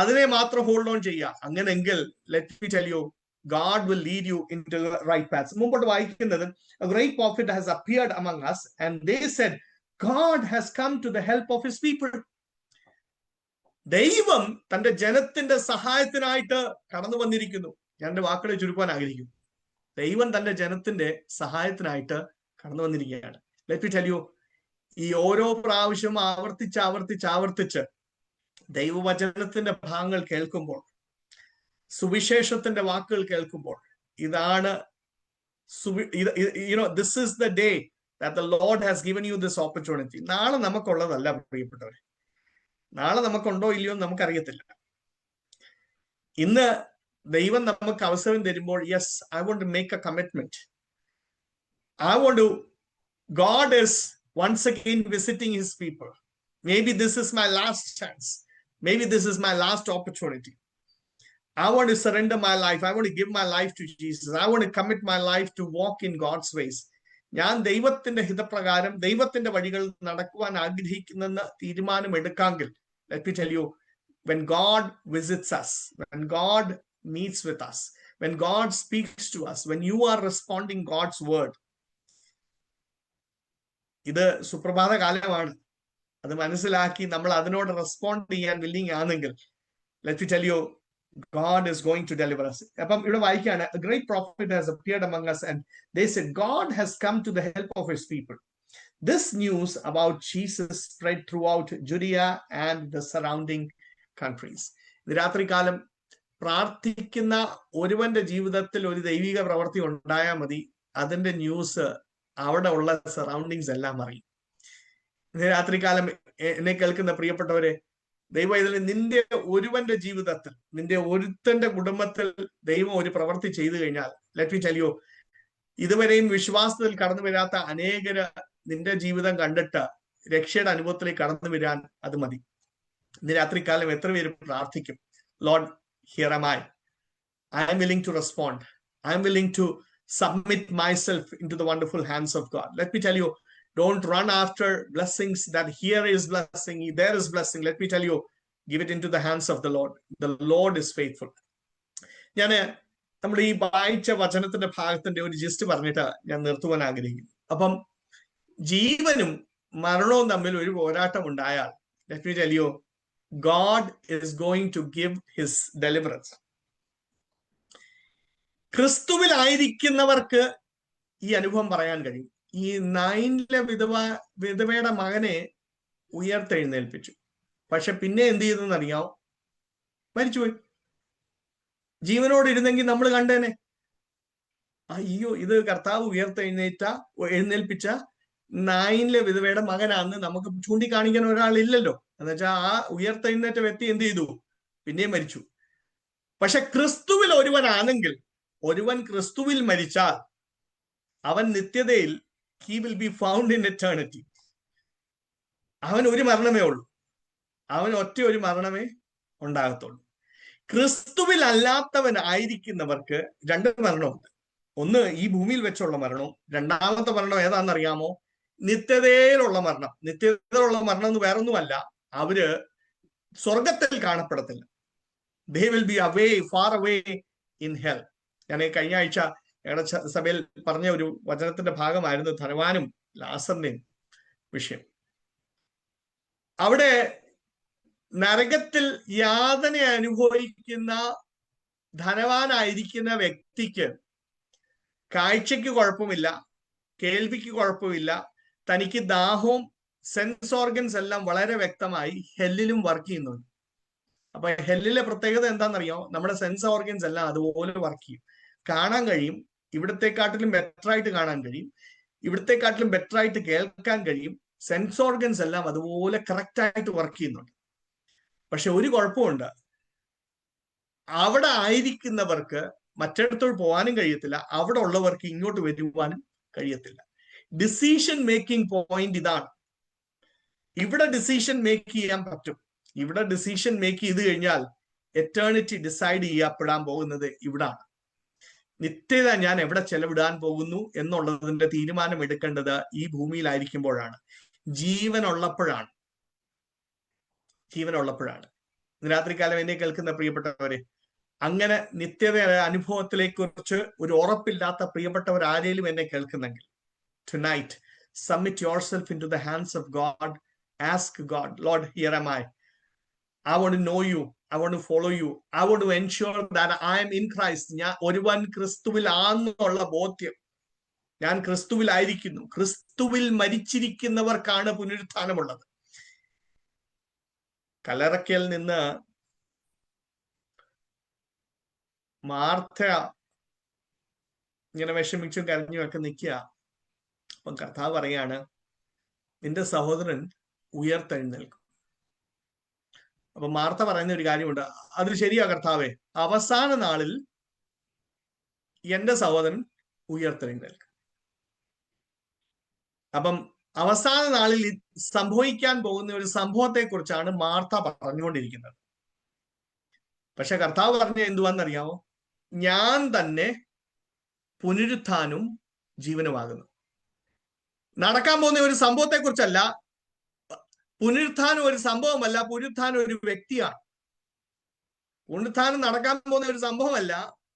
S3: അതിനെ മാത്രം ഹോൾഡ് ഓൺ ചെയ്യുക. അങ്ങനെങ്കിൽ let me tell you, God will lead you into the right paths. മുമ്പോട്ട് വായിക്കുന്നത്, a great prophet has appeared among us and they said, God has come to the help of his people. ദൈവം തന്റെ ജനത്തിന്റെ സഹായത്തിനായിട്ട് കടന്നു വന്നിരിക്കുന്നു. ഞാൻ എന്റെ വാക്കുകളെ ചുരുക്കുവാൻ ആഗ്രഹിക്കുന്നു. ദൈവം തന്റെ ജനത്തിന്റെ സഹായത്തിനായിട്ട് കടന്നു വന്നിരിക്കുകയാണ്. ലെറ്റ് മി ടെൽ യു, ഈ ഓരോ പ്രാവശ്യവും ആവർത്തിച്ച് ദൈവവചനത്തിന്റെ ഭാഗങ്ങൾ കേൾക്കുമ്പോൾ, സുവിശേഷത്തിന്റെ വാക്കുകൾ കേൾക്കുമ്പോൾ, ഇതാണ് this is the day that the Lord has given you this opportunity. നാളെ നമുക്കുള്ളതല്ല പ്രിയപ്പെട്ടവരെ. നാളെ നമുക്കുണ്ടോ ഇല്ലയോ നമുക്കറിയത്തില്ല. ഇന്ന് ദൈവം നമുക്ക് അവസരം തരുമ്പോൾ, yes, I want to make a commitment. God is once again visiting his people. Maybe this is my last chance. Maybe this is my last opportunity. I want to surrender my life. I want to give my life to Jesus. I want to commit my life to walk in God's ways. ഞാൻ ദൈവത്തിന്റെ ഹിതപ്രകാരം ദൈവത്തിന്റെ വഴികൾ നടക്കുവാൻ ആഗ്രഹിക്കുന്നെന്ന് തീരുമാനം എടുക്കാമെങ്കിൽ, let me tell you, when God visits us, when God meets with us, when God speaks to us, when you are responding God's word, ഇത് സുപ്രഭാത കാലമാണ്. അത് മനസ്സിലാക്കി നമ്മൾ അതിനോട് റെസ്പോണ്ട് ചെയ്യാൻ വില്ലിങ് ആണെങ്കിൽ, let me tell you, God is going to deliver us. അപ്പം ഇവിടെ വായിക്കുകയാണ്, a great prophet has appeared among us and they said, God has come to the help of his people. This news about Jesus spread throughout Judea and the surrounding countries. ഇത് രാത്രികാലം പ്രാർത്ഥിക്കുന്ന ഒരുവന്റെ ജീവിതത്തിൽ ഒരു ദൈവിക പ്രവൃത്തി ഉണ്ടായാൽ മതി, അതിന്റെ ന്യൂസ് അവിടെ ഉള്ള സറൗണ്ടിങ്സ് എല്ലാം അറിയും. ഇത് രാത്രികാലം എന്നെ കേൾക്കുന്ന പ്രിയപ്പെട്ടവരെ, ദൈവം ഇതിൽ നിന്റെ ഒരുവന്റെ ജീവിതത്തിൽ, നിന്റെ ഒരുത്തന്റെ കുടുംബത്തിൽ ദൈവം ഒരു പ്രവൃത്തി ചെയ്തു കഴിഞ്ഞാൽ, ലെറ്റ് മി ടെൽ യു, ഇതുവരെയും വിശ്വാസത്തിൽ കടന്നു വരാത്ത അനേകര് നിന്റെ ജീവിതം കണ്ടിട്ട് രക്ഷയുടെ അനുഭവത്തിലേക്ക് കടന്നു വരാൻ അത് മതി. ഇന്ന് രാത്രികാലം എത്ര പേര് പ്രാർത്ഥിക്കും, Lord, here am I am willing to respond. I am willing to submit myself into the wonderful hands of God. Let me tell you, don't run after blessings that here is blessing, there is blessing. Let me tell you, give it into the hands of the Lord. The Lord is faithful. നമ്മുടെ ഈ വായിച്ച വചനത്തിന്റെ ഭാഗത്തിന്റെ ഒരു GIST പറഞ്ഞിട്ട് ഞാൻ നിർത്തുവാൻ ആഗ്രഹിക്കുന്നു. അപ്പം ജീവനും മരണവും തമ്മിൽ ഒരു പോരാട്ടം ഉണ്ടായാൽ, let me tell U, God is going to give his deliverance. ക്രിസ്തുവിലായിരിക്കുന്നവർക്ക് ഈ അനുഭവം പറയാൻ കഴിയും. ഈ 9-ലെ വിധവയുടെ മകനെ ഉയർത്തെഴുന്നേൽപ്പിച്ചു. പക്ഷെ പിന്നെ എന്ത് ചെയ്തെന്ന് അറിയാമോ? മരിച്ചുപോയി. ജീവനോട് ഇരുന്നെങ്കിൽ നമ്മൾ കണ്ടേനെ. അയ്യോ, ഇത് കർത്താവ് എഴുന്നേൽപ്പിച്ച 9-ലെ വിധവയുടെ മകനാന്ന് നമുക്ക് ചൂണ്ടിക്കാണിക്കാൻ ഒരാളില്ലല്ലോ. എന്നുവെച്ചാൽ ആ ഉയർത്തെഴുന്നേറ്റ വ്യക്തി എന്ത് ചെയ്തു? പിന്നെയും മരിച്ചു. പക്ഷെ ക്രിസ്തുവിൽ ഒരുവനാണെങ്കിൽ, ഒരുവൻ ക്രിസ്തുവിൽ മരിച്ചാൽ അവൻ നിത്യതയിൽ he will be found in eternity. അവൻ ഒരു മരണമേ ഉള്ളൂ. അവൻ ഒറ്റ ഒരു മരണമേ ഉണ്ടാകത്തുള്ളൂ. ക്രിസ്തുവിൽ അല്ലാത്തവനായിരിക്കുന്നവർക്ക് 2 മരണമുണ്ട്. ഒന്ന് ഈ ഭൂമിയിൽ വെച്ചുള്ള മരണവും, രണ്ടാമത്തെ മരണം ഏതാണെന്നറിയാമോ? നിത്യതയിലുള്ള മരണം. നിത്യതയിലുള്ള മരണം എന്ന് വേറൊന്നുമല്ല, അവര് സ്വർഗത്തിൽ കാണപ്പെടത്തില്ല. they will be away, far away in hell. ഞാൻ കഴിഞ്ഞ ആഴ്ച ഞങ്ങളുടെ സഭയിൽ പറഞ്ഞ ഒരു വചനത്തിന്റെ ഭാഗമായിരുന്നു ധനവാനും ലാസറിന്റെയും വിഷയം. അവിടെ നരകത്തിൽ യാതന അനുഭവിക്കുന്ന ധനവാനായിരിക്കുന്ന വ്യക്തിക്ക് കാഴ്ചയ്ക്ക് കുഴപ്പമില്ല, കേൾവിക്ക് കുഴപ്പമില്ല, തനിക്ക് ദാഹവും സെൻസ് ഓർഗൻസ് എല്ലാം വളരെ വ്യക്തമായി ഹെല്ലിലും വർക്ക് ചെയ്യുന്നുണ്ട്. അപ്പൊ ഹെല്ലിലെ പ്രത്യേകത എന്താണെന്നറിയോ? നമ്മുടെ സെൻസ് ഓർഗൻസ് എല്ലാം അതുപോലെ വർക്ക് ചെയ്യും. കാണാൻ കഴിയും, ഇവിടത്തെക്കാട്ടിലും ബെറ്റർ ആയിട്ട് കാണാൻ കഴിയും, ഇവിടത്തെക്കാട്ടിലും ബെറ്റർ ആയിട്ട് കേൾക്കാൻ കഴിയും. സെൻസ് ഓർഗൻസ് എല്ലാം അതുപോലെ കറക്റ്റ് ആയിട്ട് വർക്ക് ചെയ്യുന്നുണ്ട്. പക്ഷെ ഒരു കുഴപ്പമുണ്ട്, അവിടെ ആയിരിക്കുന്നവർക്ക് മറ്റിടത്തോട് പോകാനും കഴിയത്തില്ല, അവിടെ ഉള്ളവർക്ക് ഇങ്ങോട്ട് വരുവാനും കഴിയത്തില്ല. ഡിസിഷൻ മേക്കിംഗ് പോയിന്റ് ഇതാണ്. ഇവിടെ ഡിസിഷൻ മേക്ക് ചെയ്യാൻ പറ്റും. ഇവിടെ ഡിസിഷൻ മേക്ക് ചെയ്ത് കഴിഞ്ഞാൽ എറ്റേണിറ്റി ഡിസൈഡ് ചെയ്യപ്പെടാൻ പോകുന്നത് ഇവിടാണ്. നിത്യത ഞാൻ എവിടെ ചെലവിടാൻ പോകുന്നു എന്നുള്ളതിന്റെ തീരുമാനം എടുക്കേണ്ടത് ഈ ഭൂമിയിലായിരിക്കുമ്പോഴാണ്, ജീവനുള്ളപ്പോഴാണ്. ഇന്ന് രാത്രികാലം എന്നെ കേൾക്കുന്ന പ്രിയപ്പെട്ടവരെ, അങ്ങനെ നിത്യത അനുഭവത്തിലെ കുറിച്ച് ഒരു ഉറപ്പില്ലാത്ത പ്രിയപ്പെട്ടവർ ആരെങ്കിലും എന്നെ കേൾക്കുന്നെങ്കിൽ, tonight submit yourself into the hands of God. Ask God, Lord, here am I. I want to know you. I want to follow you. I want to ensure that I am in Christ. ഞാൻ ഒരുവൻ ക്രിസ്തുവിൽ ആണെന്നുള്ള ബോധ്യം, ഞാൻ ക്രിസ്തുവിലായിരിക്കുന്നു. ക്രിസ്തുവിൽ മരിച്ചിരിക്കുന്നവർക്കാണ് പുനരുത്ഥാനമുള്ളത്. കല്ലറയ്ക്കൽ നിന്ന് Martha ഇങ്ങനെ വിഷമിച്ചും കരഞ്ഞും ഒക്കെ നിൽക്കുക. അപ്പം കർത്താവ് പറയാണ്, നിന്റെ സഹോദരൻ ഉയർത്തെഴുന്നേൽക്കും. അപ്പൊ മാർത്ത പറയുന്ന ഒരു കാര്യമുണ്ട്, അത് ശരിയാ കർത്താവേ, അവസാന നാളിൽ എന്റെ സഹോദരൻ ഉയർത്തെഴുന്നേൽക്കും. അപ്പം അവസാന നാളിൽ സംഭവിക്കാൻ പോകുന്ന ഒരു സംഭവത്തെ കുറിച്ചാണ് മാർത്ത പറഞ്ഞുകൊണ്ടിരിക്കുന്നത്. പക്ഷെ കർത്താവ് പറഞ്ഞ എന്തുവാന്നറിയാമോ? ഞാൻ തന്നെ പുനരുത്ഥാനും ജീവനുമാകുന്നു. നടക്കാൻ പോകുന്ന ഒരു സംഭവത്തെ കുറിച്ചല്ല. പുനരുത്ഥാനം ഒരു സംഭവമല്ല, പുനരുത്ഥാനം ഒരു വ്യക്തിയാണ്. പുനരുത്ഥാനം നടക്കാൻ പോകുന്ന ഒരു സംഭവമല്ല,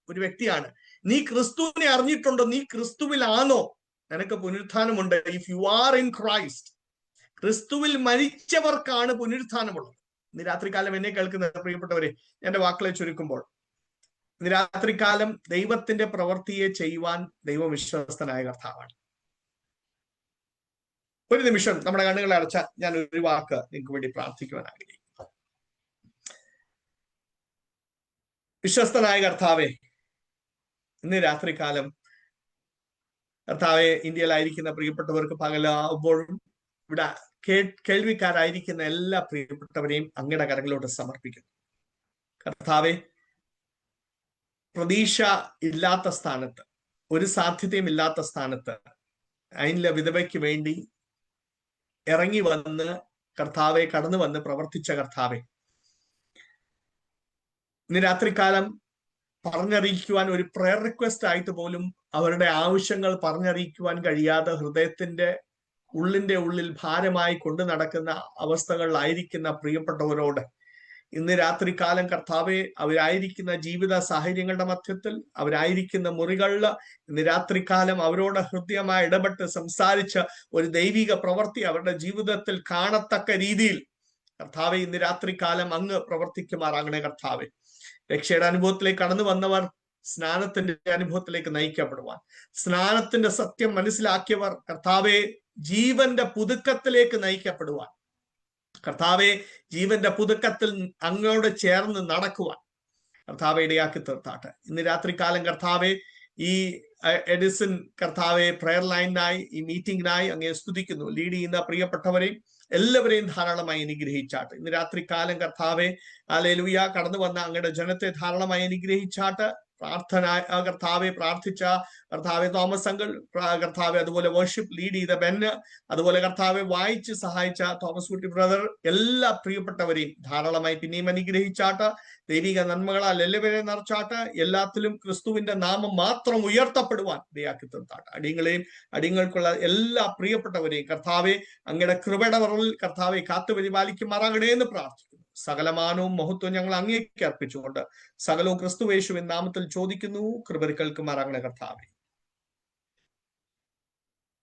S3: ഒരു വ്യക്തിയാണ്. നീ ക്രിസ്തുവിനെ അറിഞ്ഞിട്ടുണ്ടോ? നീ ക്രിസ്തുവിലാണോ? നിനക്ക് പുനരുത്ഥാനമുണ്ട്. If you are in Christ, ക്രിസ്തുവിൽ മരിച്ചവർക്കാണ് പുനരുത്ഥാനമുള്ളത്. ഇന്ന് രാത്രികാലം എന്നെ കേൾക്കുന്ന പ്രിയപ്പെട്ടവരെ, എന്റെ വാക്കുകളെ ചുരുക്കുമ്പോൾ, ഇന്ന് രാത്രികാലം ദൈവത്തിന്റെ പ്രവൃത്തിയെ ചെയ്യുവാൻ ദൈവം വിശ്വസ്തനായ കർത്താവാണ്. ഒരു നിമിഷം നമ്മുടെ കണ്ണുകളെ അടച്ചാൽ ഞാൻ ഒരു വാക്ക് നിങ്ങൾക്ക് വേണ്ടി പ്രാർത്ഥിക്കുവാൻ ആഗ്രഹിക്കുന്നു. വിശ്വസ്തനായ കർത്താവെ, ഇന്ന് രാത്രികാലം കർത്താവെ, ഇന്ത്യയിലായിരിക്കുന്ന പ്രിയപ്പെട്ടവർക്ക് പകലാവുമ്പോഴും ഇവിടെ കേൾവിക്കാരായിരിക്കുന്ന എല്ലാ പ്രിയപ്പെട്ടവരെയും അങ്ങയുടെ കരങ്ങളിലോട്ട് സമർപ്പിക്കുന്നു. കർത്താവെ, പ്രതീക്ഷ ഇല്ലാത്ത സ്ഥാനത്ത്, ഒരു സാധ്യതയും ഇല്ലാത്ത സ്ഥാനത്ത് അതിലെ വിധവയ്ക്ക് വേണ്ടി ഇറങ്ങി വന്ന് കർത്താവെ, കടന്നു വന്ന് പ്രവർത്തിച്ച കർത്താവെ, ഇന്ന് രാത്രികാലം പറഞ്ഞറിയിക്കുവാൻ ഒരു പ്രയർ റിക്വസ്റ്റ് ആയിട്ട് പോലും അവരുടെ ആവശ്യങ്ങൾ പറഞ്ഞറിയിക്കുവാൻ കഴിയാതെ ഹൃദയത്തിന്റെ ഉള്ളിൽ ഭാരമായി കൊണ്ടു നടക്കുന്ന അവസ്ഥകളിലായിരിക്കുന്ന പ്രിയപ്പെട്ടവരോട് ഇന്ന് രാത്രികാലം കർത്താവെ, അവരായിരിക്കുന്ന ജീവിത സാഹചര്യങ്ങളുടെ മധ്യത്തിൽ, അവരായിരിക്കുന്ന മുറികളിൽ ഇന്ന് രാത്രികാലം അവരോട് ഹൃദ്യമായി ഇടപെട്ട് സംസാരിച്ച ഒരു ദൈവിക പ്രവൃത്തി അവരുടെ ജീവിതത്തിൽ കാണത്തക്ക രീതിയിൽ കർത്താവെ ഇന്ന് രാത്രികാലം അങ്ങ് പ്രവർത്തിക്കുമാറാകണേ കർത്താവെ. രക്ഷയുടെ അനുഭവത്തിലേക്ക് കടന്നു വന്നവർ സ്നാനത്തിന്റെ അനുഭവത്തിലേക്ക് നയിക്കപ്പെടുവാൻ, സ്നാനത്തിന്റെ സത്യം മനസ്സിലാക്കിയവർ കർത്താവെ ജീവന്റെ പുതുക്കത്തിലേക്ക് നയിക്കപ്പെടുവാൻ, കർത്താവെ ജീവന്റെ പുതുക്കത്തിൽ അങ്ങോട് ചേർന്ന് നടക്കുവാൻ കർത്താവെ ഇടയാക്കി തീർത്താട്ടെ. ഇന്ന് രാത്രികാലം കർത്താവെ ഈ എഡിസൺ കർത്താവെ പ്രയർ ലൈനിനായി, ഈ മീറ്റിംഗിനായി അങ്ങേ സ്തുതിക്കുന്നു. ലീഡ് ചെയ്യുന്ന പ്രിയപ്പെട്ടവരെയും എല്ലാവരെയും ധാരാളമായി അനുഗ്രഹിച്ചാട്ട്. ഇന്ന് രാത്രികാലം കർത്താവെ ഹല്ലേലൂയ കടന്നു വന്ന അങ്ങയുടെ ജനത്തെ ധാരാളമായി അനുഗ്രഹിച്ചാട്ട്. പ്രാർത്ഥന കർത്താവെ പ്രാർത്ഥിച്ച കർത്താവെ തോമസ് അങ്കിൾ, കർത്താവെ അതുപോലെ വർഷിപ്പ് ലീഡ് ചെയ്ത ബെന്ന്, അതുപോലെ കർത്താവെ വായിച്ച് സഹായിച്ച തോമസ് കുട്ടി ബ്രദർ, എല്ലാ പ്രിയപ്പെട്ടവരെയും ധാരാളമായി പിന്നെയും അനുഗ്രഹിച്ചാട്ട്. ദൈവിക നന്മകളാൽ എല്ലാവരെയും നിറച്ചാട്ട്. എല്ലാത്തിലും ക്രിസ്തുവിന്റെ നാമം മാത്രം ഉയർത്തപ്പെടുവാൻ ഇടയാക്കി തീർത്താട്ട്. അടിയങ്ങളെയും അടിയങ്ങൾക്കുള്ള എല്ലാ പ്രിയപ്പെട്ടവരെയും കർത്താവെ അങ്ങയുടെ കൃപയുടെ വറവിൽ കർത്താവെ കാത്തു പരിപാലിക്കുമാറാകണേ എന്ന് പ്രാർത്ഥിക്കുന്നു. സകലമാനവും മഹത്വം ഞങ്ങൾ അങ്ങേക്ക് അർപ്പിച്ചുകൊണ്ട് സകലവും ക്രിസ്തുയേശുവിൻ നാമത്തിൽ ചോദിക്കുന്നു. കൃപ കേൾക്കുമാറാകണേ കർത്താവേ.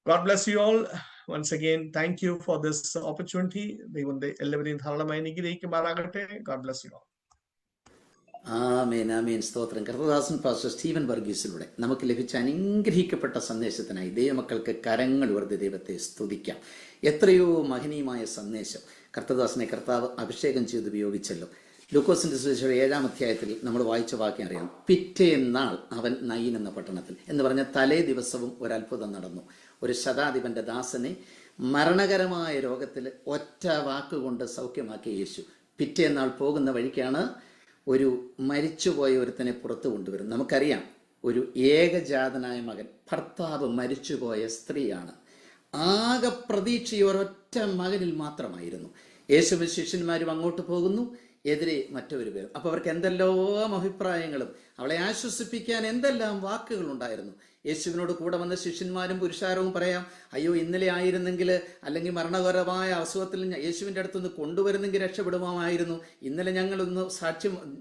S3: God bless you all. Once again, thank you for this opportunity. ദൈവം എല്ലാവരെയും ധാരാളമായി അനുഗ്രഹിക്കുമാറാകട്ടെ. God bless you all.
S4: ആമേൻ ആമേൻ. സ്തോത്രം. കർത്തദാസൻ പാസ്റ്റർ സ്റ്റീവൻ വർഗീസിലൂടെ നമുക്ക് ലഭിച്ച അനുഗ്രഹിക്കപ്പെട്ട സന്ദേശത്തിനായി ദൈവമക്കൾക്ക് കരങ്ങൾ ഉയർത്തി ദൈവത്തെ സ്തുതിക്കാം. എത്രയോ മഹനീയമായ സന്ദേശം കർത്തദാസനെ കർത്താവ് അഭിഷേകം ചെയ്ത് ഉപയോഗിച്ചല്ലോ. ലൂക്കോസിന്റെ സുവിശേഷം 7-ാം അധ്യായത്തിൽ നമ്മൾ വായിച്ച വാക്യം അറിയാം. പിറ്റേന്നാൾ അവൻ നയീൻ എന്ന പട്ടണത്തിൽ എന്ന് പറഞ്ഞ തലേ ദിവസവും ഒരത്ഭുതം നടന്നു. ഒരു ശതാധിപന്റെ ദാസനെ മരണകരമായ രോഗത്തിൽ ഒറ്റ വാക്കുകൊണ്ട് സൗഖ്യമാക്കിയ യേശു പിറ്റേന്നാൾ പോകുന്ന വഴിക്കാണ് ഒരു മരിച്ചുപോയ ഒരുത്തനെ പുറത്തു കൊണ്ടുവരും. നമുക്കറിയാം, ഒരു ഏകജാതനായ മകൻ, ഭർത്താവ് മരിച്ചുപോയ സ്ത്രീയാണ്. ആകെ പ്രതീക്ഷ ഒരൊറ്റ മകനിൽ മാത്രമായിരുന്നു. യേശുവും ശിഷ്യന്മാരും അങ്ങോട്ട് പോകുന്നു, എതിരെ മറ്റൊരു പേരും. അപ്പോൾ അവർക്ക് എന്തെല്ലാം അഭിപ്രായങ്ങളും അവളെ ആശ്വസിപ്പിക്കാൻ എന്തെല്ലാം വാക്കുകൾ ഉണ്ടായിരുന്നു. യേശുവിനോട് കൂടെ വന്ന ശിഷ്യന്മാരും പുരുഷാരവും പറയാം, അയ്യോ ഇന്നലെ ആയിരുന്നെങ്കിൽ, അല്ലെങ്കിൽ മരണകരമായ അസുഖത്തിൽ യേശുവിൻ്റെ അടുത്തുനിന്ന് കൊണ്ടുവരുന്നെങ്കിൽ രക്ഷപ്പെടുമായിരുന്നു. ഇന്നലെ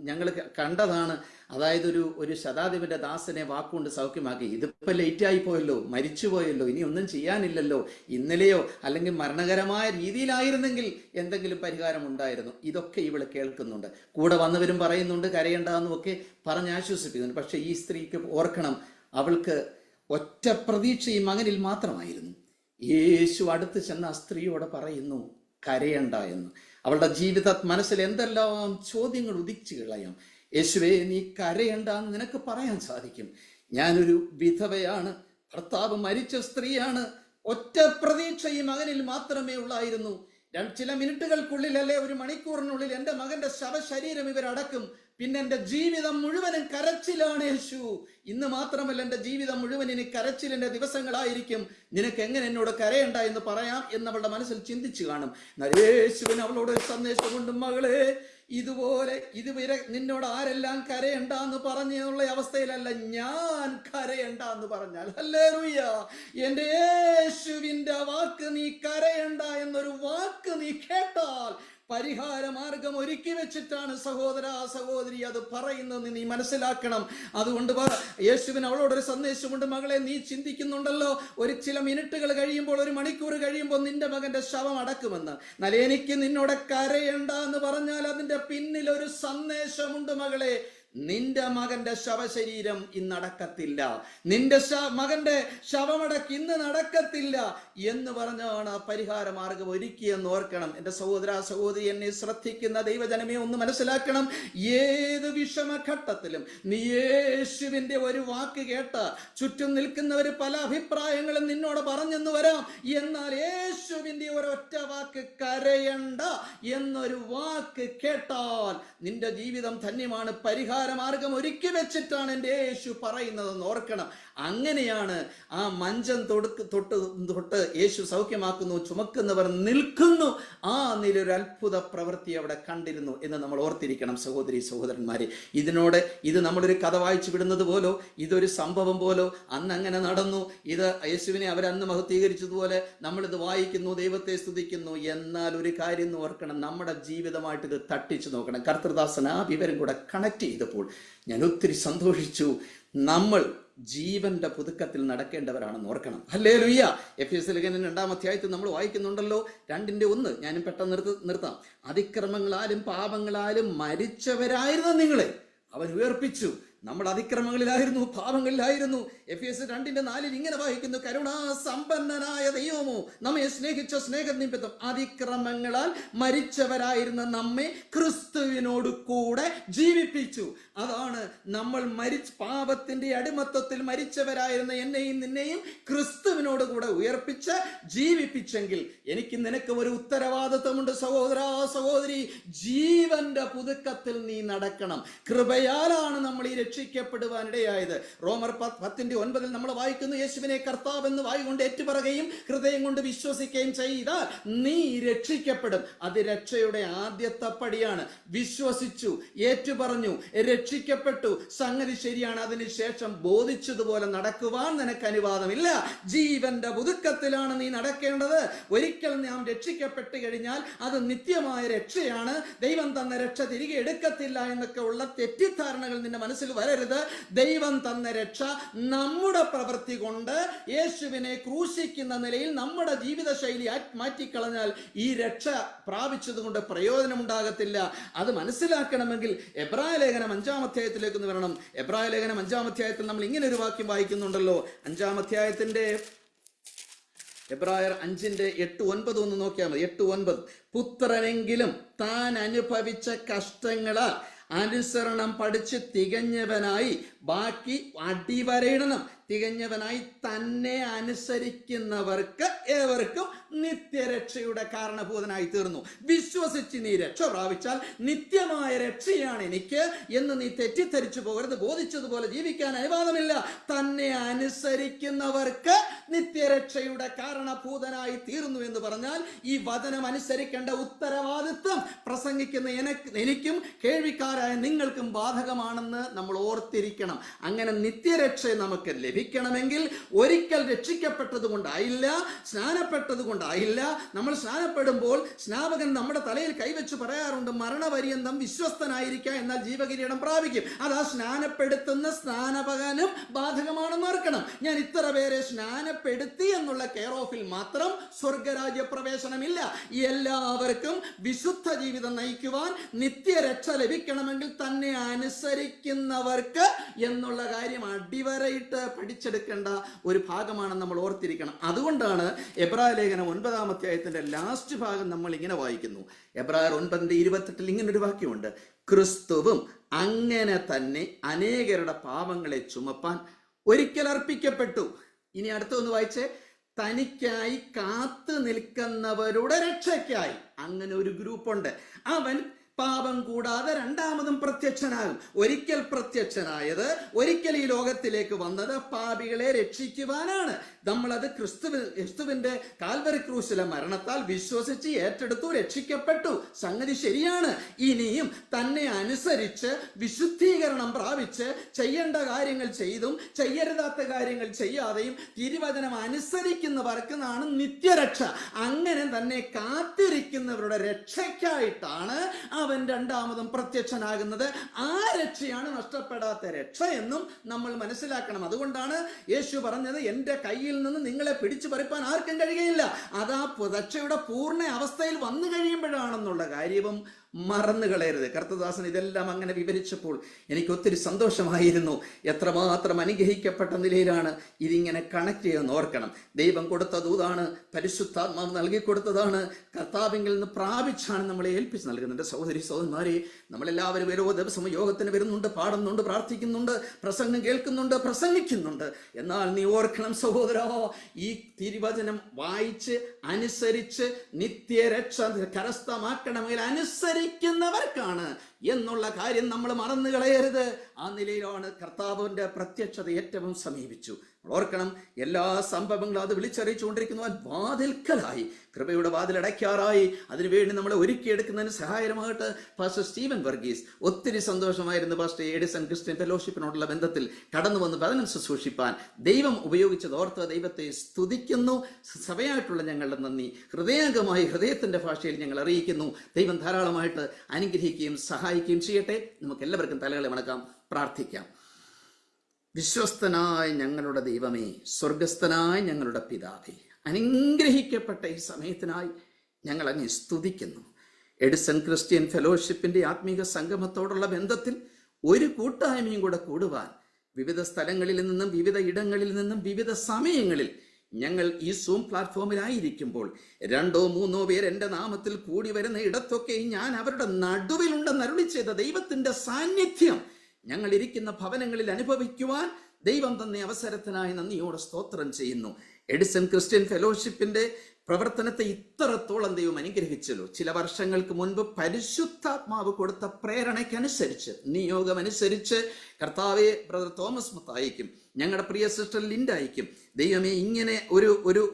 S4: ഞങ്ങൾ കണ്ടതാണ്. അതായത് ഒരു ശതാധിപന്റെ ദാസനെ വാക്കുകൊണ്ട് സൗഖ്യമാക്കി. ഇതിപ്പോൾ ലേറ്റായി പോയല്ലോ, മരിച്ചുപോയല്ലോ, ഇനി ഒന്നും ചെയ്യാനില്ലല്ലോ. ഇന്നലെയോ അല്ലെങ്കിൽ മരണകരമായ രീതിയിലായിരുന്നെങ്കിൽ എന്തെങ്കിലും പരിഹാരം ഉണ്ടായിരുന്നു. ഇതൊക്കെ ഇവള് കേൾക്കുന്നുണ്ട്. കൂടെ വന്നവരും പറയുന്നുണ്ട് കരയണ്ടെന്നും ഒക്കെ പറഞ്ഞ് ആശ്വസിപ്പിക്കുന്നുണ്ട്. പക്ഷെ ഈ സ്ത്രീക്ക് ഓർക്കണം, അവൾക്ക് ഒറ്റ പ്രതീക്ഷ ഈ മകനിൽ മാത്രമായിരുന്നു. യേശു അടുത്ത് ചെന്ന ആ സ്ത്രീയോട് പറയുന്നു കരയണ്ട എന്ന്. അവളുടെ ജീവിത മനസ്സിൽ എന്തെല്ലാം ചോദ്യങ്ങൾ ഉദിച്ചു കളയാം. യേശുവേ, നീ കരയണ്ട എന്ന് നിനക്ക് പറയാൻ സാധിക്കും. ഞാനൊരു വിധവയാണ്, ഭർത്താവ് മരിച്ച സ്ത്രീയാണ്. ഒറ്റ പ്രതീക്ഷ ഈ മകനിൽ മാത്രമേ ഉള്ളായിരുന്നു. ചില മിനിറ്റുകൾക്കുള്ളിൽ, അല്ലെ ഒരു മണിക്കൂറിനുള്ളിൽ എൻ്റെ മകന്റെ ശവശരീരം ഇവരടക്കും. പിന്നെ എൻ്റെ ജീവിതം മുഴുവനും കരച്ചിലാണ് യേശു. ഇന്ന് മാത്രമല്ല, എൻ്റെ ജീവിതം മുഴുവൻ ഇനി കരച്ചിലിൻ്റെ ദിവസങ്ങളായിരിക്കും. നിനക്ക് എങ്ങനെ എന്നോട് കരയണ്ട എന്ന് പറയാം എന്നവളുടെ മനസ്സിൽ ചിന്തിച്ചു കാണും. യേശുവിന് അവളോട് സന്ദേശമുണ്ട്, മകളെ, ഇതുവരെ നിന്നോട് ആരെല്ലാം കരയണ്ട എന്ന് പറഞ്ഞുള്ള അവസ്ഥയിലല്ല ഞാൻ കരയണ്ട എന്ന് പറഞ്ഞാൽ, ഹല്ലേലൂയ, എൻ്റെ യേശുവിൻ്റെ വാക്ക് നീ കരയണ്ട എന്നൊരു വാക്ക് നീ കേട്ടാൽ പരിഹാര മാർഗം ഒരുക്കി വെച്ചിട്ടാണ് സഹോദര സഹോദരി അത് പറയുന്നത് നീ മനസ്സിലാക്കണം. അതുകൊണ്ട് യേശുവിന് അവളോടൊരു സന്ദേശമുണ്ട്, മകളെ, നീ ചിന്തിക്കുന്നുണ്ടല്ലോ ചില മിനിറ്റുകൾ കഴിയുമ്പോൾ, ഒരു മണിക്കൂർ കഴിയുമ്പോൾ നിന്റെ മകന്റെ ശവം അടക്കുമെന്ന്. എന്നാൽ എനിക്ക് നിന്നോട് കരയണ്ട എന്ന് പറഞ്ഞാൽ അതിന്റെ പിന്നിൽ ഒരു സന്ദേശമുണ്ട്, മകളെ. നിന്റെ മകന്റെ ശവശരീരം ഇന്ന് നടക്കത്തില്ല, നിന്റെ മകന്റെ ശവമടക്ക് ഇന്ന് നടക്കത്തില്ല എന്ന് പറഞ്ഞാണ് ആ പരിഹാര മാർഗം ഒരുക്കിയെന്ന് ഓർക്കണം. എൻ്റെ സഹോദര സഹോദരി, എന്നെ ശ്രദ്ധിക്കുന്ന ദൈവജനമേ, ഒന്ന് മനസ്സിലാക്കണം. ഏത് വിഷമഘട്ടത്തിലും നീ യേശുവിൻ്റെ ഒരു വാക്ക് കേട്ട, ചുറ്റും നിൽക്കുന്നവർ പല അഭിപ്രായങ്ങളും നിന്നോട് പറഞ്ഞെന്ന് വരാം, എന്നാൽ യേശുവിൻ്റെ ഒരൊറ്റ വാക്ക്, കരയണ്ട എന്നൊരു വാക്ക് കേട്ടാൽ നിന്റെ ജീവിതം ധന്യമാണ്. പരിഹാര മാർഗം ഒരുക്കി വെച്ചിട്ടാണ് എൻ്റെ യേശു പറയുന്നതെന്ന് ഓർക്കണം. അങ്ങനെയാണ് ആ മഞ്ചം തൊട്ട് യേശു സൗഖ്യമാക്കുന്നു, ചുമക്കുന്നവർ നിൽക്കുന്നു. ആ നിലൊരു അത്ഭുത പ്രവൃത്തി അവിടെ കണ്ടിരുന്നു എന്ന് നമ്മൾ ഓർത്തിരിക്കണം സഹോദരി സഹോദരന്മാരെ. ഇത് നമ്മളൊരു കഥ വായിച്ചു വിടുന്നത് പോലോ, ഇതൊരു സംഭവം പോലോ, അന്ന് അങ്ങനെ നടന്നു, ഇത് യേശുവിനെ അവരന്ന് മഹത്വീകരിച്ചതുപോലെ നമ്മളിത് വായിക്കുന്നു, ദൈവത്തെ സ്തുതിക്കുന്നു. എന്നാൽ ഒരു കാര്യം ഓർക്കണം, നമ്മുടെ ജീവിതമായിട്ട് ഇത് തട്ടിച്ചു നോക്കണം. കർത്തൃദാസൻ ആ വിവരം കൂടെ കണക്ട് ചെയ്തപ്പോൾ ഞാൻ ഒത്തിരി സന്തോഷിച്ചു. നമ്മൾ ജീവന്റെ പുതുക്കത്തിൽ നടക്കേണ്ടവരാണെന്ന് ഓർക്കണം. ഹല്ലേലൂയ. എഫെസ്യർ ലേഖനം 2-ാം അധ്യായത്തിൽ നമ്മൾ വായിക്കുന്നുണ്ടല്ലോ, 2:1. ഞാനും പെട്ടെന്ന് നിർത്താം. അതിക്രമങ്ങളാലും പാപങ്ങളാലും മരിച്ചവരായിരുന്ന നിങ്ങളെ അവൻ ഉയർപ്പിച്ചു. നമ്മൾ അതിക്രമങ്ങളിലായിരുന്നു, പാപങ്ങളിലായിരുന്നു. എഫെസ്യർ 2:4 ഇങ്ങനെ വായിക്കുന്നു, കരുണാസമ്പന്നനായ ദൈവമോ നമ്മെ സ്നേഹിച്ച സ്നേഹനിമിത്തം അതിക്രമങ്ങളാൽ മരിച്ചവരായിരുന്ന നമ്മെ ക്രിസ്തുവിനോട് കൂടെ ജീവിപ്പിച്ചു. അതാണ് നമ്മൾ പാപത്തിന്റെ അടിമത്തത്തിൽ മരിച്ചവരായിരുന്ന എന്നെയും നിന്നെയും ക്രിസ്തുവിനോട് കൂടെ ഉയർപ്പിച്ച് ജീവിപ്പിച്ചെങ്കിൽ എനിക്ക് നിനക്ക് ഒരു ഉത്തരവാദിത്വമുണ്ട് സഹോദരാ സഹോദരി. ജീവന്റെ പുതുക്കത്തിൽ നീ നടക്കണം. കൃപയാലാണ് നമ്മൾ ഈ രക്ഷിക്കപ്പെടുവാനിടയായത്. റോമർ 10:9 നമ്മൾ വായിക്കുന്നു, യേശുവിനെ കർത്താവെന്ന് വായുകൊണ്ട് ഏറ്റുപറയുകയും ഹൃദയം കൊണ്ട് വിശ്വസിക്കുകയും ചെയ്താൽ നീ രക്ഷിക്കപ്പെടും. അത് രക്ഷയുടെ ആദ്യത്തെ പടിയാണ്. വിശ്വസിച്ചു, ഏറ്റുപറഞ്ഞു, രക്ഷിക്കപ്പെട്ടു, സംഗതി ശരിയാണ്. അതിനുശേഷം ബോധിച്ചതുപോലെ നടക്കുവാൻ നിനക്ക് അനുവാദമില്ല. ജീവന്റെ പുതുക്കത്തിലാണ് നീ നടക്കേണ്ടത്. ഒരിക്കൽ നാം രക്ഷിക്കപ്പെട്ട് കഴിഞ്ഞാൽ അത് നിത്യമായ രക്ഷയാണ്. ദൈവം തന്ന രക്ഷ തിരികെ എടുക്കത്തില്ല എന്നൊക്കെ ഉള്ള തെറ്റിദ്ധാരണകൾ നിന്റെ മനസ്സിൽ വരരുത്. ദൈവം തന്ന രക്ഷ നമ്മുടെ പ്രവൃത്തി കൊണ്ട് യേശുവിനെ ക്രൂശിക്കുന്ന നിലയിൽ നമ്മുടെ ജീവിത ശൈലി മാറ്റിക്കളഞ്ഞാൽ ഈ രക്ഷ പ്രാപിച്ചത് കൊണ്ട് പ്രയോജനമുണ്ടാകത്തില്ല. അത് മനസ്സിലാക്കണമെങ്കിൽ എബ്രായ ലേഖനം 5-ാം അധ്യായത്തിലേക്ക് ഒന്ന് വരണം. എബ്രായ ലേഖനം 5-ാം അധ്യായത്തിൽ നമ്മൾ ഇങ്ങനെ ഒരു വാക്യം വായിക്കുന്നുണ്ടല്ലോ. 5-ാം അധ്യായത്തിന്റെ എബ്രായർ 5:8-9 ഒന്ന് നോക്കിയാൽ മതി. 8-9. പുത്രനെങ്കിലും താൻ അനുഭവിച്ച കഷ്ടങ്ങളാൽ അനുസരണം പഠിച്ച് തികഞ്ഞവനായി, ബാക്കി അടിവരയിടണം, തികഞ്ഞവനായി തന്നെ അനുസരിക്കുന്നവർക്ക് ഏവർക്കും നിത്യരക്ഷയുടെ കാരണഭൂതനായി തീർന്നു. വിശ്വസിച്ച് നീ രക്ഷ പ്രാപിച്ചാൽ നിത്യമായ രക്ഷയാണ് എനിക്ക് എന്ന് നീ തെറ്റിദ്ധരിച്ചു പോകരുത്. ബോധിച്ചതുപോലെ ജീവിക്കാൻ അനുവാദമില്ല. തന്നെ അനുസരിക്കുന്നവർക്ക് നിത്യരക്ഷയുടെ കാരണഭൂതനായി തീർന്നു എന്ന് പറഞ്ഞാൽ ഈ വചനം അനുസരിക്കേണ്ട ഉത്തരവാദിത്വം പ്രസംഗിക്കുന്ന എനിക്കും കേൾവിക്കാരായ നിങ്ങൾക്കും ബാധകമാണെന്ന് നമ്മൾ ഓർത്തിരിക്കണം. അങ്ങനെ നിത്യരക്ഷ നമുക്ക് ലഭിക്കണമെങ്കിൽ ഒരിക്കൽ രക്ഷിക്കപ്പെട്ടത് കൊണ്ടായില്ല, സ്നാനപ്പെട്ടത് കൊണ്ടായില്ല. നമ്മൾ സ്നാനപ്പെടുമ്പോൾ സ്നാപകൻ നമ്മുടെ തലയിൽ കൈവച്ച് പറയാറുണ്ട്, മരണപര്യന്തം വിശ്വസ്തനായിരിക്കുക, എന്നാൽ ജീവകിരീടം പ്രാപിക്കും. അത് ആ സ്നാനപ്പെടുത്തുന്ന സ്നാനപകനും ബാധകമാണെന്ന് ഓർക്കണം. ഞാൻ ഇത്ര പേരെ സ്നാനപ്പെടുത്തി എന്നുള്ള കെയർ ഓഫിൽ മാത്രം സ്വർഗരാജ്യ പ്രവേശനമില്ല. എല്ലാവർക്കും വിശുദ്ധ ജീവിതം നയിക്കുവാൻ നിത്യരക്ഷ ലഭിക്കണമെങ്കിൽ തന്നെ അനുസരിക്കുന്നവർക്ക് എന്നുള്ള കാര്യം അടിവരയിട്ട് പഠിച്ചെടുക്കേണ്ട ഒരു ഭാഗമാണെന്ന് നമ്മൾ ഓർത്തിരിക്കണം. അതുകൊണ്ടാണ് എബ്രായ ലേഖനം 9-ാം അധ്യായത്തിന്റെ ലാസ്റ്റ് ഭാഗം നമ്മൾ ഇങ്ങനെ വായിക്കുന്നു. എബ്രായർ 9:28 ഇങ്ങനൊരു വാക്യമുണ്ട്, ക്രിസ്തുവും അങ്ങനെ തന്നെ അനേകരുടെ പാപങ്ങളെ ചുമപ്പാൻ ഒരിക്കൽ അർപ്പിക്കപ്പെട്ടു. ഇനി അടുത്തൊന്ന് വായിച്ചേ, തനിക്കായി കാത്തു നിൽക്കുന്നവരുടെ രക്ഷയ്ക്കായി. അങ്ങനെ ഒരു ഗ്രൂപ്പുണ്ട്. അവൻ പാപം കൂടാതെ രണ്ടാമതും പ്രത്യക്ഷനാകും. ഒരിക്കൽ പ്രത്യക്ഷനായത്, ഒരിക്കൽ ഈ ലോകത്തിലേക്ക് വന്നത് പാപികളെ രക്ഷിക്കുവാനാണ്. നമ്മളത് ക്രിസ്തുവിന്റെ കാൽവരി ക്രൂശിലെ മരണത്താൽ വിശ്വസിച്ച് ഏറ്റെടുത്തു, രക്ഷിക്കപ്പെട്ടു. സംഗതി ശരിയാണ്. ഇനിയും തന്നെ അനുസരിച്ച് വിശുദ്ധീകരണം പ്രാപിച്ച് ചെയ്യേണ്ട കാര്യങ്ങൾ ചെയ്തും ചെയ്യരുതാത്ത കാര്യങ്ങൾ ചെയ്യാതെയും തിരുവചനം അനുസരിക്കുന്നവർക്ക് നാണ് നിത്യരക്ഷ. അങ്ങനെ തന്നെ കാത്തിരിക്കുന്നവരുടെ രക്ഷയ്ക്കായിട്ടാണ് അവൻ രണ്ടാമതും പ്രത്യക്ഷനാകുന്നത്. ആ രക്ഷയാണ് നഷ്ടപ്പെടാത്ത രക്ഷ എന്നും നമ്മൾ മനസ്സിലാക്കണം. അതുകൊണ്ടാണ് യേശു പറഞ്ഞത്, എൻ്റെ കയ്യിൽ നിന്ന് നിങ്ങളെ പിടിച്ചു പറിപ്പാൻ ആർക്കും കഴിയുകയില്ല. അതാ രക്ഷയുടെ പൂർണ്ണ അവസ്ഥയിൽ വന്നു കഴിയുമ്പോഴാണെന്നുള്ള കാര്യവും മറന്നു കളയരുത്. കർത്തദാസൻ ഇതെല്ലാം അങ്ങനെ വിവരിച്ചപ്പോൾ എനിക്ക് ഒത്തിരി സന്തോഷമായിരുന്നു. എത്രമാത്രം അനുഗ്രഹിക്കപ്പെട്ട നിലയിലാണ് ഇതിങ്ങനെ കണക്ട് ചെയ്യുമെന്ന് ഓർക്കണം. ദൈവം കൊടുത്ത ദൂതാണ്, പരിശുദ്ധാത്മാവ് നൽകി കൊടുത്തതാണ്, കർത്താവിങ്കിൽ നിന്ന് പ്രാപിച്ചാണ് നമ്മളെ ഏൽപ്പിച്ച് നൽകുന്നുണ്ട്. സഹോദരി സഹോദരന്മാരെ, നമ്മളെല്ലാവരും ഓരോ ദിവസവും യോഗത്തിന് വരുന്നുണ്ട്, പാടുന്നുണ്ട്, പ്രാർത്ഥിക്കുന്നുണ്ട്, പ്രസംഗം കേൾക്കുന്നുണ്ട്, പ്രസംഗിക്കുന്നുണ്ട്. എന്നാൽ നീ ഓർക്കണം സഹോദരാ, ഈ തിരുവചനം വായിച്ച് അനുസരിച്ച് നിത്യരക്ഷ കരസ്ഥമാക്കണമെങ്കിൽ അനുസരിക്കുന്നവർക്കാണ് എന്നുള്ള കാര്യം നമ്മൾ മറന്നു കളയരുത്. ആ നിലയിലാണ് കർത്താവിൻ്റെ പ്രത്യക്ഷത ഏറ്റവും സമീപിച്ചു. ഓർക്കണം, എല്ലാ സംഭവങ്ങളും അത് വിളിച്ചറിയിച്ചുകൊണ്ടിരിക്കുന്നു. വാതിൽക്കലായി, കൃപയുടെ വാതിലടയ്ക്കാറായി. അതിനുവേണ്ടി നമ്മളെ ഒരുക്കിയെടുക്കുന്നതിന് സഹായകരമായിട്ട് പാസ്റ്റർ സ്റ്റീവൻ വർഗീസ്. ഒത്തിരി സന്തോഷമായിരുന്നു പാസ്റ്റർ എഡിസൺ ക്രിസ്ത്യൻ ഫെലോഷിപ്പിനോടുള്ള ബന്ധത്തിൽ കടന്നു വന്ന് വചനം ശുശ്രൂഷിപ്പാൻ ദൈവം ഉപയോഗിച്ചത് ഓർത്ത് ദൈവത്തെ സ്തുതിക്കുന്നു. സഭയായിട്ടുള്ള ഞങ്ങളുടെ നന്ദി ഹൃദയംഗമായി ഹൃദയത്തിന്റെ ഭാഷയിൽ ഞങ്ങൾ അറിയിക്കുന്നു. ദൈവം ധാരാളമായിട്ട് അനുഗ്രഹിക്കുകയും സഹായിക്കുകയും ചെയ്യട്ടെ. നമുക്ക് എല്ലാവർക്കും തലകളെ വണക്കാം, പ്രാർത്ഥിക്കാം. വിശ്വസ്തനായ ഞങ്ങളുടെ ദൈവമേ, സ്വർഗസ്ഥനായ ഞങ്ങളുടെ പിതാവേ, അനുഗ്രഹിക്കപ്പെട്ട ഈ സമയത്തിനായി ഞങ്ങൾ അങ്ങ് സ്തുതിക്കുന്നു. എഡിസൺ ക്രിസ്ത്യൻ ഫെലോഷിപ്പിന്റെ ആത്മീക സംഗമത്തോടുള്ള ബന്ധത്തിൽ ഒരു കൂട്ടായ്മയും കൂടെ കൂടുവാൻ വിവിധ സ്ഥലങ്ങളിൽ നിന്നും വിവിധ ഇടങ്ങളിൽ നിന്നും വിവിധ സമയങ്ങളിൽ ഞങ്ങൾ ഈ സൂം പ്ലാറ്റ്ഫോമിലായിരിക്കുമ്പോൾ 2 or 3 പേർ എൻ്റെ നാമത്തിൽ കൂടി വരുന്ന ഇടത്തൊക്കെ ഞാൻ അവരുടെ നടുവിലുണ്ടെന്ന് അരുളി ചെയ്ത ദൈവത്തിന്റെ സാന്നിധ്യം ഞങ്ങൾ ഇരിക്കുന്ന ഭവനങ്ങളിൽ അനുഭവിക്കുവാൻ ദൈവം തന്ന അവസരത്തിനായി നന്ദിയോടെ സ്തോത്രം ചെയ്യുന്നു. എഡിസൺ ക്രിസ്ത്യൻ ഫെലോഷിപ്പിന്റെ പ്രവർത്തനത്തെ ഇത്രത്തോളം ദൈവം അനുഗ്രഹിച്ചല്ലോ. ചില വർഷങ്ങൾക്ക് മുൻപ് പരിശുദ്ധാത്മാവ് കൊടുത്ത പ്രേരണയ്ക്കനുസരിച്ച്, നിയോഗമനുസരിച്ച് കർത്താവെ ബ്രദർ തോമസ് മത്തായിക്കും ഞങ്ങളുടെ പ്രിയ സിസ്റ്റർ ലിൻഡായിക്കും ദൈവമേ ഇങ്ങനെ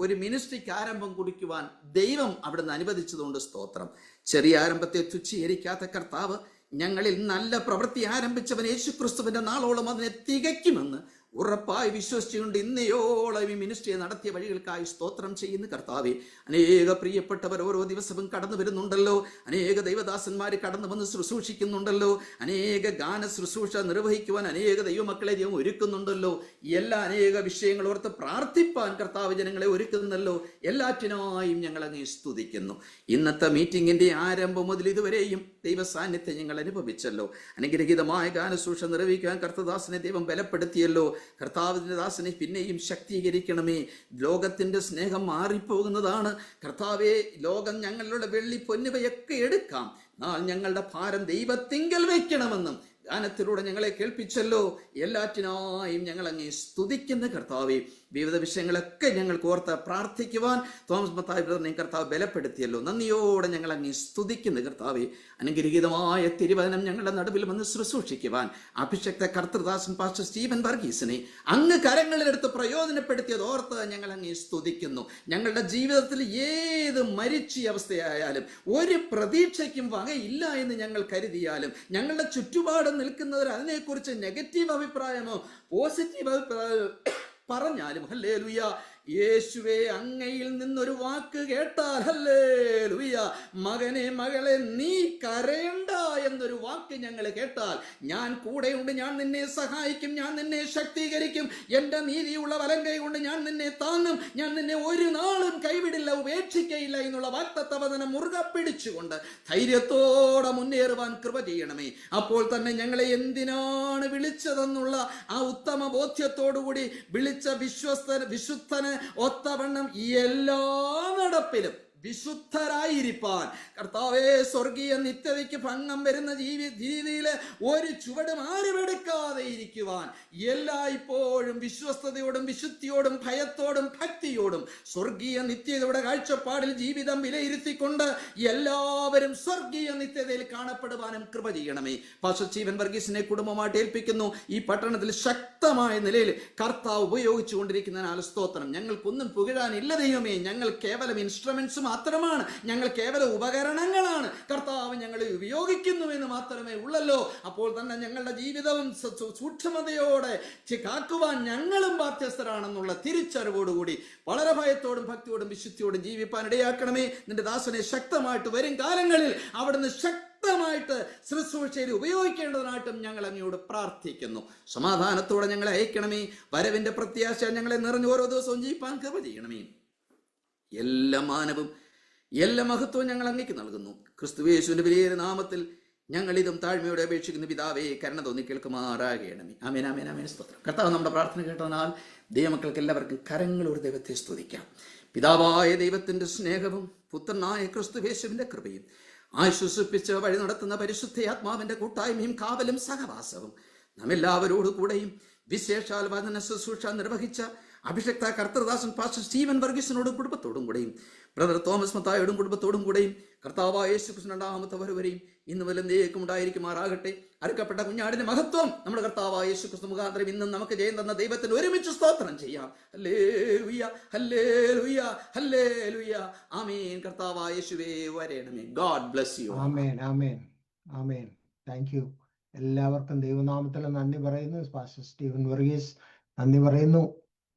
S4: ഒരു മിനിസ്ട്രിക്ക് ആരംഭം കുറിക്കുവാൻ ദൈവം അവിടുന്ന് അനുവദിച്ചതുകൊണ്ട് സ്തോത്രം. ചെറിയ ആരംഭത്തെ തുച്ഛീകരിക്കാത്ത കർത്താവ് ഞങ്ങളിൽ നല്ല പ്രവൃത്തി ആരംഭിച്ചവൻ യേശുക്രിസ്തുവിന്റെ നാളോളം അതിനെ തികയ്ക്കുമെന്ന് ഉറപ്പായി വിശ്വസിച്ചുകൊണ്ട് ഇന്നയോളം ഈ മിനിസ്ട്രിയെ നടത്തിയ വഴികൾക്കായി സ്തോത്രം ചെയ്യുന്ന കർത്താവെ, അനേക പ്രിയപ്പെട്ടവർ ഓരോ ദിവസവും കടന്നു വരുന്നുണ്ടല്ലോ. അനേക ദൈവദാസന്മാർ കടന്നു വന്ന് ശുശ്രൂഷിക്കുന്നുണ്ടല്ലോ. അനേക ഗാന ശുശ്രൂഷ നിർവഹിക്കുവാൻ അനേക ദൈവമക്കളെ ദൈവം ഒരുക്കുന്നുണ്ടല്ലോ. എല്ലാ അനേക വിഷയങ്ങൾ ഓർത്ത് പ്രാർത്ഥിപ്പാൻ കർത്താവ് ജനങ്ങളെ ഒരുക്കുന്നല്ലോ. എല്ലാറ്റിനായും ഞങ്ങൾ അങ്ങ് സ്തുതിക്കുന്നു. ഇന്നത്തെ മീറ്റിംഗിന്റെ ആരംഭം മുതൽ ഇതുവരെയും ദൈവ സാന്നിധ്യം ഞങ്ങൾ അനുഭവിച്ചല്ലോ. അനുഗ്രഹീതമായ ഗാനശുശ്രൂഷ നിർവഹിക്കാൻ കർത്തദാസനെ ദൈവം ബലപ്പെടുത്തിയല്ലോ. കർത്താവിന്റെ ദാസനെ പിന്നെയും ശക്തീകരിക്കണമേ. ലോകത്തിന്റെ സ്നേഹം മാറിപ്പോകുന്നതാണ് കർത്താവെ. ലോകം ഞങ്ങളുടെ വെള്ളി പൊന്നുവയൊക്കെ എടുക്കാം, എന്നാൽ ഞങ്ങളുടെ ഭാരം ദൈവത്തിങ്കൽ വയ്ക്കണമെന്നും ഗാനത്തിലൂടെ ഞങ്ങളെ കേൾപ്പിച്ചല്ലോ. എല്ലാറ്റിനായും ഞങ്ങൾ അങ്ങേ സ്തുതിക്കുന്ന കർത്താവെ. വിവിധ വിഷയങ്ങളൊക്കെ ഞങ്ങൾ ഓർത്ത് പ്രാർത്ഥിക്കുവാൻ തോമസ് മത്തായി ബ്രദറിനെ കർത്താവ് ബലപ്പെടുത്തിയല്ലോ. നന്ദിയോടെ ഞങ്ങൾ അങ്ങേ സ്തുതിക്കുന്ന കർത്താവെ. അനുഗ്രഹീതമായ തിരുവചനം ഞങ്ങളുടെ നടുവിൽ വന്ന് ശുശ്രൂഷിക്കുവാൻ അഭിഷക്ത കർത്തൃദാസൻ പാസ്റ്റർ സ്റ്റീവൻ വർഗീസിനെ അങ്ങ് കരങ്ങളിലെടുത്ത് പ്രയോജനപ്പെടുത്തിയത് ഓർത്ത് ഞങ്ങൾ അങ്ങേ സ്തുതിക്കുന്നു. ഞങ്ങളുടെ ജീവിതത്തിൽ ഏത് മരിച്ച അവസ്ഥയായാലും ഒരു പ്രതീക്ഷയ്ക്കും വകയില്ല എന്ന് ഞങ്ങൾ കരുതിയാലും, ഞങ്ങളുടെ ചുറ്റുപാട് നിൽക്കുന്നവർ അതിനെക്കുറിച്ച് നെഗറ്റീവ് അഭിപ്രായമോ പോസിറ്റീവ് അഭിപ്രായമോ പറഞ്ഞാലും ഹല്ലേലൂയ, യേശുവേ അങ്ങയിൽ നിന്നൊരു വാക്ക് കേട്ടാൽ ഹല്ലേലൂയ, മകനെ മകളെ നീ കരയണ്ട എന്നൊരു വാക്ക് ഞങ്ങൾ കേട്ടാൽ ഞാൻ കൂടെയുണ്ട്, ഞാൻ നിന്നെ സഹായിക്കും, ഞാൻ നിന്നെ ശക്തീകരിക്കും, എൻ്റെ നീതിയുള്ള വലങ്കൈ കൊണ്ട് ഞാൻ നിന്നെ താങ്ങും, ഞാൻ നിന്നെ ഒരു നാളും കൈവിടില്ല, ഉപേക്ഷിക്കയില്ല എന്നുള്ള വാഗ്ദത്തവചനം മുറുകെ പിടിച്ചുകൊണ്ട് ധൈര്യത്തോടെ മുന്നേറുവാൻ കൃപ ചെയ്യണമേ. അപ്പോൾ തന്നെ ഞങ്ങളെ എന്തിനാണ് വിളിച്ചതെന്നുള്ള ആ ഉത്തമ ബോധ്യത്തോടുകൂടി വിളിച്ച വിശുദ്ധന് ഒത്തവണ്ണം എല്ലാ നടപ്പിലും വിശുദ്ധരായിരിക്കാൻ കർത്താവേ, സ്വർഗീയ നിത്യതയ്ക്ക് ഭംഗം വരുന്ന രീതിയിൽ ഒരു ചുവടും ആരുമെടുക്കാതെ ഇരിക്കുവാൻ എല്ലായ്പ്പോഴും വിശ്വസ്തയോടും വിശുദ്ധിയോടും ഭയത്തോടും ഭക്തിയോടും സ്വർഗീയ നിത്യതയുടെ കാഴ്ചപ്പാടിൽ ജീവിതം വിലയിരുത്തിക്കൊണ്ട് എല്ലാവരും സ്വർഗീയ നിത്യതയിൽ കാണപ്പെടുവാനും കൃപ ചെയ്യണമേ. പാസ്റ്റർ സ്റ്റീവൻ വർഗീസിനെ കുടുംബമായിട്ട് ഏൽപ്പിക്കുന്നു. ഈ പട്ടണത്തിൽ ശക്തമായ നിലയിൽ കർത്താവ് ഉപയോഗിച്ചു കൊണ്ടിരിക്കുന്നതിനാൽ സ്തോത്രം. ഞങ്ങൾക്കൊന്നും പുകഴാനില്ല ദൈവമേ. ഞങ്ങൾ കേവലം ഇൻസ്ട്രുമെന്റ്സ് മാത്രമാണ്, ഞങ്ങൾ കേവല ഉപകരണങ്ങളാണ്. കർത്താവ് ഞങ്ങളെ ഉപയോഗിക്കുന്നു എന്ന് മാത്രമേ ഉള്ളല്ലോ. അപ്പോൾ തന്നെ ഞങ്ങളുടെ ജീവിതവും സൂക്ഷ്മതയോടെ കാക്കുവാൻ ഞങ്ങളും ബാധ്യസ്ഥരാണെന്നുള്ള തിരിച്ചറിവോടുകൂടി വളരെ ഭയത്തോടും ഭക്തിയോടും വിശുദ്ധിയോടും ജീവിപ്പാൻ ഇടയാക്കണമേ. നിന്റെ ദാസനെ ശക്തമായിട്ട് വരും കാലങ്ങളിൽ അവിടുന്ന് ശക്തമായിട്ട് ശുശ്രൂഷയിൽ ഉപയോഗിക്കേണ്ടതിനായിട്ടും ഞങ്ങൾ അങ്ങയോട് പ്രാർത്ഥിക്കുന്നു. സമാധാനത്തോടെ ഞങ്ങളെ അയക്കണമേ. വരവിന്റെ പ്രത്യാശ ഞങ്ങളെ നിറഞ്ഞ് ഓരോ ദിവസവും ജീവിപ്പാൻ കൃപ ചെയ്യണമേ. എല്ലാ മാനവും എല്ലാ മഹത്വവും ഞങ്ങൾ അങ്ങേക്ക് നൽകുന്നു. ക്രിസ്തുയേശുവിന്റെ വലിയ നാമത്തിൽ ഞങ്ങൾ ഇതും താഴ്മയോടെ അപേക്ഷിക്കുന്ന പിതാവേ, കരുണ തോന്നി കേൾക്കുമാറാകണമേ. ആമേൻ ആമേൻ ആമേൻ. സ്തോത്രം. കർത്താവ് നമ്മുടെ പ്രാർത്ഥന കേട്ടതിനാൽ ദൈവമക്കൾക്ക് എല്ലാവർക്കും കരങ്ങളോട് ദൈവത്തെ സ്തുതിക്കാം. പിതാവായ ദൈവത്തിന്റെ സ്നേഹവും പുത്രനായ ക്രിസ്തുയേശുവിന്റെ കൃപയും ആശ്വസിപ്പിച്ച് വഴി നടത്തുന്ന പരിശുദ്ധ ആത്മാവിന്റെ കൂട്ടായ്മയും കാവലും സഹവാസവും നാം എല്ലാവരോടു കൂടെയും വിശേഷാൽ വചന ശുശ്രൂഷ നിർവഹിച്ച അഭിഷക്ത കർത്തൃദാസൻ പാസ്റ്റർ സ്റ്റീവൻ വർഗീസിനോടും കുടുംബത്തോടും കൂടെയും ബ്രദർ തോമസ് മത്തായോടും കുടുംബത്തോടും കൂടെയും കർത്താവായ യേശുക്രിസ്തു രണ്ടാമത്തെ വരവരെയും ഇന്ന് മുതൽ എന്നേക്കും ഉണ്ടായിരിക്കുമാറാകട്ടെ. അറുക്കപ്പെട്ട കുഞ്ഞാടിന്റെ മഹത്വം നമ്മുടെ കർത്താവായ യേശുക്രിസ്തു മുഖാന്തരം ഇന്നും നമുക്ക് ജയം തന്ന ദൈവത്തിന് ഒരുമിച്ച് സ്തോത്രം ചെയ്യാം. ഹല്ലേലൂയ, ഹല്ലേലൂയ, ഹല്ലേലൂയ. ആമേൻ. കർത്താവായ യേശുവേ വരേണമേ. God bless you.
S1: ആമേൻ, ആമേൻ, ആമേൻ. Thank you. എല്ലാവർക്കും ദൈവനാമത്തിൽ നന്ദി പറയുന്നു. പാസ്റ്റർ സ്റ്റീവൻ വർഗീസ് നന്ദി പറയുന്നു.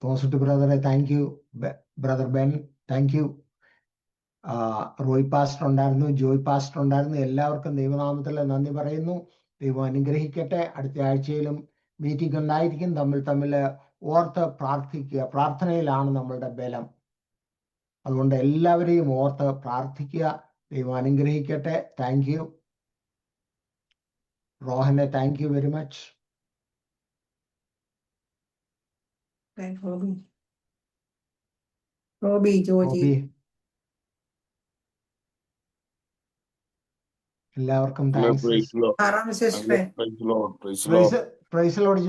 S1: തോമസ് ബ്രദറെ thank you. Brother Ben thank you. Roy pastor ഉണ്ടായിരുന്നു, ജോയ് പാസ്റ്റർ ഉണ്ടായിരുന്നു. എല്ലാവർക്കും ദൈവനാമത്തിൽ നന്ദി പറയുന്നു. ദൈവം അനുഗ്രഹിക്കട്ടെ. അടുത്ത ആഴ്ചയിലും മീറ്റിംഗ് ഉണ്ടായിരിക്കും. തമ്മിൽ ഓർത്ത് പ്രാർത്ഥിക്കുക. പ്രാർത്ഥനയിലാണ് നമ്മളുടെ ബലം. അതുകൊണ്ട് എല്ലാവരെയും ഓർത്ത് പ്രാർത്ഥിക്കുക. ദൈവം അനുഗ്രഹിക്കട്ടെ. Thank you. റോഹനെ thank you very much.
S5: Roby, Joji,
S1: എല്ലാവർക്കും താങ്ക്സ്.
S5: ആറാം സിസ്റ്ററെ
S1: പ്രൈസ് ലോർഡ്.